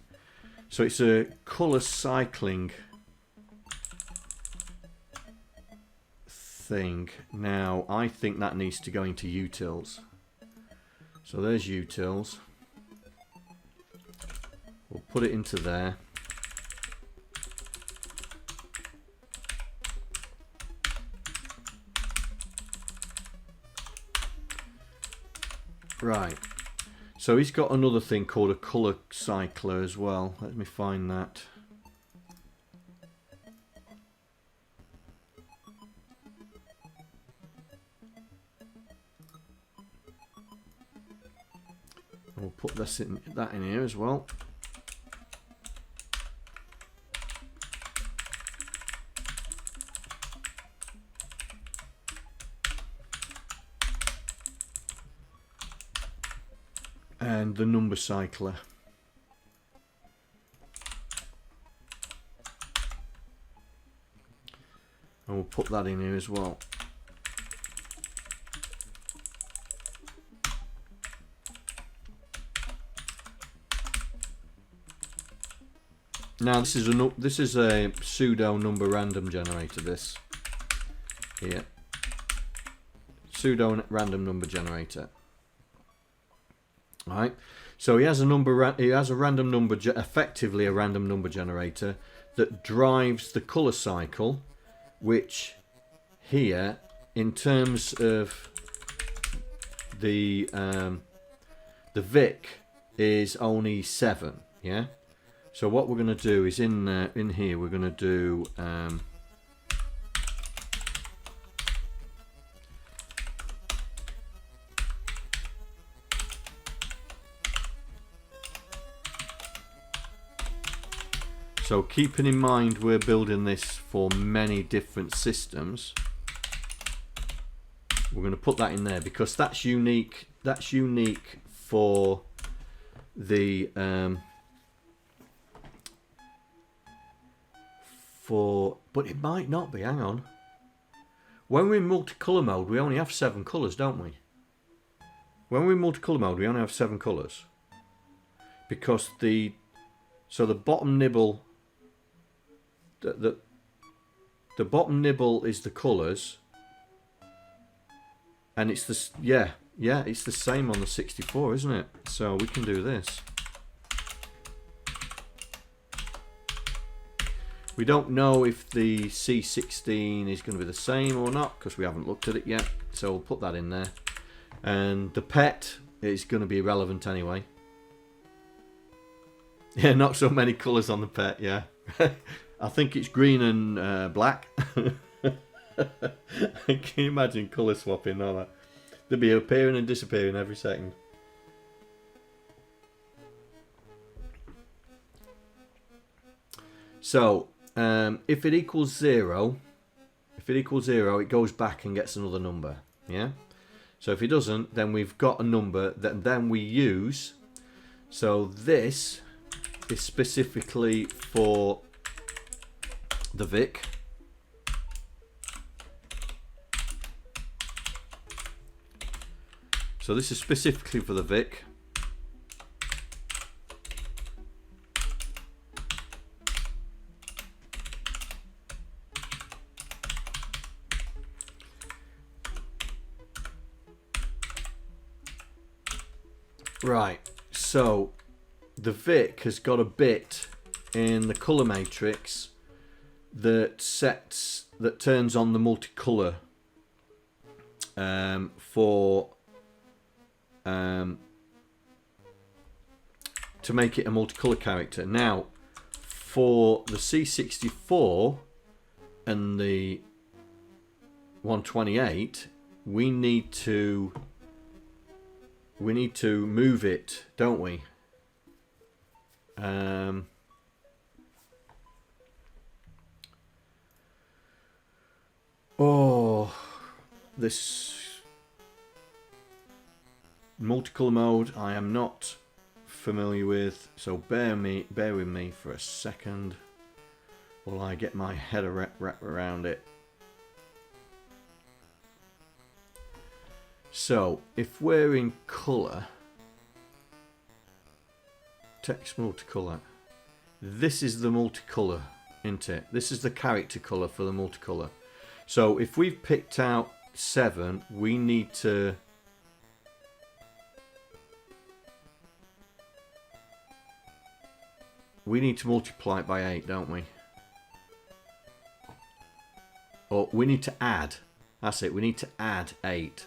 Speaker 1: So it's a color cycling thing. Now I think that needs to go into utils. So there's utils. We'll put it into there. Right. So he's got another thing called a color cycler as well. Let me find that. We'll put that in here as well. And the number cycler. And we'll put that in here as well. Now this is a pseudo number random generator. This here, pseudo random number generator. Right, so he has a random number, effectively a random number generator that drives the color cycle, which here, in terms of the VIC, is only 7. Yeah. So what we're going to do is in here we're going to do so keeping in mind we're building this for many different systems, we're going to put that in there because that's unique. That's unique for the but it might not be. Hang on. When we're in multicolor mode, we only have 7 colors, don't we? When we're in multicolor mode, we only have 7 colors because the bottom nibble. The bottom nibble is the colours, and it's the it's the same on the 64, isn't it? So we can do this. We don't know if the C16 is going to be the same or not because we haven't looked at it yet. So we'll put that in there. And the pet is going to be irrelevant anyway. Yeah, not so many colours on the pet, yeah. I think it's green and black. Can you imagine colour swapping all that? They'll be appearing and disappearing every second. So, if it equals 0, it goes back and gets another number, yeah? So if it doesn't, then we've got a number that then we use. So this is specifically for the Vic. So this is specifically for the Vic. Right, so the Vic has got a bit in the colour matrix that turns on the multicolour to make it a multicolour character. Now, for the C64 and the 128, we need to move it, don't we? Oh, this multicolour mode I am not familiar with, so bear with me for a second while I get my head wrapped around it. So if we're in colour, text multicolour, this is the multicolour, isn't it? This is the character colour for the multicolour. So if we've picked out 7, we need to multiply it by 8, don't we? Or we need to add. That's it. We need to add 8.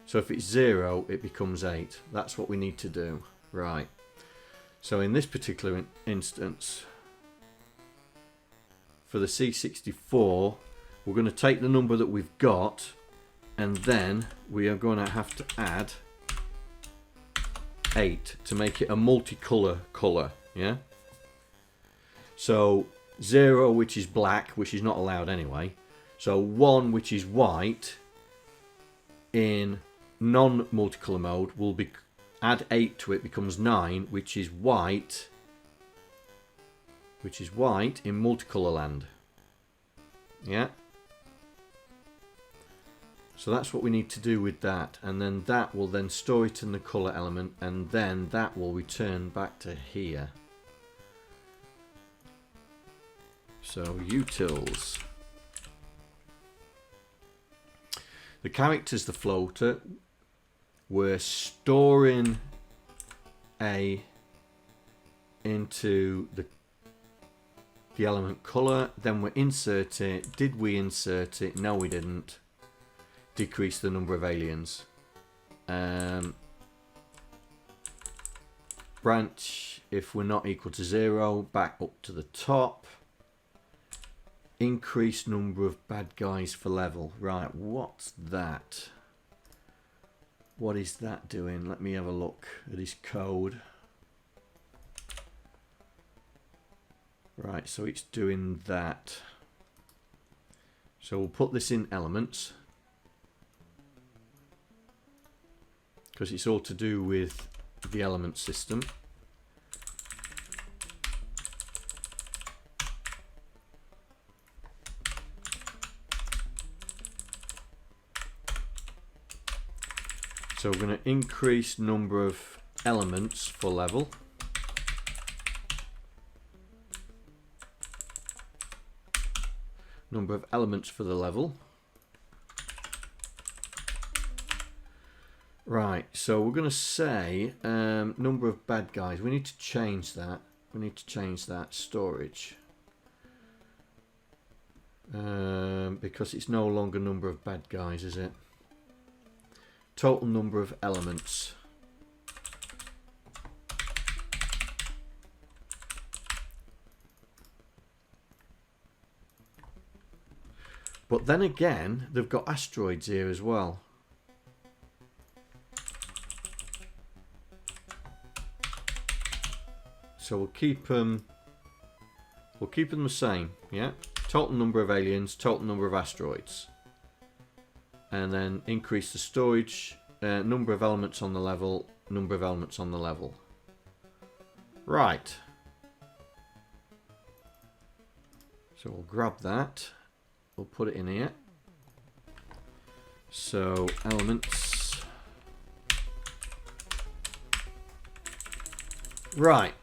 Speaker 1: So if it's 0, it becomes 8. That's what we need to do. Right. So in this particular instance, for the C64, we're going to take the number that we've got, and then we are going to have to add 8 to make it a multicolour colour. Yeah. So 0, which is black, which is not allowed anyway. So 1, which is white, in non-multicolour mode will be add 8 to it, becomes 9, which is white in multicolour land. Yeah. So that's what we need to do with that, and then that will then store it in the colour element, and then that will return back to here. So utils. The character's the floater. We're storing A into the element colour, then we insert it. Did we insert it? No, we didn't. Decrease the number of aliens. Branch, if we're not equal to 0, back up to the top. Increase number of bad guys for level. Right, what's that? What is that doing? Let me have a look at his code. Right, so it's doing that. So we'll put this in elements, because it's all to do with the element system. So we're going to increase number of elements for level. Number of elements for the level. Right, so we're going to say number of bad guys. We need to change that. We need to change that. Storage. Because it's no longer number of bad guys, is it? Total number of elements. But then again, they've got asteroids here as well. So we'll keep them the same, yeah? Total number of aliens, total number of asteroids. And then increase the storage, number of elements on the level, number of elements on the level. Right. So we'll grab that. We'll put it in here. So elements. Right.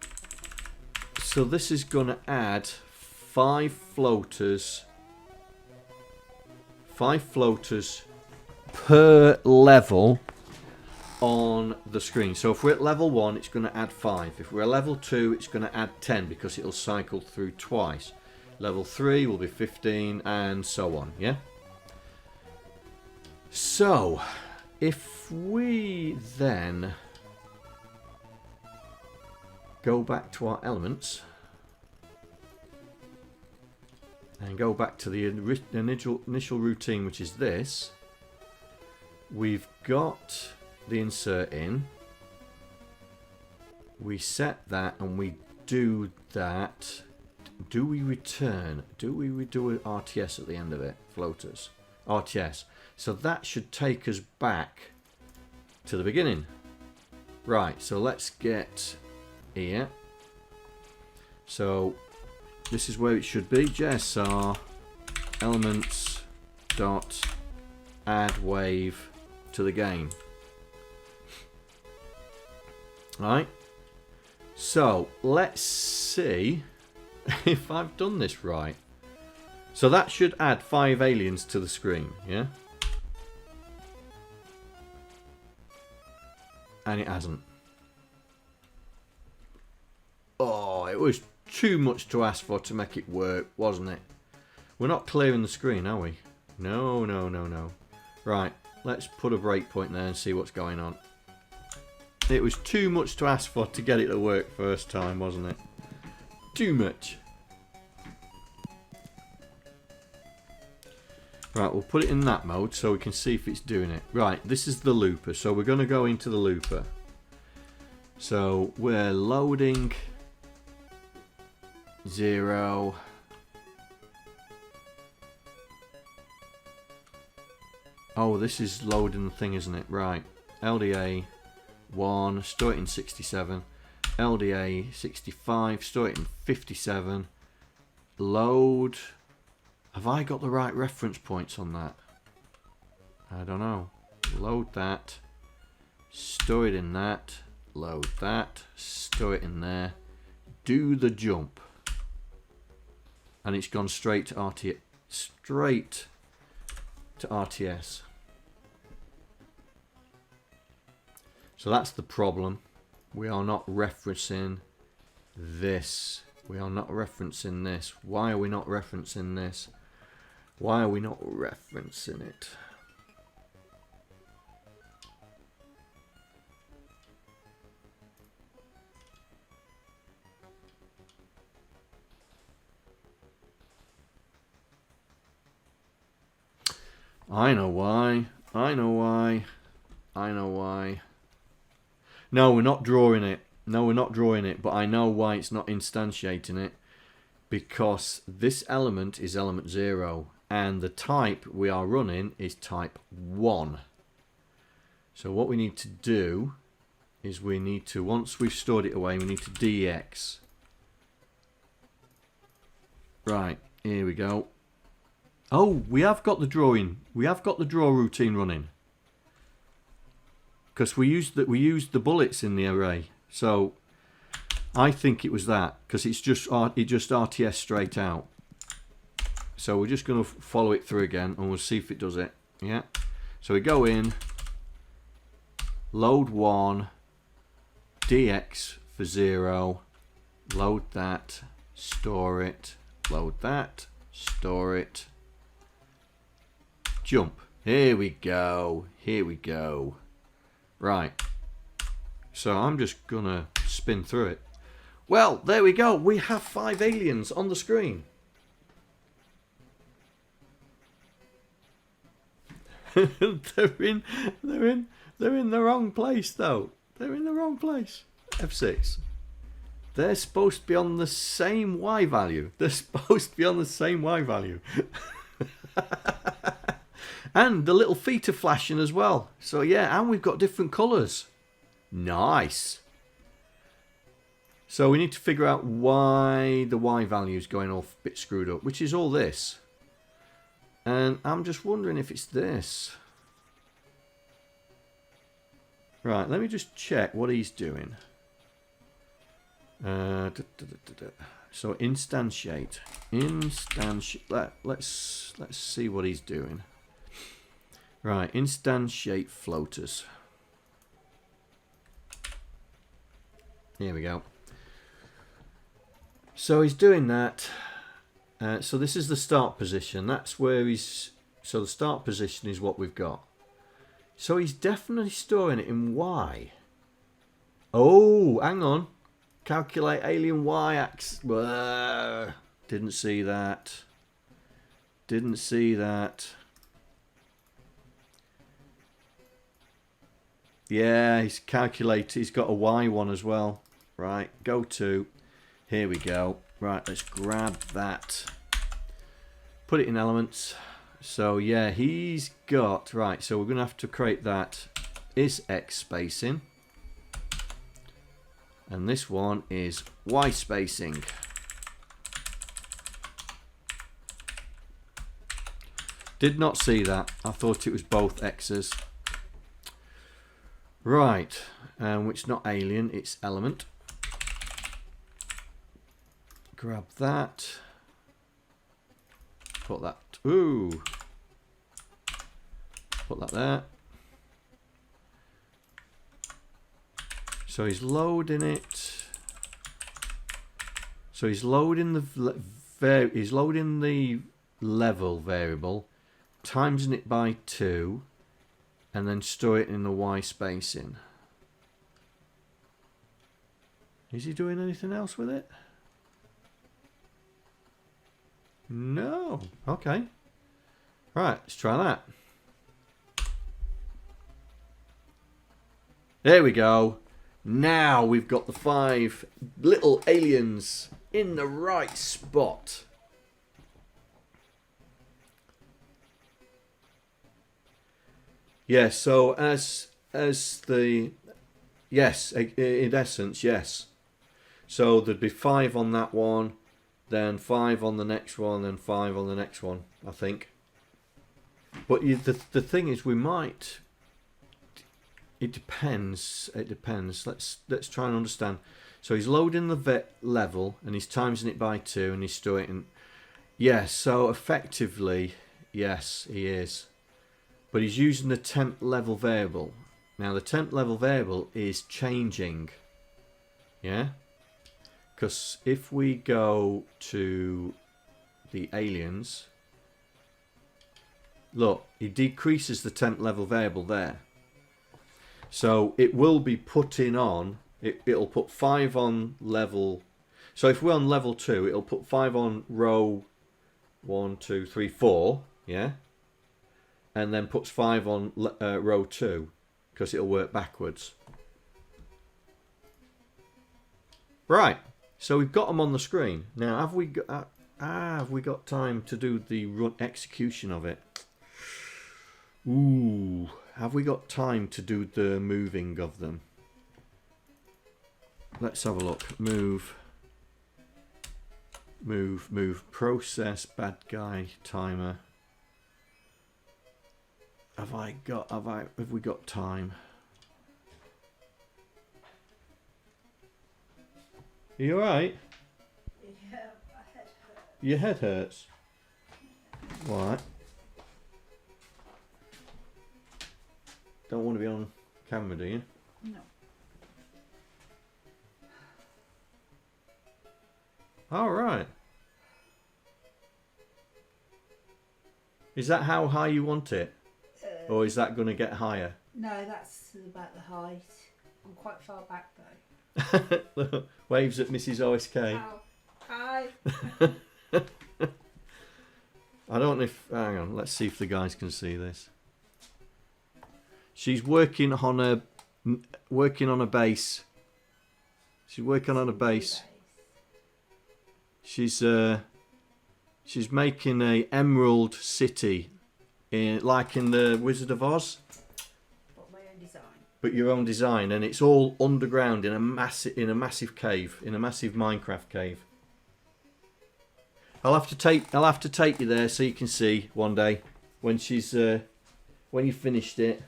Speaker 1: So this is going to add 5 floaters. 5 floaters per level on the screen. So if we're at level 1, it's going to add 5. If we're at level 2, it's going to add 10 because it'll cycle through twice. Level 3 will be 15 and so on, yeah? So, if we then go back to our elements and go back to the initial routine, which is this, we've got the insert in, we set that and we do that. Do we return? Do we do an RTS at the end of it? Floaters. RTS. So that should take us back to the beginning. Right, so let's get here. So this is where it should be. JSR elements dot add wave to the game. Right. So let's see if I've done this right. So that should add 5 aliens to the screen, yeah? And it hasn't. Oh, it was too much to ask for to make it work, wasn't it? We're not clearing the screen, are we? No, no, no, no. Right, let's put a breakpoint there and see what's going on. It was too much to ask for to get it to work first time, wasn't it? Too much. Right, we'll put it in that mode so we can see if it's doing it. Right, this is the looper, so we're going to go into the looper. So we're loading 0. Oh, this is loading the thing, isn't it? Right, LDA 1, store it in 67. LDA 65, store it in 57. Load. Have I got the right reference points on that? I don't know. Load that. Store it in that. Load that. Store it in there. Do the jump. And it's gone straight to RTS. Straight to RTS. So that's the problem. We are not referencing this. We are not referencing this. Why are we not referencing this? Why are we not referencing it? I know why. I know why. I know why. No, we're not drawing it. No, we're not drawing it, but I know why it's not instantiating it. Because this element is element 0, and the type we are running is type 1. So what we need to do is we need to, once we've stored it away, we need to DX. Right, here we go. Oh, we have got the drawing. We have got the draw routine running. Because we used the bullets in the array. So I think it was that, because it just RTS straight out. So we're just going to follow it through again and we'll see if it does it. Yeah. So we go in, load 1, DX for 0, load that, store it, load that, store it, jump. Here we go. Here we go. Right. So I'm just going to spin through it. Well, there we go. We have 5 aliens on the screen. they're in the wrong place though. They're in the wrong place. F6. They're supposed to be on the same Y value. They're supposed to be on the same Y value. And the little feet are flashing as well. So yeah, and we've got different colours. Nice. So we need to figure out why the Y value is going off a bit screwed up, which is all this. And I'm just wondering if it's this. Right, let me just check what he's doing. So instantiate. Let's see what he's doing. Right, instantiate floaters. Here we go. So he's doing that. So this is the start position. That's where he's... So the start position is what we've got. So he's definitely storing it in Y. Oh, hang on. Calculate alien Y axis. Didn't see that. Didn't see that. Yeah, he's calculated. He's got a Y one as well. Right, go to. Here we go. Right, let's grab that. Put it in elements. So yeah, he's got... Right, so we're going to have to create that. Is X spacing. And this one is Y spacing. Did not see that. I thought it was both X's. Right, which not alien, it's element. Grab that. Put that. Ooh. Put that there. So he's loading it. So he's loading the level variable, timesing it by 2, and then store it in the Y spacing. Is he doing anything else with it? No. Okay. Right, let's try that. There we go. Now we've got the 5 little aliens in the right spot. Yes, so as the... Yes, in essence, yes. So there'd be 5 on that one, then 5 on the next one, then 5 on the next one, I think. But the thing is, we might... It depends. It depends. Let's try and understand. So he's loading the vet level, and he's timesing it by 2, and he's storing it in... Yes, so effectively, yes, he is. But he's using the temp level variable. Now the temp level variable is changing. Yeah? Because if we go to the aliens, look, he decreases the temp level variable there. So it will be putting on, it'll put 5 on level. So if we're on level 2, it'll put 5 on row 1, 2, 3, 4. Yeah? And then puts 5 on row 2, because it'll work backwards. Right, so we've got them on the screen. Now, have we got time to do the run execution of it? Ooh, have we got time to do the moving of them? Let's have a look. Move. Process, bad guy, timer. Have we got time? Are you alright?
Speaker 3: Yeah, my head hurts.
Speaker 1: Your head hurts? What? Don't want to be on camera, do you?
Speaker 3: No.
Speaker 1: Alright. Is that how high you want it? Or is that going to get higher?
Speaker 3: No, that's about the height. I'm quite far back though.
Speaker 1: Waves at Mrs. OSK.
Speaker 3: Ow. Hi.
Speaker 1: I don't know if... Hang on, let's see if the guys can see this. She's working on a base. She's working on a base. She's making a emerald city, like in the Wizard of Oz.
Speaker 3: But my own design.
Speaker 1: But your own design, and it's all underground in a massive cave, in a massive Minecraft cave. I'll have to take you there so you can see one day when she's when you finished it.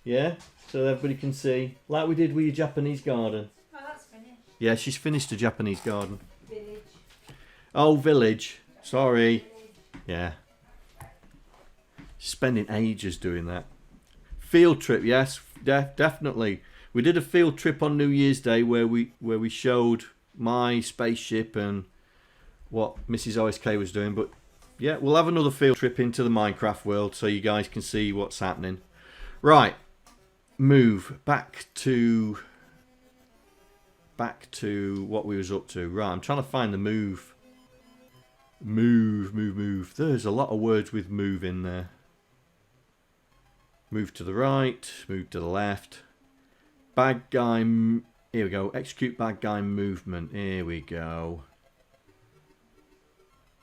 Speaker 1: Yeah, so everybody can see, like we did with your Japanese garden.
Speaker 3: Oh, that's finished.
Speaker 1: Yeah, she's finished a Japanese garden.
Speaker 3: Village.
Speaker 1: Oh, village. Sorry. Yeah. She's spending ages doing that. Field trip, yes, definitely. We did a field trip on New Year's Day where we showed my spaceship and what Mrs. OSK was doing. But yeah, we'll have another field trip into the Minecraft world so you guys can see what's happening. Right. Move back to what we was up to. Right, I'm trying to find the move. Move. There's a lot of words with move in there. Move to the right, move to the left. Bad guy, here we go. Execute bad guy movement. Here we go.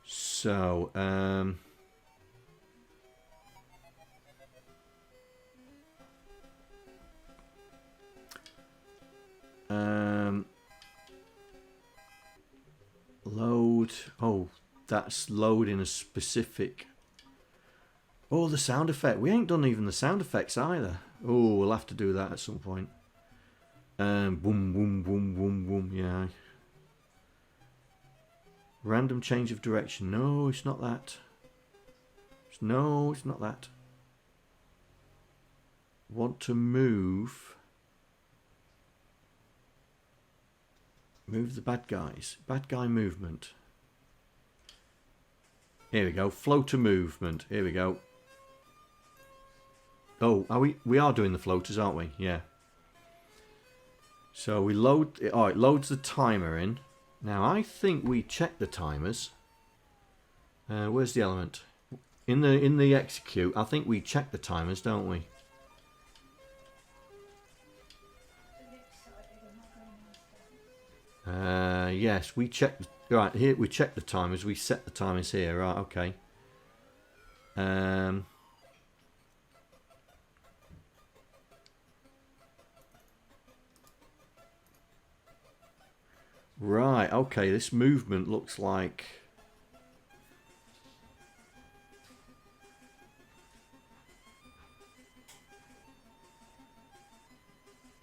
Speaker 1: So, load. Oh, that's loading a specific. Oh, the sound effect. We ain't done even the sound effects either. Oh, we'll have to do that at some point. Boom, boom, boom, boom, boom. Yeah. Random change of direction. No, it's not that. No, it's not that. Want to move. Move the bad guys. Bad guy movement. Here we go. Floater movement. Here we go. Oh, are we are doing the floaters, aren't we? Yeah. So we load. Oh, it loads the timer in. Now I think we check the timers. Where's the element? In the execute. I think we check the timers, don't we? Yes, we check. Right here, we check the timers. We set the timers here. Right, okay. Right, okay. This movement looks like.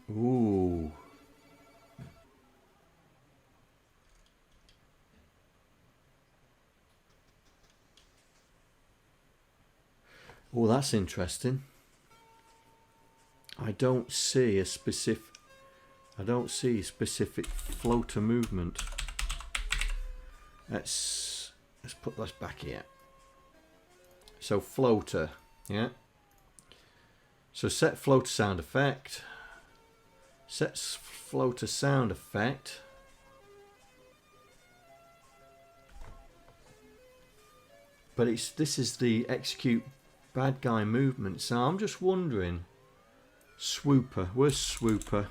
Speaker 1: Ooh. Oh, that's interesting. I don't see a specific floater movement. Let's put this back here. So floater, yeah. So set floater sound effect. Sets floater sound effect. But this is the execute bad guy movement. So I'm just wondering. Swooper. Where's Swooper?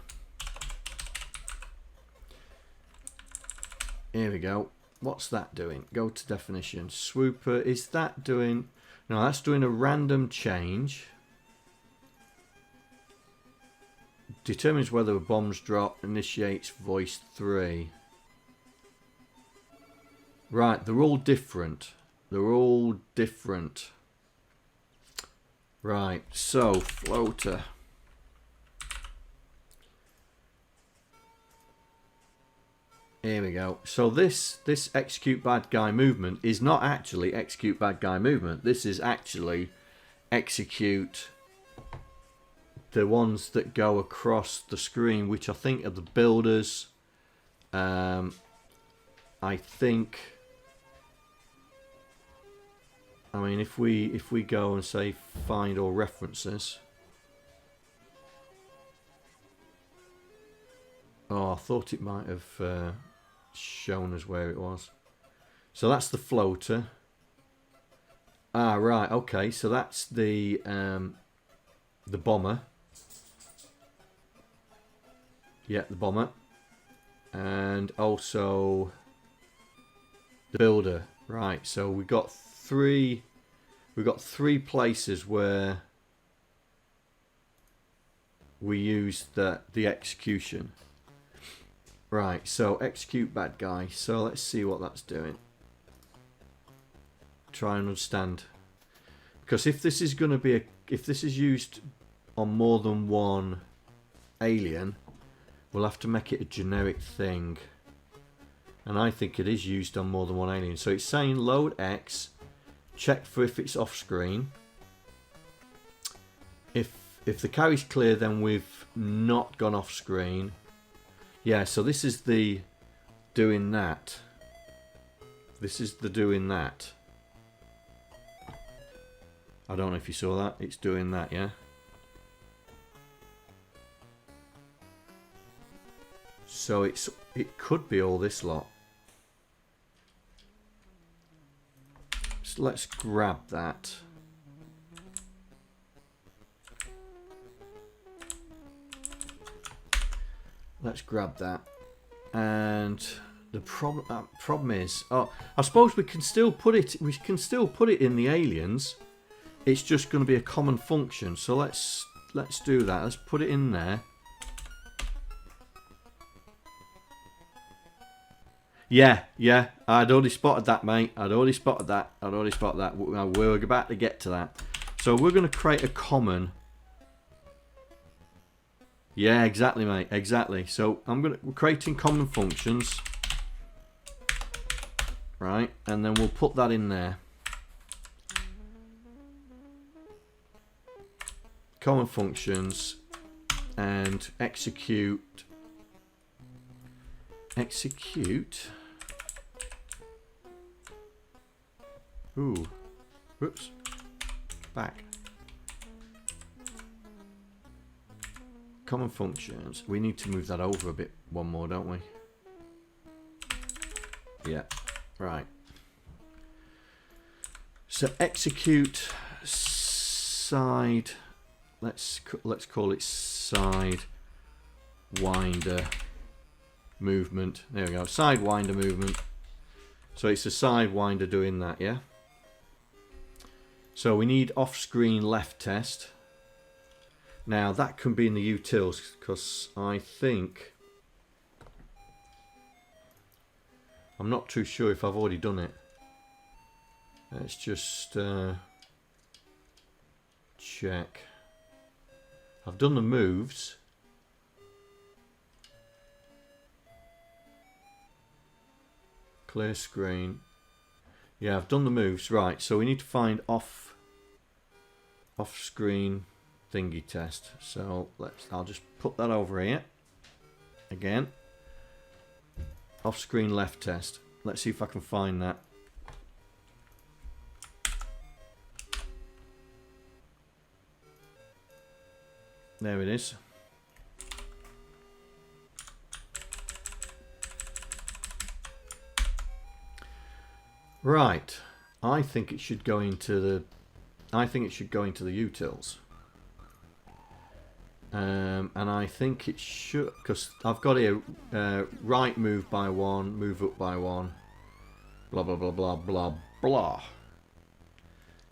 Speaker 1: Here we go. What's that doing? Go to definition. Swooper. Is that doing... No, that's doing a random change. Determines whether a bomb's drop. Initiates voice 3. Right, they're all different. They're all different. Right, so floater. Here we go. So this execute bad guy movement is not actually execute bad guy movement. This is actually execute the ones that go across the screen, which I think are the builders. I think I mean, if we go and say find all references. Oh, I thought it might have shown us where it was. So that's the floater. Ah, right. Okay, so that's the bomber. Yeah, the bomber, and also the builder. Right. So we got three places where we use the execution. Right, so execute bad guy. So let's see what that's doing. Try and understand. Because if this is going to be if this is used on more than one alien, we'll have to make it a generic thing. And I think it is used on more than one alien. So it's saying load X, check for if it's off screen. If the carry's clear, then we've not gone off screen. Yeah, so this is the doing that. This is the doing that. I don't know if you saw that. It's doing that, yeah? So it could be all this lot. So let's grab that. Let's grab that, and the problem is, oh, I suppose we can still put it. We can still put it in the aliens. It's just going to be a common function. So let's do that. Let's put it in there. Yeah. I'd already spotted that, mate. I'd already spotted that. We're about to get to that. So we're going to create a common. Yeah, exactly, mate. Exactly. So we're creating common functions, right? And then we'll put that in there. Common functions and execute. Ooh. Whoops. Back. Common functions. We need to move that over a bit one more, don't we? Yeah. Right. So execute side. Let's call it side winder movement. There we go. Side winder movement. So it's a side winder doing that, yeah? So we need off-screen left test. Now that can be in the utils, because I think I'm not too sure if I've already done it. Let's just check. I've done the moves. Clear screen. Yeah, I've done the moves. Right, so we need to find off-screen thingy test. So I'll just put that over here again. Off-screen left test. Let's see if I can find that. There it is. Right. I think it should go into the utils. And I think it should, because I've got here right move by one, move up by one, blah blah blah blah blah blah.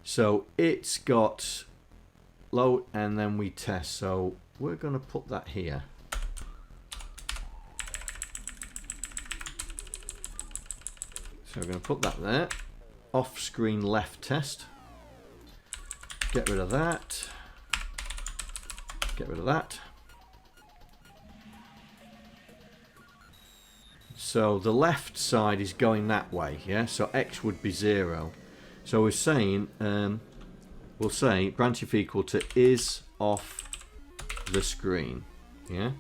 Speaker 1: So it's got load, and then we test. So we're going to put that here. So we're going to put that there. Off-screen left test. Get rid of that. Get rid of that. So the left side is going that way, yeah? So X would be 0. So we're saying, we'll say branch if equal to is off the screen, yeah?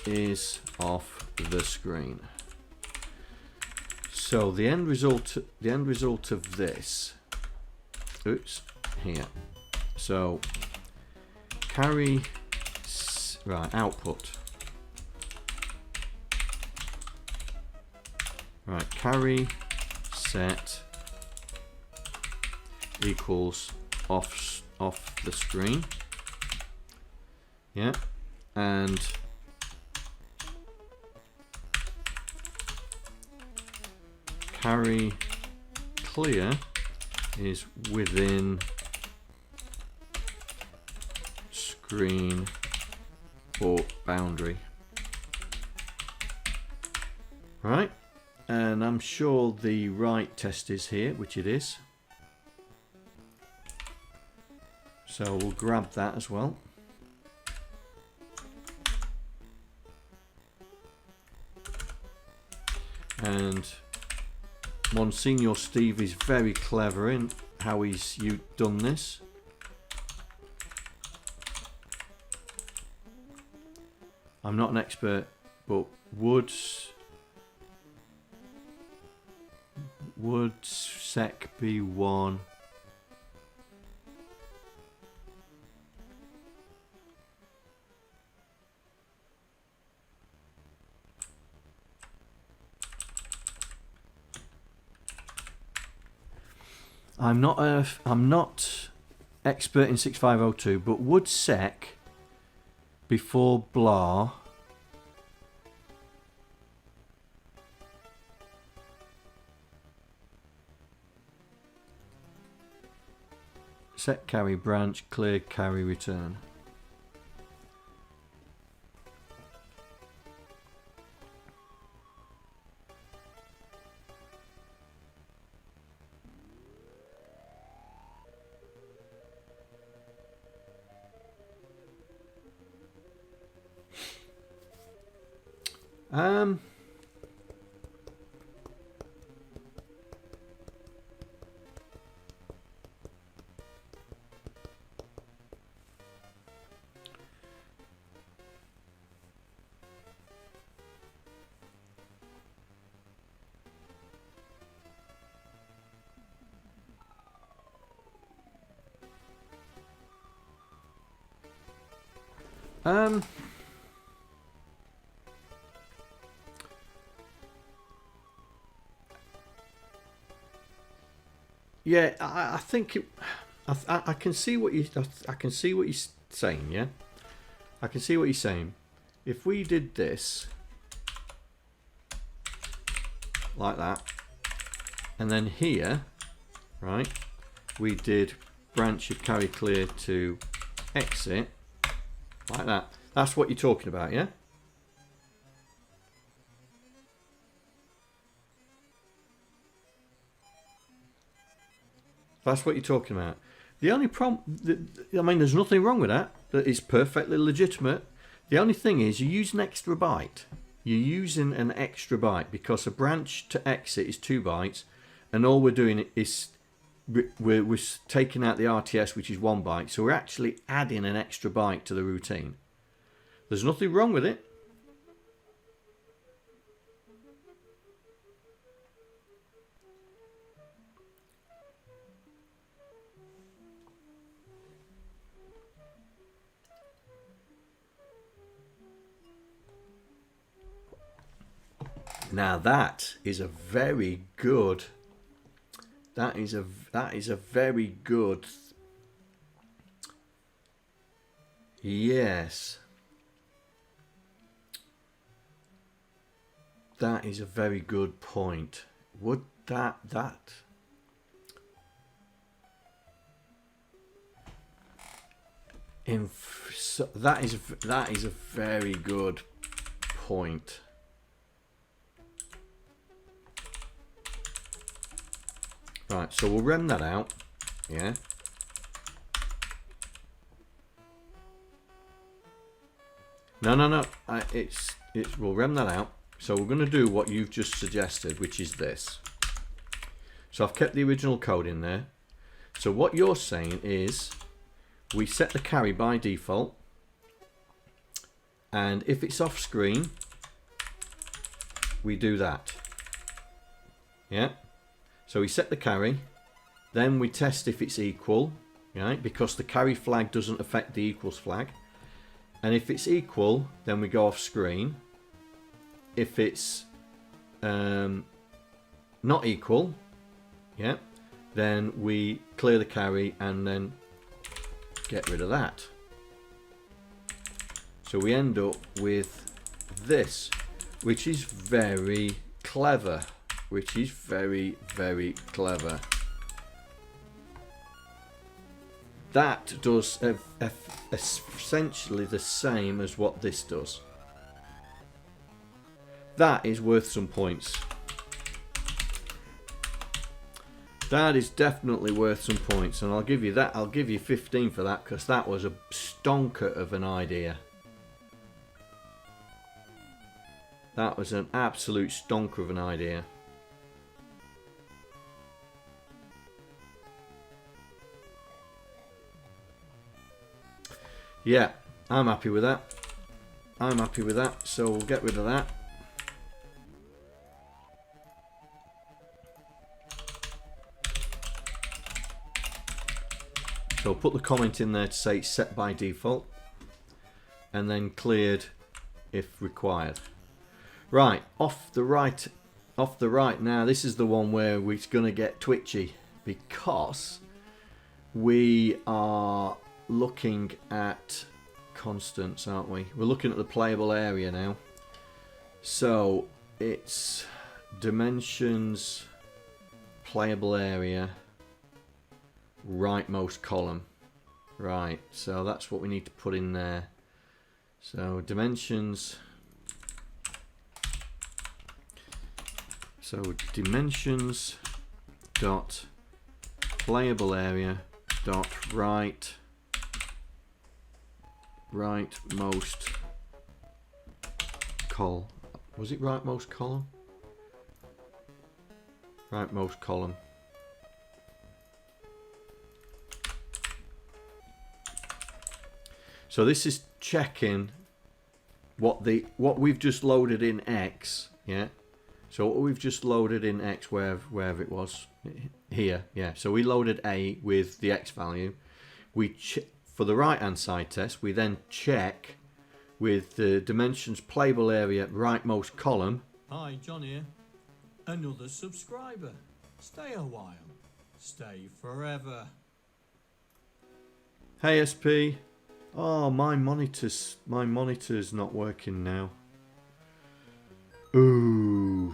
Speaker 1: Is off the screen. So the end result of this, oops, here. So carry, right, output. Right, carry set equals off the screen. Yeah, and carry clear is within screen or boundary. Right, and I'm sure the write test is here, which it is. So we'll grab that as well. And Monsignor Steve is very clever in how he's done this. I'm not an expert, but would sec be one? I'm not expert in 6502, but would sec before blah set carry branch clear carry return. Yeah, I think I can see what I can see what you're saying. Yeah, I can see what you're saying. If we did this like that, and then here, right, we did branch should carry clear to exit like that. That's what you're talking about, yeah? That's what you're talking about. The only problem, I mean, there's nothing wrong with that. It's perfectly legitimate. The only thing is you use an extra byte. You're using an extra byte because a branch to exit is 2 bytes, and all we're doing is we're taking out the RTS, which is 1 byte. So we're actually adding an extra byte to the routine. There's nothing wrong with it. Now that is a very good. That is a very good. Yes. That is a very good point. Would that is a very good point. Right, so we'll rem that out, yeah. No. We'll rem that out. So we're going to do what you've just suggested, which is this. So I've kept the original code in there. So what you're saying is we set the carry by default, and if it's off screen, we do that. Yeah. So we set the carry. Then we test if it's equal. Right? Because the carry flag doesn't affect the equals flag. And if it's equal, then we go off screen. If it's not equal, yeah, then we clear the carry and then get rid of that. So we end up with this, which is very clever. Which is very, very clever. That does essentially the same as what this does. That is worth some points. That is definitely worth some points, and I'll give you that. I'll give you 15 for that, because that was a stonker of an idea. That was an absolute stonker of an idea. Yeah, I'm happy with that. I'm happy with that, so we'll get rid of that. So put the comment in there to say it's set by default, and then cleared if required. Right, off the right now. This is the one where we're going to get twitchy, because we are looking at constants, aren't we? We're looking at the playable area now. So it's dimensions, playable area, rightmost column. Right, so that's what we need to put in there. So dimensions. So dimensions dot playable area dot rightmost column. Was it rightmost column? Rightmost column. So this is checking what we've just loaded in X, yeah. So what we've just loaded in X, wherever it was, here, yeah. So we loaded A with the X value. For the right hand side test, we then check with the dimensions playable area rightmost column.
Speaker 2: Hi, John here. Another subscriber. Stay a while. Stay forever.
Speaker 1: Hey SP. Oh, my monitor's not working now. Ooh.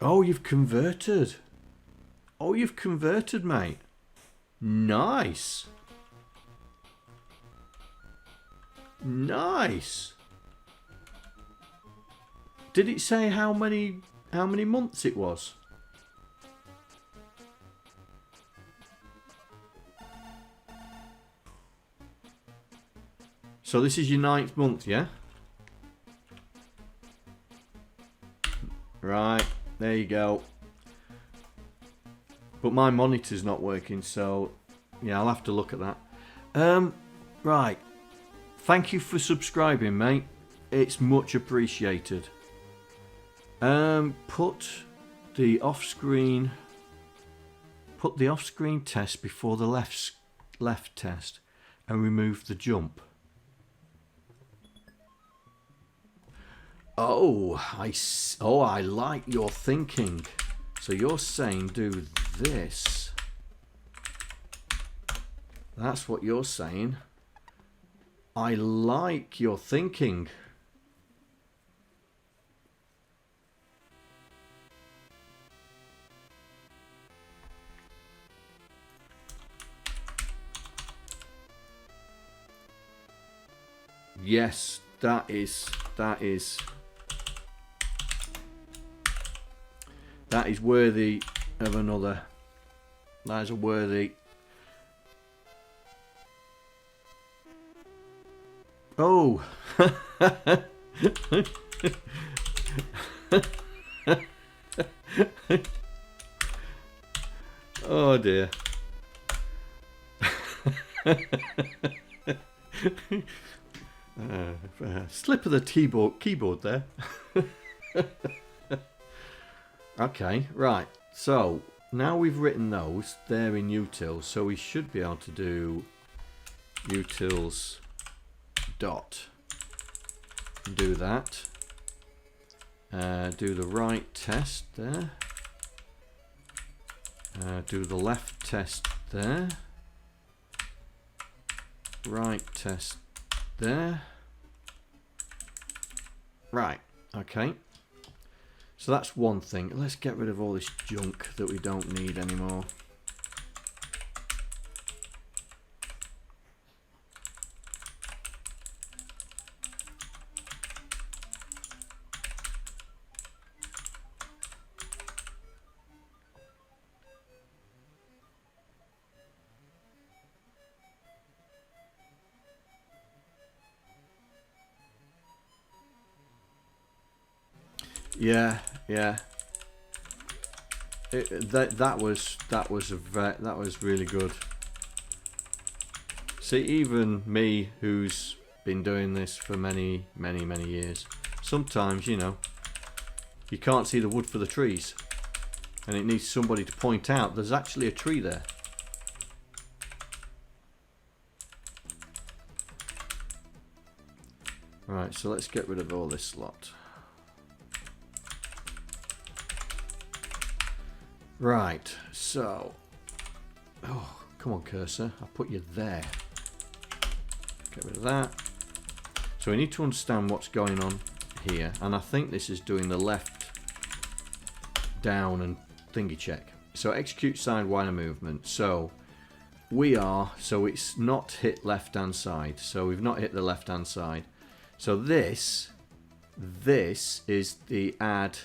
Speaker 1: Oh, you've converted. Oh, you've converted, mate. Nice. Nice. Did it say how many months it was? So this is your 9th month, yeah? Right, there you go. But my monitor's not working, so yeah, I'll have to look at that. Right. Thank you for subscribing, mate. It's much appreciated. Put the off-screen test before the left test and remove the jump. Oh, I like your thinking. So you're saying do this. That's what you're saying. I like your thinking. Yes, that is worthy of another. That is a worthy. Oh. Oh dear. Slip of the keyboard there. Okay, right. So now we've written those, they're in utils, so we should be able to do utils dot. Do that. Do the right test there. Do the left test there. Right test there. Right, okay. So that's one thing. Let's get rid of all this junk that we don't need anymore. Yeah, yeah. That was really good. See, even me, who's been doing this for many years, sometimes, you know, you can't see the wood for the trees, and it needs somebody to point out there's actually a tree there. Right, so let's get rid of all this lot. Right, so, oh, come on cursor, I'll put you there. Get rid of that. So we need to understand what's going on here, and I think this is doing the left down and thingy check. So execute sidewinder movement. So it's not hit left hand side, so we've not hit the left hand side. So this is the add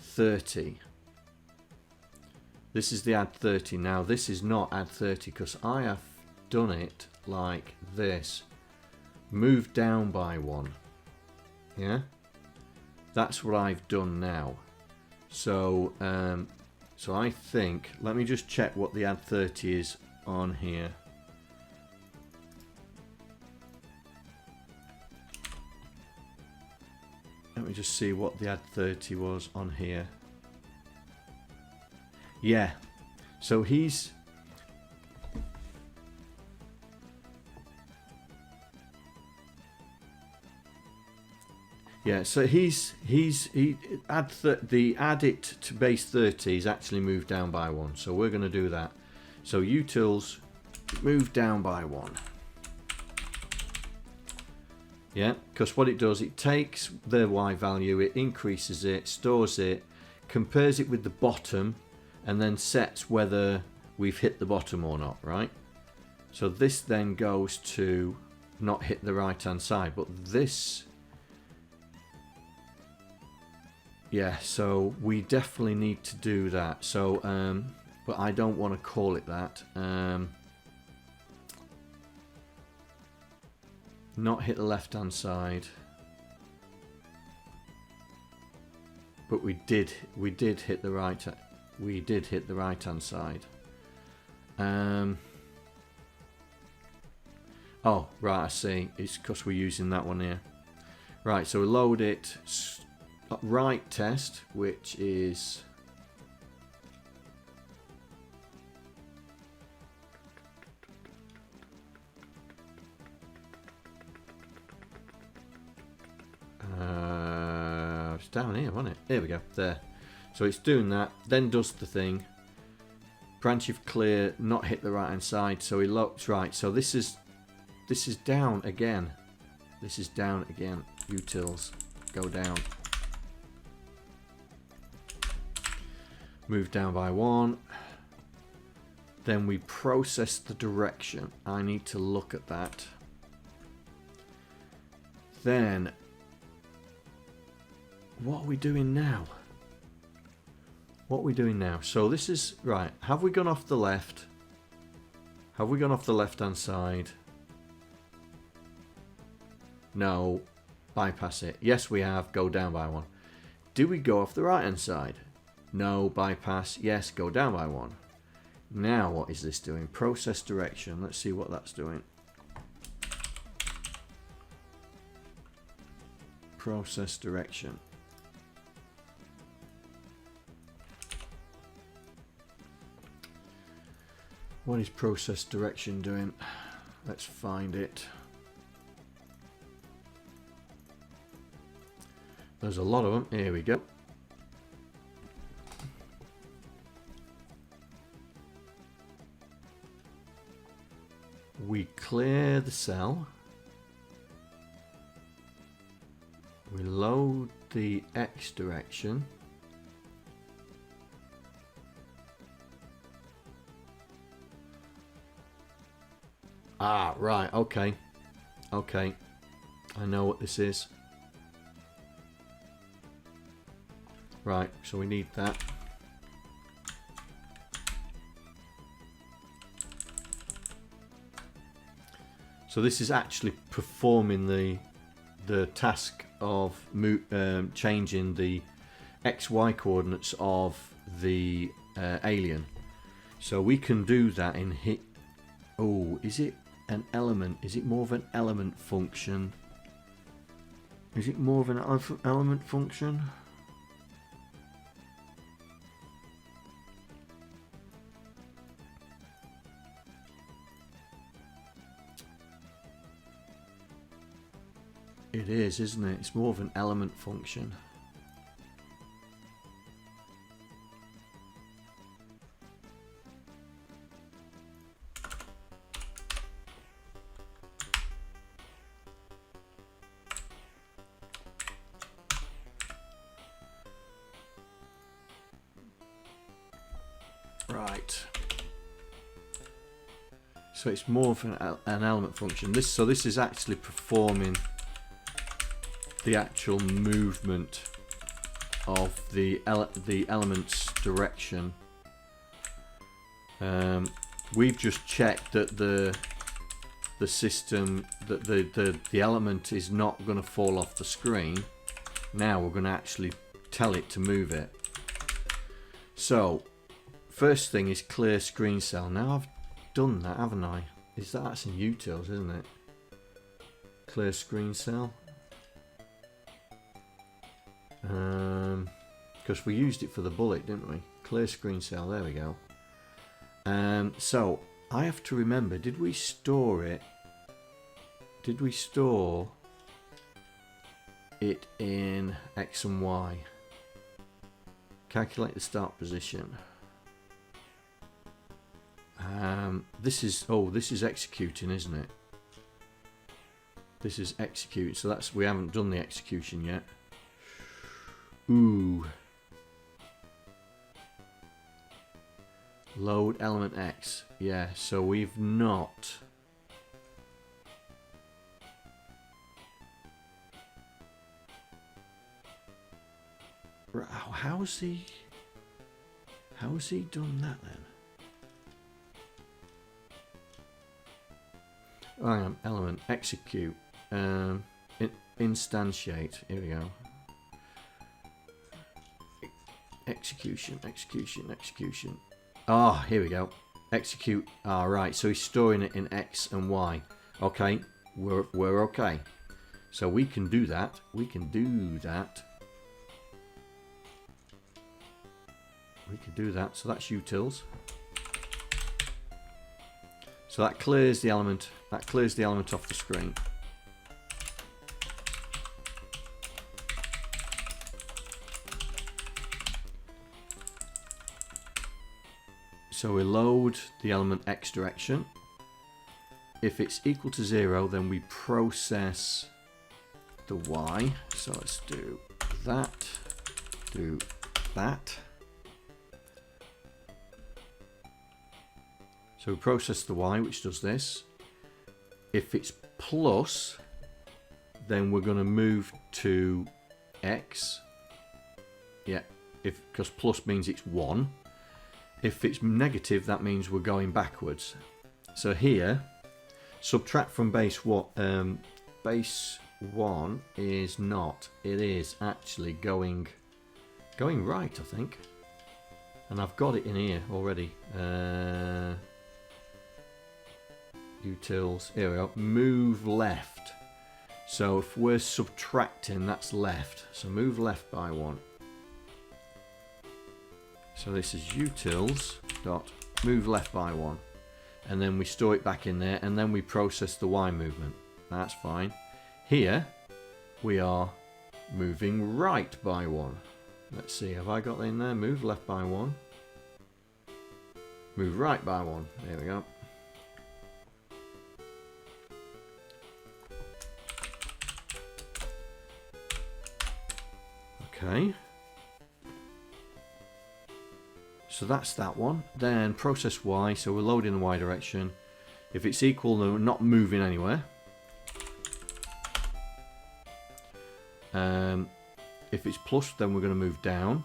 Speaker 1: 30. This is the add 30. Now this is not add 30 because I have done it like this. Move down by 1. Yeah? That's what I've done now. So so I think, let me just check what the add 30 is on here. Let me just see what the add 30 was on here. Yeah, so he's the add it to base 30 is actually moved down by 1, so we're going to do that. So utils move down by 1. Yeah, because what it does, it takes the Y value, it increases it, stores it, compares it with the bottom, and then sets whether we've hit the bottom or not, right? So this then goes to not hit the right hand side, but this, yeah, so we definitely need to do that. So but I don't want to call it that. Not hit the left hand side, but we did hit the right. We did hit the right hand side. Oh, right, I see. It's because we're using that one here. Right, so we load it. Right test, which is... it's down here, wasn't it? Here we go, there. So it's doing that, then does the thing. Branch if clear, not hit the right hand side, so he looks right. So this is down again. This is down again. Utils, go down. Move down by 1. Then we process the direction. I need to look at that. Then, what are we doing now? What are we doing now? So this is, right, have we gone off the left? Have we gone off the left hand side? No. Bypass it. Yes, we have. Go down by 1. Do we go off the right hand side? No. Bypass. Yes, go down by 1. Now what is this doing? Process direction. Let's see what that's doing. Process direction. What is process direction doing? Let's find it. There's a lot of them. Here we go. We clear the cell. We load the X direction. Ah, right, okay. Okay. I know what this is. Right, so we need that. So this is actually performing the task of changing the XY coordinates of the alien. So we can do that in hit. Oh, is it an element? Is it more of an element function? Is it more of an element function? It is, isn't it? It's more of an element function. Right. So it's more of an element function. So this is actually performing the actual movement of the element's direction. We've just checked that the system, that the element is not going to fall off the screen. Now we're going to actually tell it to move it. So first thing is clear screen cell. Now I've done that, haven't I? That's in utils, isn't it? Clear screen cell. Because we used it for the bullet, didn't we? Clear screen cell, there we go. So I have to remember, did we store it? Did we store it in X and Y? Calculate the start position. This is executing, isn't it? This is execute, so we haven't done the execution yet. Ooh. Load element X. Yeah, so we've not. How's he done that then? Hang on, element execute. Instantiate. Here we go. Execution. Ah, here we go. Execute. Ah, right. So he's storing it in X and Y. Okay, we're okay. So we can do that. We can do that. So that's utils. So that clears the element. That clears the element off the screen. So we load the element X direction. If it's equal to 0, then we process the Y. So let's do that. Do that. So we process the Y, which does this. If it's plus, then we're going to move to X. Yeah, because plus means it's 1. If it's negative, that means we're going backwards. So here, subtract from base 1. Base 1 is not. It is actually going right, I think. And I've got it in here already. Utils. Here we go. Move left. So if we're subtracting, that's left. So move left by 1. So this is utils dot move left by 1. And then we store it back in there, and then we process the Y movement. That's fine. Here we are moving right by 1. Let's see, have I got that in there? Move left by 1. Move right by 1. There we go. Okay. So that's that one. Then process Y, so we're loading the Y direction. If it's equal, then we're not moving anywhere. If it's plus, then we're going to move down.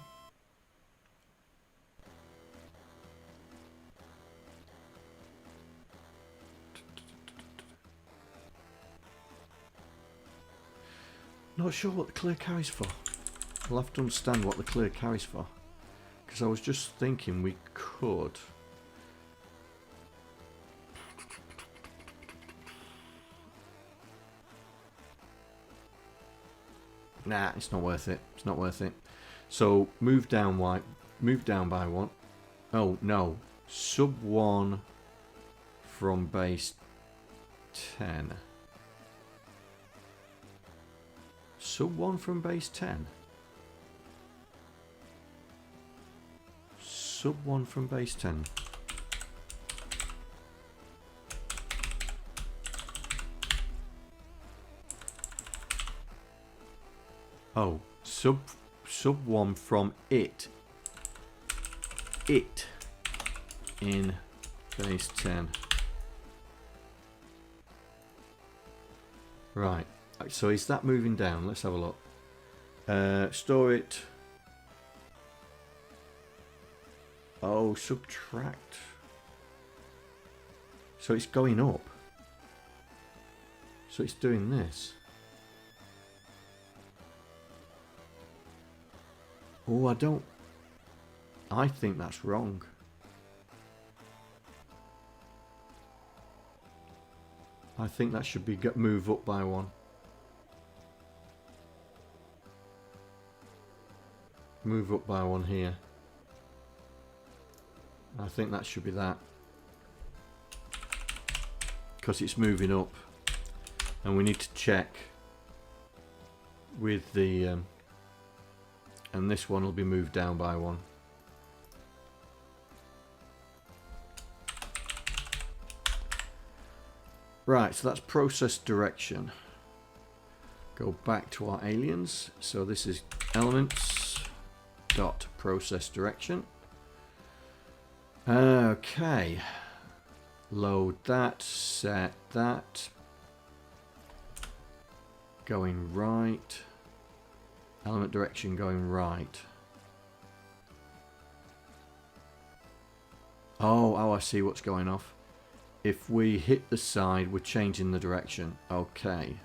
Speaker 1: Not sure what the clear carries for. We'll have to understand what the clear carries for. Because I was just thinking we could. Nah, it's not worth it. It's not worth it. So move down by 1. Oh no, sub 1 from base 10. Sub 1 from base 10. Sub 1 from base 10. Oh, sub 1 from it in base 10. Right. So is that moving down? Let's have a look. Store it. Oh, subtract. So it's going up. So it's doing this. Oh, I think that's wrong. I think that should be move up by 1. Move up by 1 here. I think that should be that. Because it's moving up. And we need to check with the... and this one will be moved down by 1. Right, so that's process direction. Go back to our aliens. So this is elements dot process direction. Okay. Load that, set that. Going right. Element direction going right. Oh, I see what's going off. If we hit the side, we're changing the direction. Okay.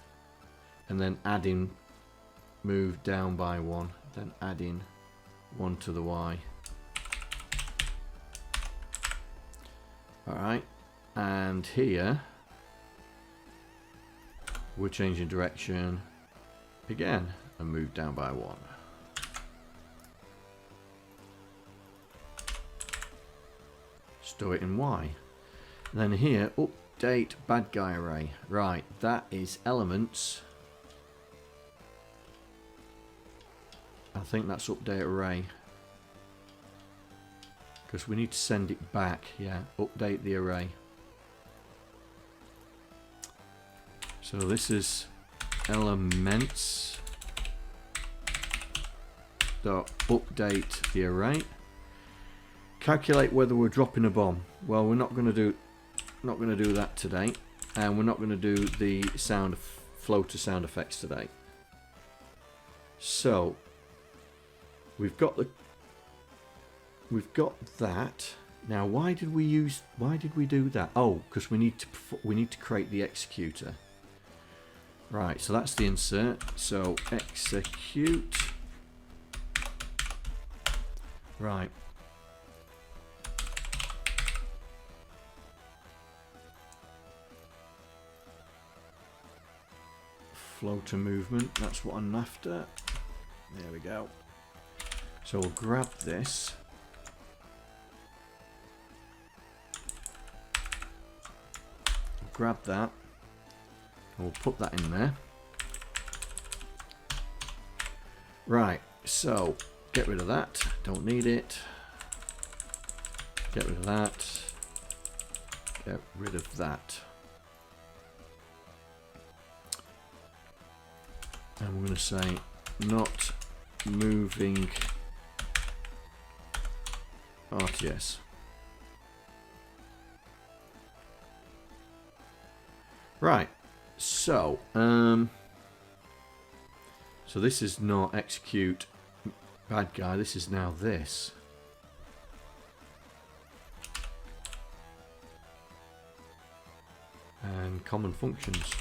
Speaker 1: And then adding, move down by 1. Then adding 1 to the Y. Alright. And here, we're changing direction again. And move down by 1. Store it in Y. And then here, update bad guy array. Right, that is elements. I think that's update array. Because we need to send it back. Yeah, update the array. So this is elements. Update the array. Calculate whether we're dropping a bomb. Well, we're not going to do that today, and we're not going to do the floater sound effects today. So we've got that. Now, why did we do that? Oh, because we need to create the executor. Right. So that's the insert. So execute. Right. Floater movement, that's what I'm after. There we go. So we'll grab this. Grab that. And we'll put that in there. Right, so get rid of that. Don't need it. Get rid of that. Get rid of that. And we're going to say not moving RTS. Right, so so this is not execute bad guy, this is now this. And common functions.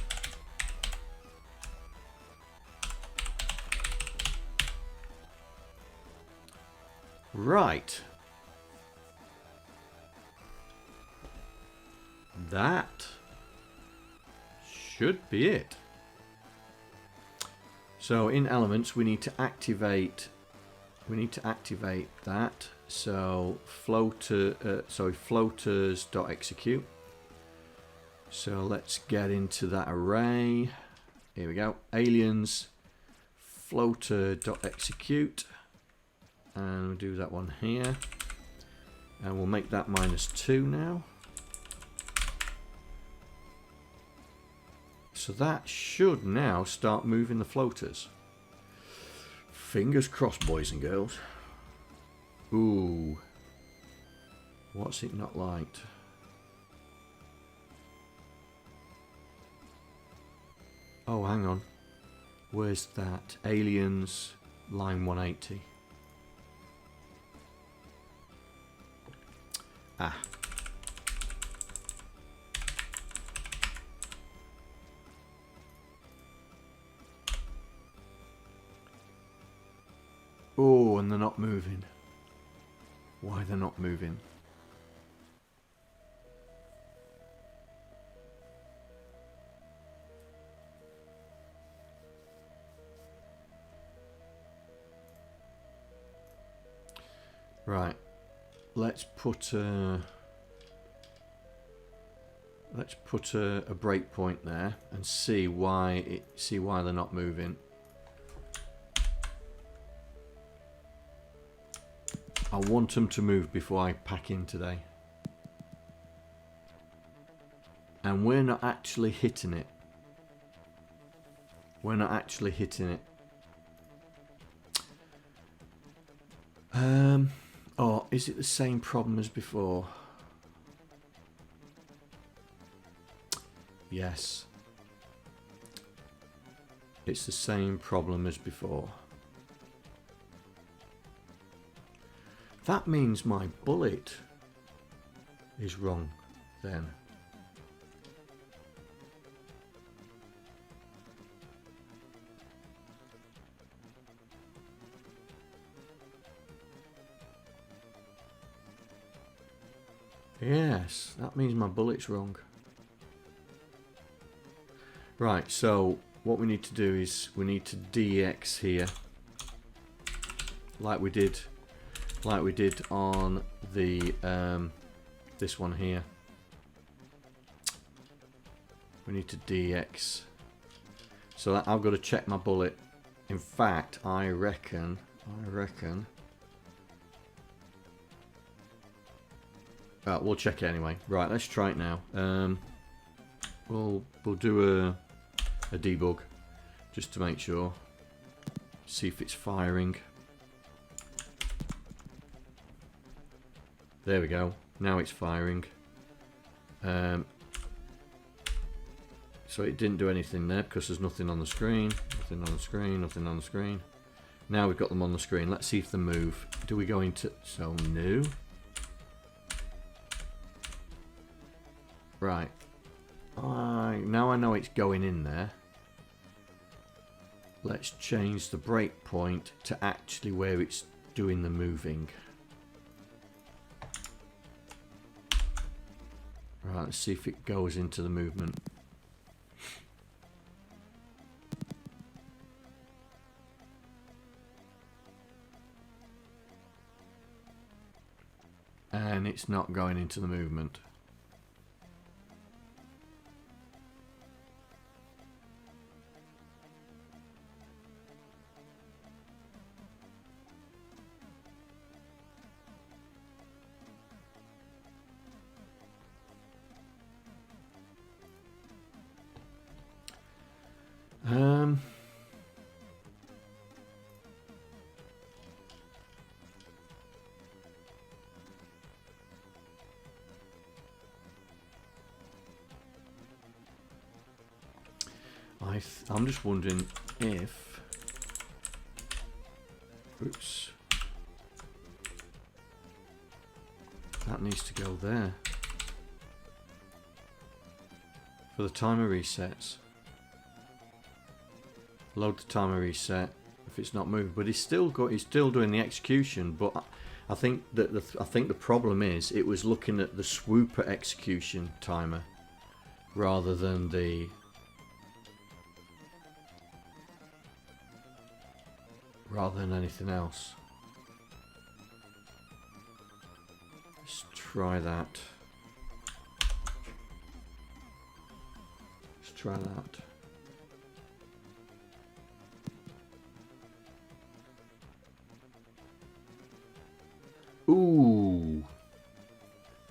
Speaker 1: Right. That should be it. So in elements we need to activate that. So floaters.execute. So let's get into that array. Here we go. Aliens floater.execute. And we'll do that one here. And we'll make that -2 now. So that should now start moving the floaters. Fingers crossed, boys and girls. Ooh. What's it not liked? Oh, hang on. Where's that? Aliens, line 180. Ah. Oh, and they're not moving. Why they're not moving? Right. Let's put a breakpoint there and see why they're not moving. I want them to move before I pack in today. And we're not actually hitting it. We're not actually hitting it. Oh, is it the same problem as before? Yes. It's the same problem as before. That means my bullet is wrong then. Yes, that means my bullet's wrong. Right, so what we need to do is we need to DX here, like we did on the this one here. We need to DX. So that I've got to check my bullet. In fact, I reckon. We'll check it anyway. Right, let's try it now. We'll do a debug just to make sure. See if it's firing. There we go. Now it's firing. So it didn't do anything there because there's nothing on the screen. Nothing on the screen. Nothing on the screen. Now we've got them on the screen. Let's see if they move. Do we go into... So new. Right. Now I know it's going in there. Let's change the breakpoint to actually where it's doing the moving. Right, let's see if it goes into the movement. And it's not going into the movement. I'm just wondering if... Oops. That needs to go there. For the timer resets. Load the timer reset if it's not moving. But he's still doing the execution, but I think that the problem is it was looking at the swooper execution timer rather than the... rather than anything else. Let's try that. Let's try that. Ooh.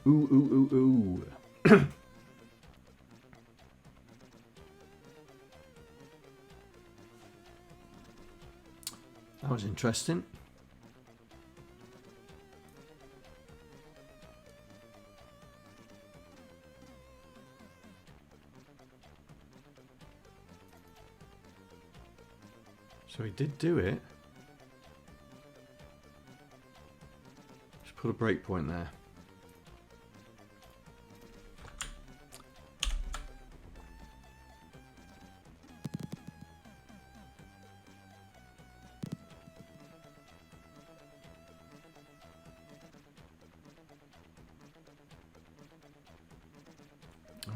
Speaker 1: Ooh, ooh, ooh, ooh. That was interesting. So he did do it. Just put a breakpoint there.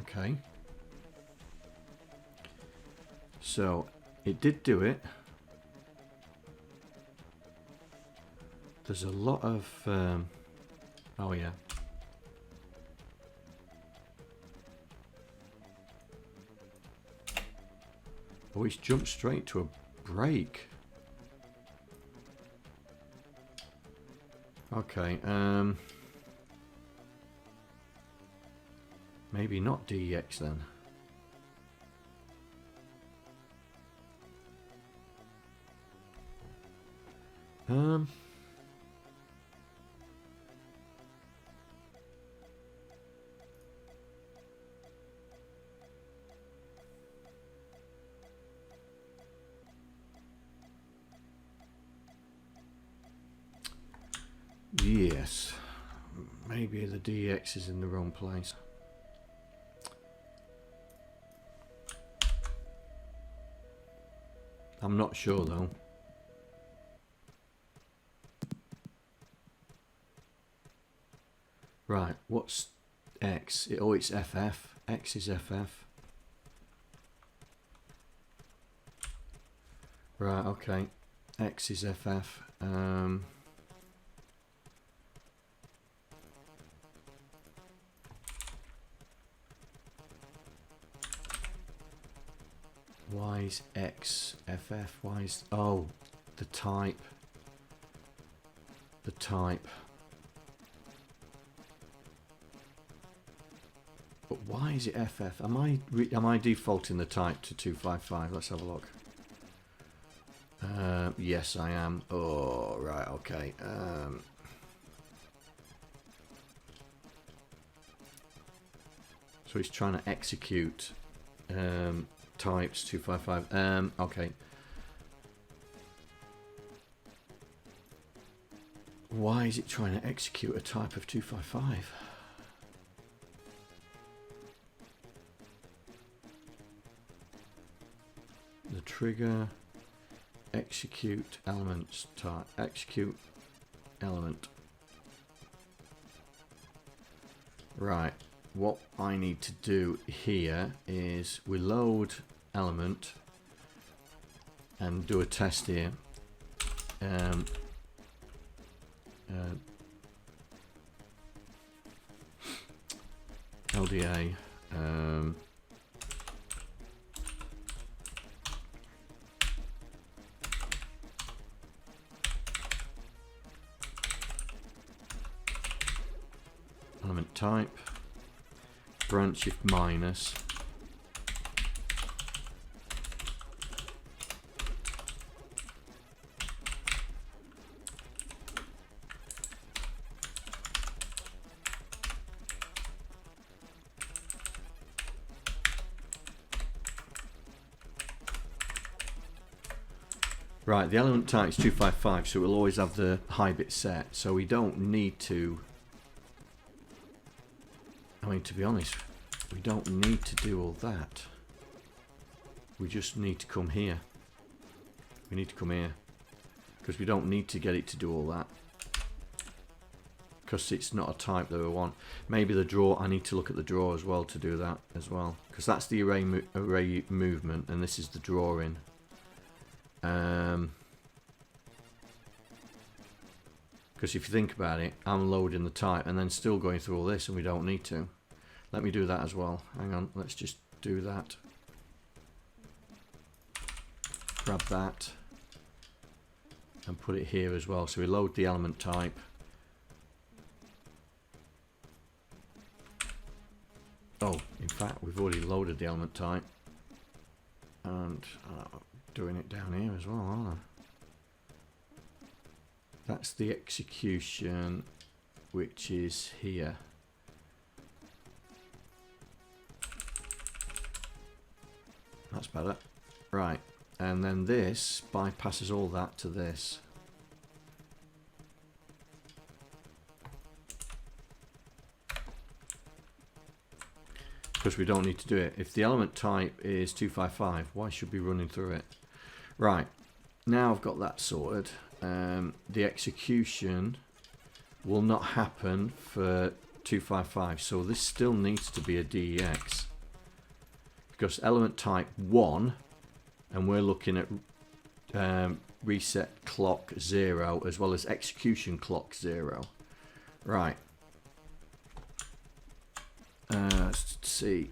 Speaker 1: Okay. So it did do it. There's a lot of oh yeah. Oh, he's jumped straight to a break. Okay, maybe not DEX then. Yes, maybe the DX is in the wrong place. I'm not sure though. Right, what's X? Oh, it's FF. X is FF. Right, okay. X is FF. Why is X FF? Why is... Oh, the type. The type. But why is it FF? Am I defaulting the type to 255? Let's have a look. Yes, I am. Oh, right, okay. So he's trying to execute types 255. Okay. Why is it trying to execute a type of 255? The trigger, execute elements type, execute element. Right, what I need to do here is we load element and do a test here. LDA. Element type. Branch if minus. Right, the element type is 255, so we'll always have the high bit set, so we don't need to, I mean, to be honest, we don't need to do all that. We just need to come here. We need to come here, because we don't need to get it to do all that, because it's not a type that we want. Maybe the draw, I need to look at the draw as well to do that as well, because that's the array movement, and this is the drawing. Because if you think about it, I'm loading the type and then still going through all this, and we don't need to. Let me do that as well. Hang on, let's just do that. Grab that and put it here as well. So we load the element type. Oh, in fact, we've already loaded the element type. And doing it down here as well, aren't I? That's the execution, which is here. That's better. Right, and then this bypasses all that to this. Because we don't need to do it. If the element type is 255, why should we be running through it? Right, now I've got that sorted. The execution will not happen for 255, so this still needs to be a DEX. Because element type 1, and we're looking at reset clock 0 as well as execution clock 0. Right. Let's see.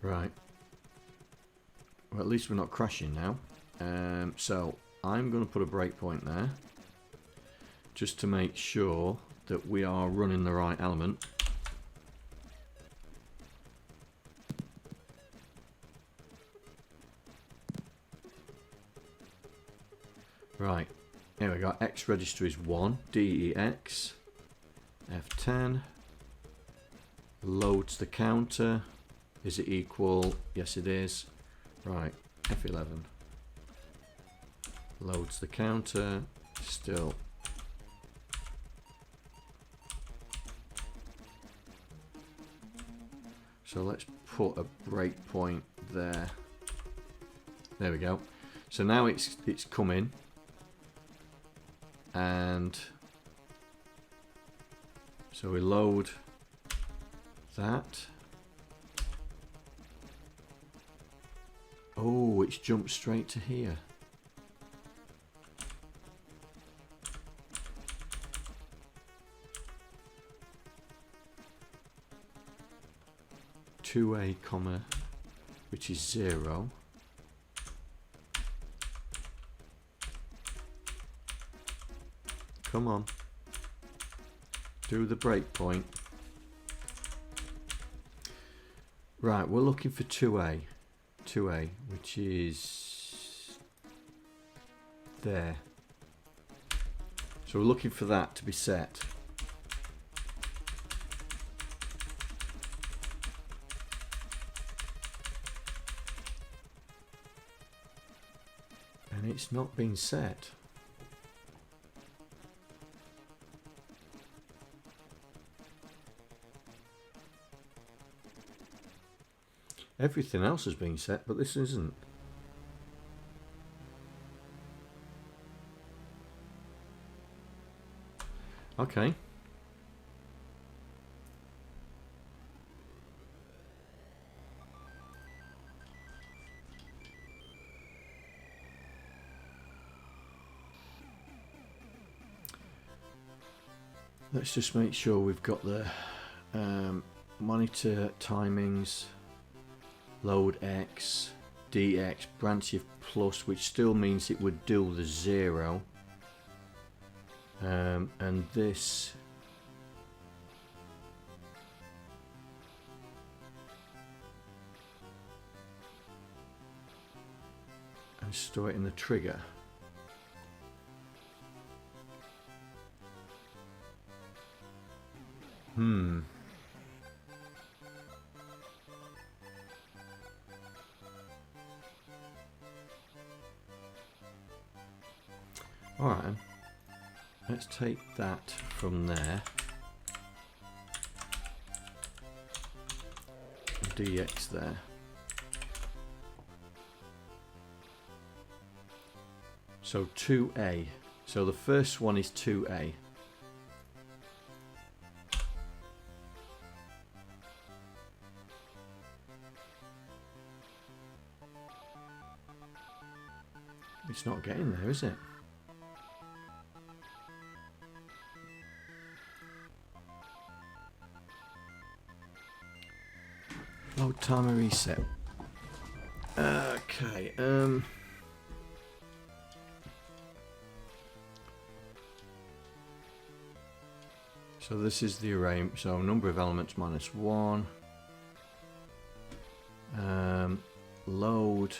Speaker 1: Right. Well, at least we're not crashing now. So I'm going to put a breakpoint there, just to make sure that we are running the right element. Right, here we go. X register is 1, DEX, F10, loads the counter. Is it equal? Yes, it is. Right, F11, loads the counter, still. So let's put a breakpoint there. There we go. So now it's coming. And so we load that. Oh, it's jumped straight to here. (2a, comma, which is 0. Come on. Do the breakpoint. Right, we're looking for 2A. 2A, which is there. So we're looking for that to be set. And it's not been set. Everything else has been set, but this isn't. Okay. Let's just make sure we've got the monitor timings, load X, DX, branch shift plus, which still means it would do the 0. And this and store it in the trigger. Alright, let's take that from there. DX there. So 2A. So the first one is 2A. It's not getting there, is it? Load timer reset. Okay, so this is the array, so number of elements -1. Load.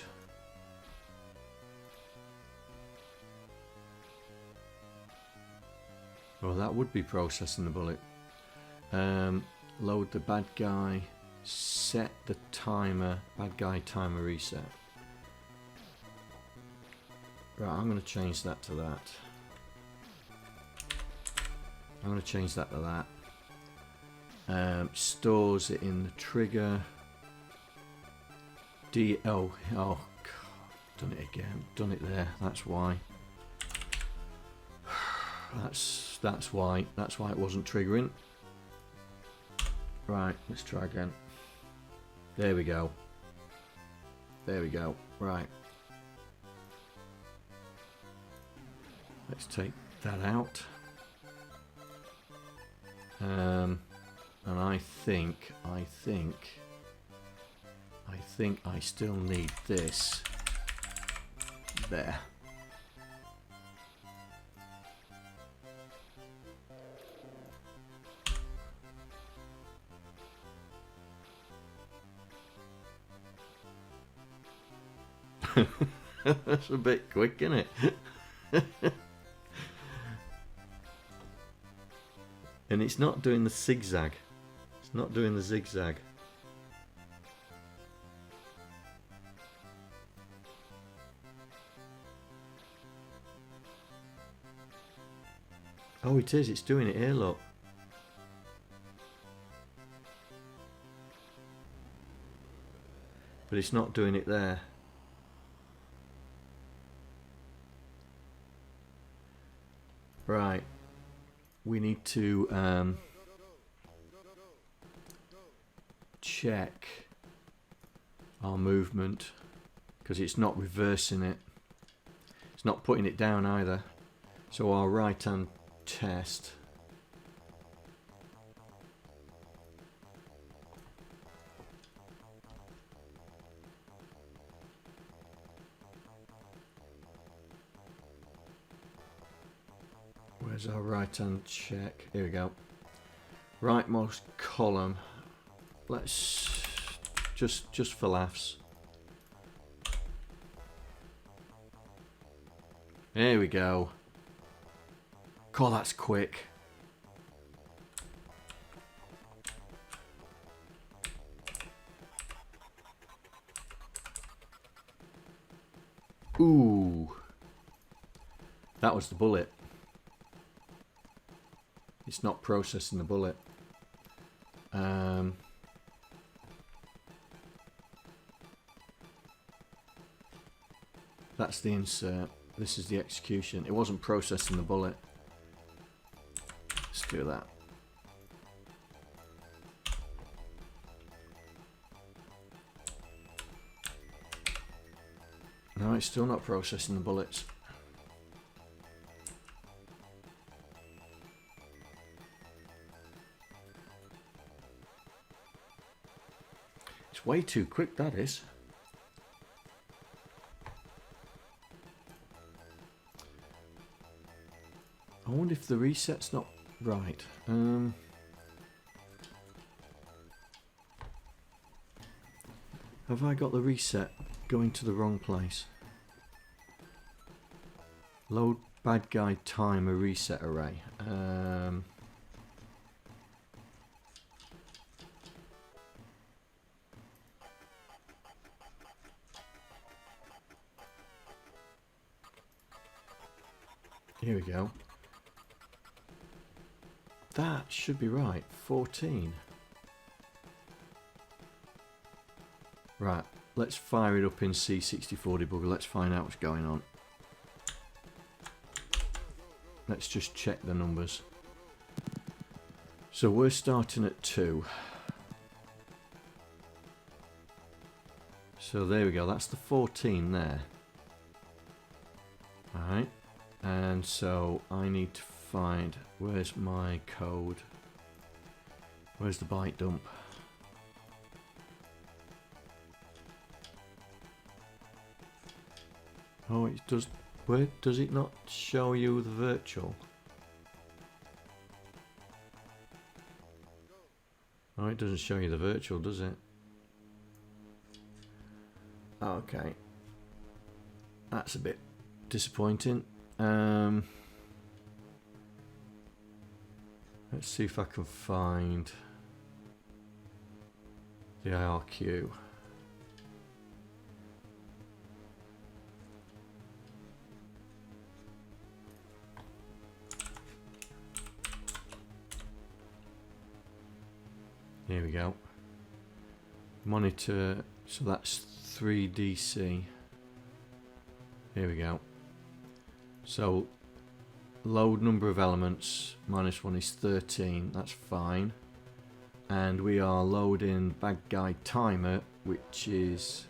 Speaker 1: Well, that would be processing the bullet. Load the bad guy. Set the timer. Bad guy timer reset. Right, I'm going to change that to that. I'm going to change that to that. Stores it in the trigger. Oh God, done it again. Done it there. That's why. That's why. That's why it wasn't triggering. Right, let's try again. There we go. There we go. Right. Let's take that out. And I think I still need this there. That's a bit quick, isn't it? And it's not doing the zigzag. It's not doing the zigzag. Oh, it is. It's doing it here, look. But it's not doing it there. Right, we need to check our movement because it's not reversing it. It's not putting it down either. So our right hand test. Where's our right hand check? Here we go. Rightmost column. Let's just for laughs. There we go. God, that's quick. Ooh. That was the bullet. It's not processing the bullet. That's the insert. This is the execution. It wasn't processing the bullet. Let's do that. No, it's still not processing the bullets. It's way too quick, that is. I wonder if the reset's not right. Have I got the reset going to the wrong place? Load bad guy timer reset array. Here we go. That should be right. 14. Right, let's fire it up in C64 debugger. Let's find out what's going on. Let's just check the numbers. So we're starting at 2. So there we go. That's the 14 there. Alright. And so I need to find, where's my code? Where's the byte dump? Oh, it does. Where does it not show you the virtual? Oh, it doesn't show you the virtual, does it? Okay. That's a bit disappointing. Let's see if I can find the IRQ. Here we go. Monitor, so that's 3DC. Here we go. So load number of elements -1 is 13. That's fine. And we are loading bad guy timer, which is,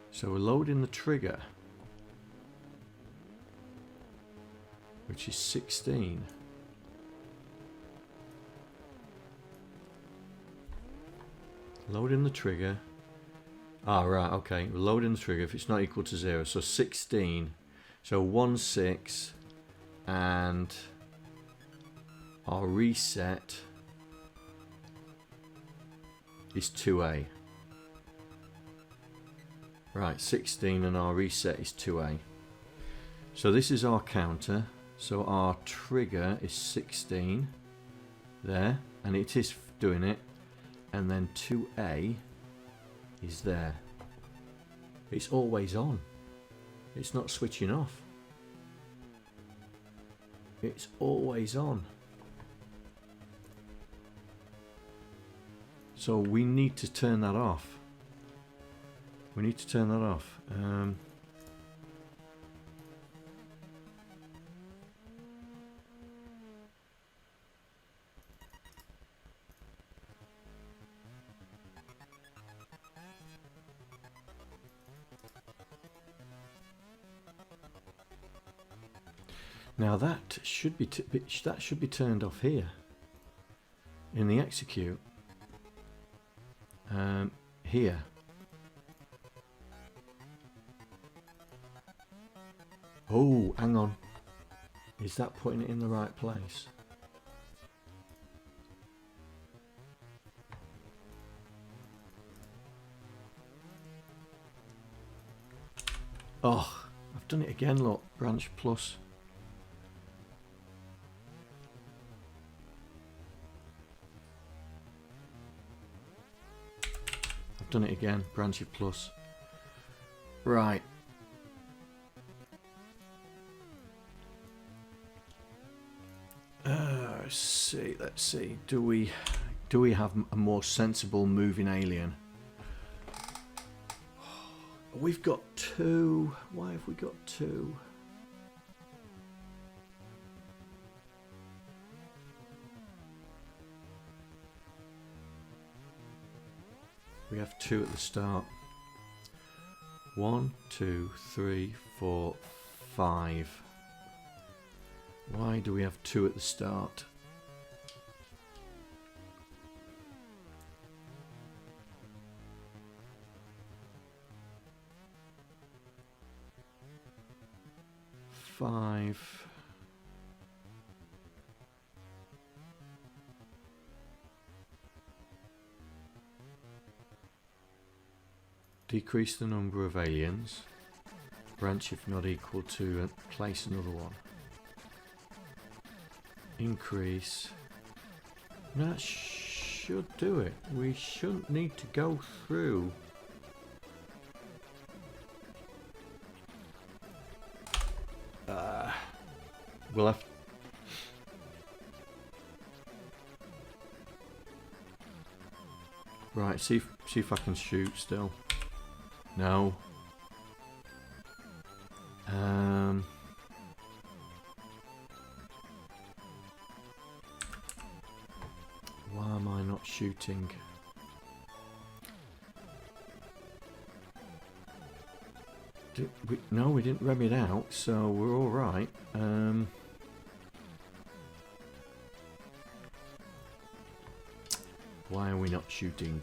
Speaker 1: so we're loading the trigger, which is 16. Loading the trigger. Ah, right, okay. We're loading the trigger if it's not equal to 0. So 16. So 1, 6. And our reset is 2A. Right, 16 and our reset is 2A. So this is our counter. So our trigger is 16. There. And it is doing it. And then 2A is there. It's always on. It's not switching off. It's always on. So we need to turn that off. We need to turn that off. Now that should be turned off here in the execute. Here. Oh, hang on. Is that putting it in the right place? Oh, I've done it again, look. Branch plus. I've done it again. Branch it plus. Right. Let's see. Do we have a more sensible moving alien? We've got 2. Why have we got 2? We have 2 at the start. 1, 2, 3, 4, 5. Why do we have 2 at the start? 5. Decrease the number of aliens. Branch if not equal to, and place another one. Increase. That should do it. We shouldn't need to go through. We'll have. Right, see if I can shoot still. No. Why am I not shooting? No, we didn't rev it out, so we're all right. Why are we not shooting?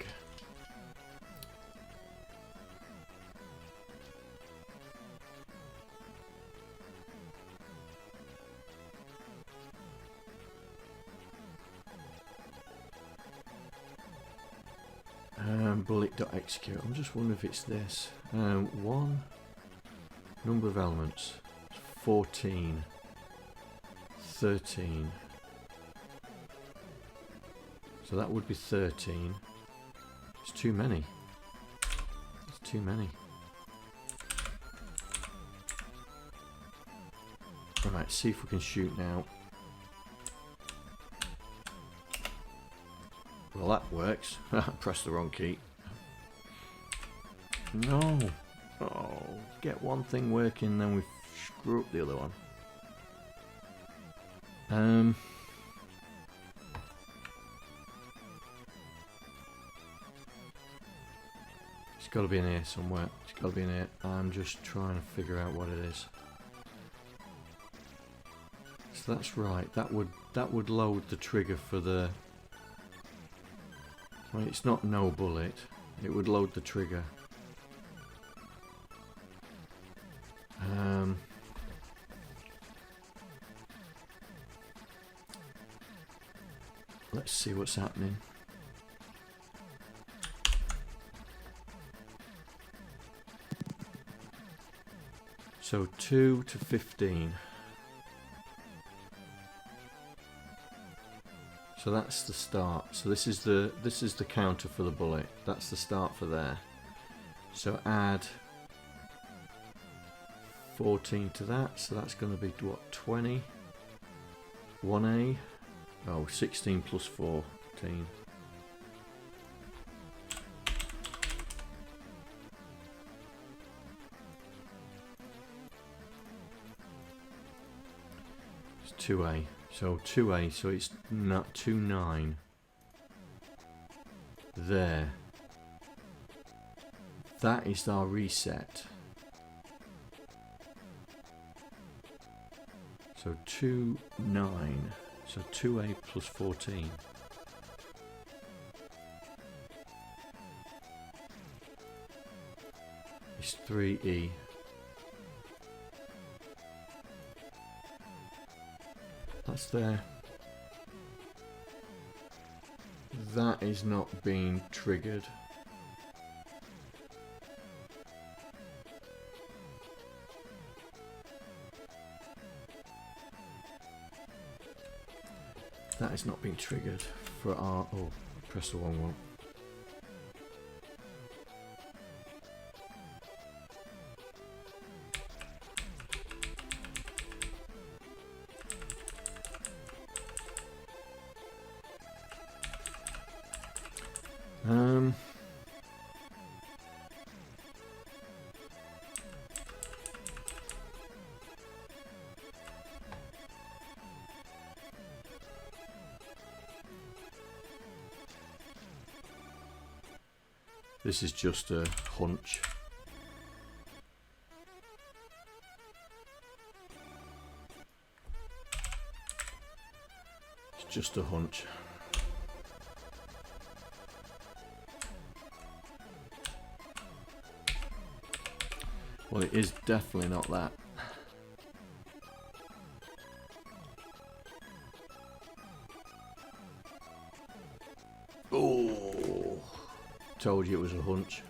Speaker 1: Bullet.execute. I'm just wondering if it's this. 1. Number of elements. 14. 13. So that would be 13. It's too many. It's too many. Right, see if we can shoot now. Well, that works. I pressed the wrong key. No. Oh, get one thing working, then we screw up the other one. It's got to be in here somewhere. It's got to be in here. I'm just trying to figure out what it is. So that's right. That would load the trigger for the. Well, it's not no bullet. It would load the trigger. Let's see what's happening. So 2 to 15. So that's the start. So this is the counter for the bullet. That's the start for there. So add 14 to that. So that's going to be what, 20? 1A. Oh, 16 plus 14. It's 2A. So 2A, so it's not 2-9. There. That is our reset. So 2-9. So 2A plus 14. It's 3E. That's there. That is not being triggered. That is not being triggered for our... Oh, press the wrong one. This is just a hunch. It's just a hunch. Well, it is definitely not that. told you it was a hunch.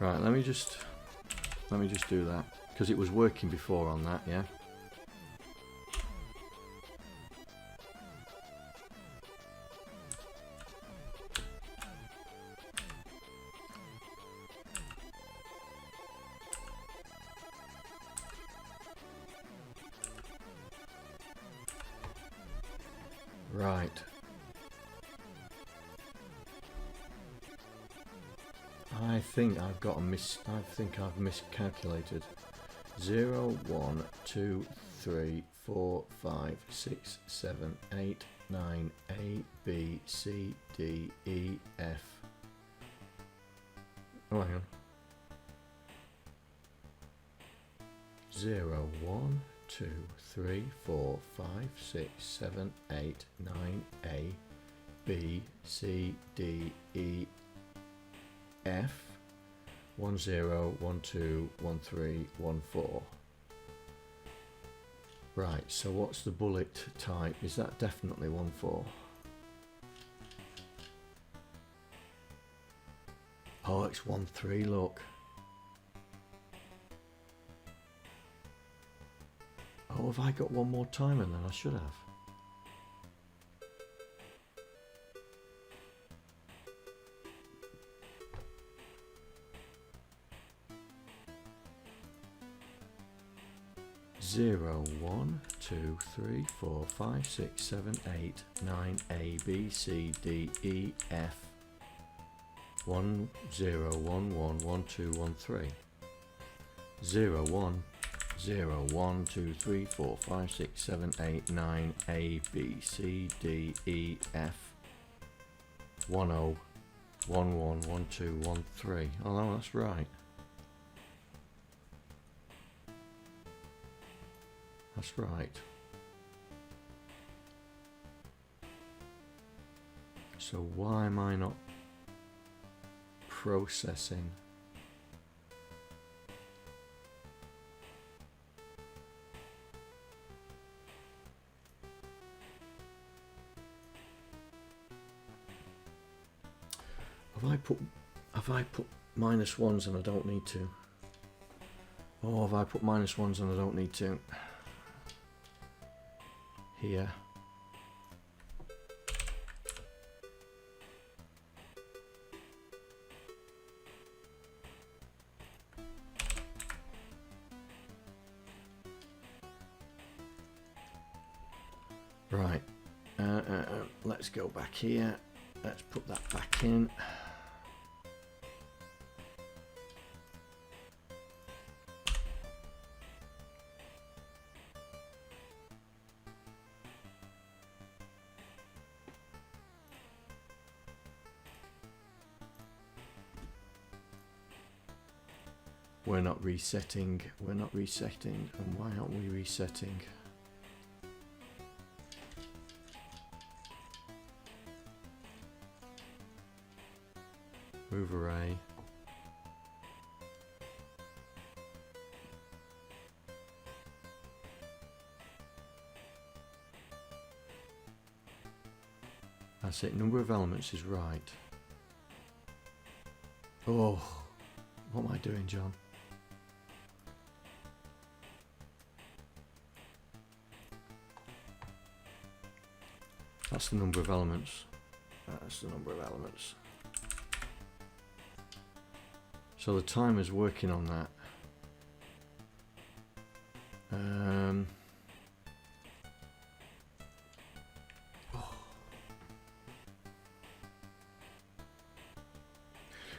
Speaker 1: Right, let me just do that because it was working before on that, yeah. Right. I think I've got a I think I've miscalculated. 0, 1, 2, 3, 4, 5, 6, 7, 8, 9, A, B, C, D, E, F. Oh, hang on. 0, 1, 2, 3, 4, 5, 6, 7, 8, 9, A, B, C, D, E, F. 1, 0, 1, 2, 1, 3, 1, 4. Right, so what's the bullet type? Is that definitely 1, 4? Oh, it's 1, 3, look. Oh, have I got one more timer than I should have? Zero, 1, 2, 3, 4, 5, 6, 7, 8, 9, A, B, C, D, E, F. 1, 0, 1, 1, 1, 2, 1, 3. 0, 1, 0, 1, 2, 3, 4, 5, 6, 7, 8, 9, A, B, C, D, E, F. 1, 0, 1, 1, 1, 2, 1, 3. Oh, no, that's right. That's right. So why am I not processing? Have I put minus ones and I don't need to? Oh, have I put minus ones and I don't need to? Here. Right. Let's go back here. Let's put that back in. We're not resetting, and why aren't we resetting? Move array. That's it, number of elements is right. Oh, what am I doing, John? That's the number of elements. That's the number of elements. So the timer's working on that.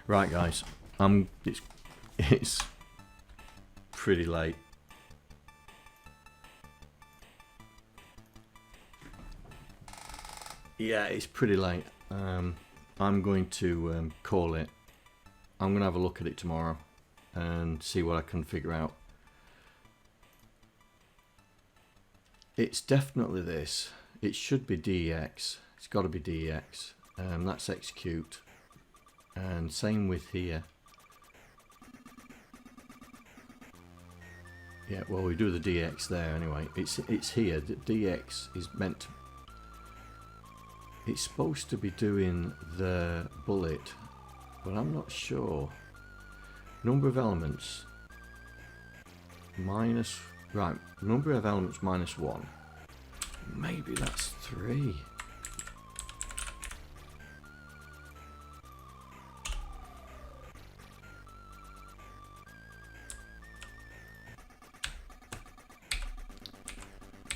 Speaker 1: Right, guys. It's pretty late. Yeah, it's pretty late. I'm going to call it. I'm going to have a look at it tomorrow and see what I can figure out. it's definitely this. It should be DEX. It's got to be DEX. That's execute. And same with here. Yeah, well, we do the DX there anyway. It's here. The DX is meant to... It's supposed to be doing the bullet, but I'm not sure. Number of elements. Minus... Right, number of elements -1. Maybe that's 3.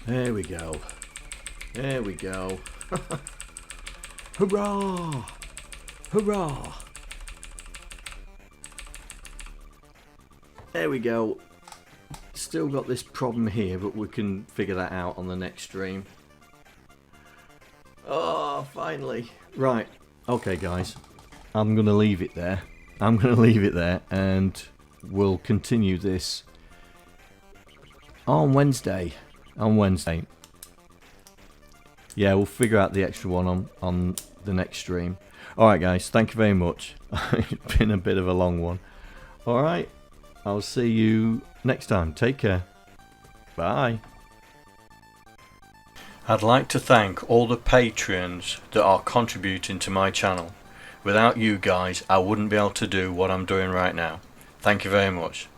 Speaker 1: There we go. There we go. Hurrah! Hurrah! There we go. Still got this problem here, but we can figure that out on the next stream. Oh, finally. Right. Okay, guys. I'm going to leave it there. I'm going to leave it there, and we'll continue this on Wednesday. On Wednesday. Yeah, we'll figure out the extra one on the next stream. Alright, guys. Thank you very much. It's been a bit of a long one. Alright. I'll see you next time. Take care. Bye. I'd like to thank all the patrons that are contributing to my channel. Without you guys, I wouldn't be able to do what I'm doing right now. Thank you very much.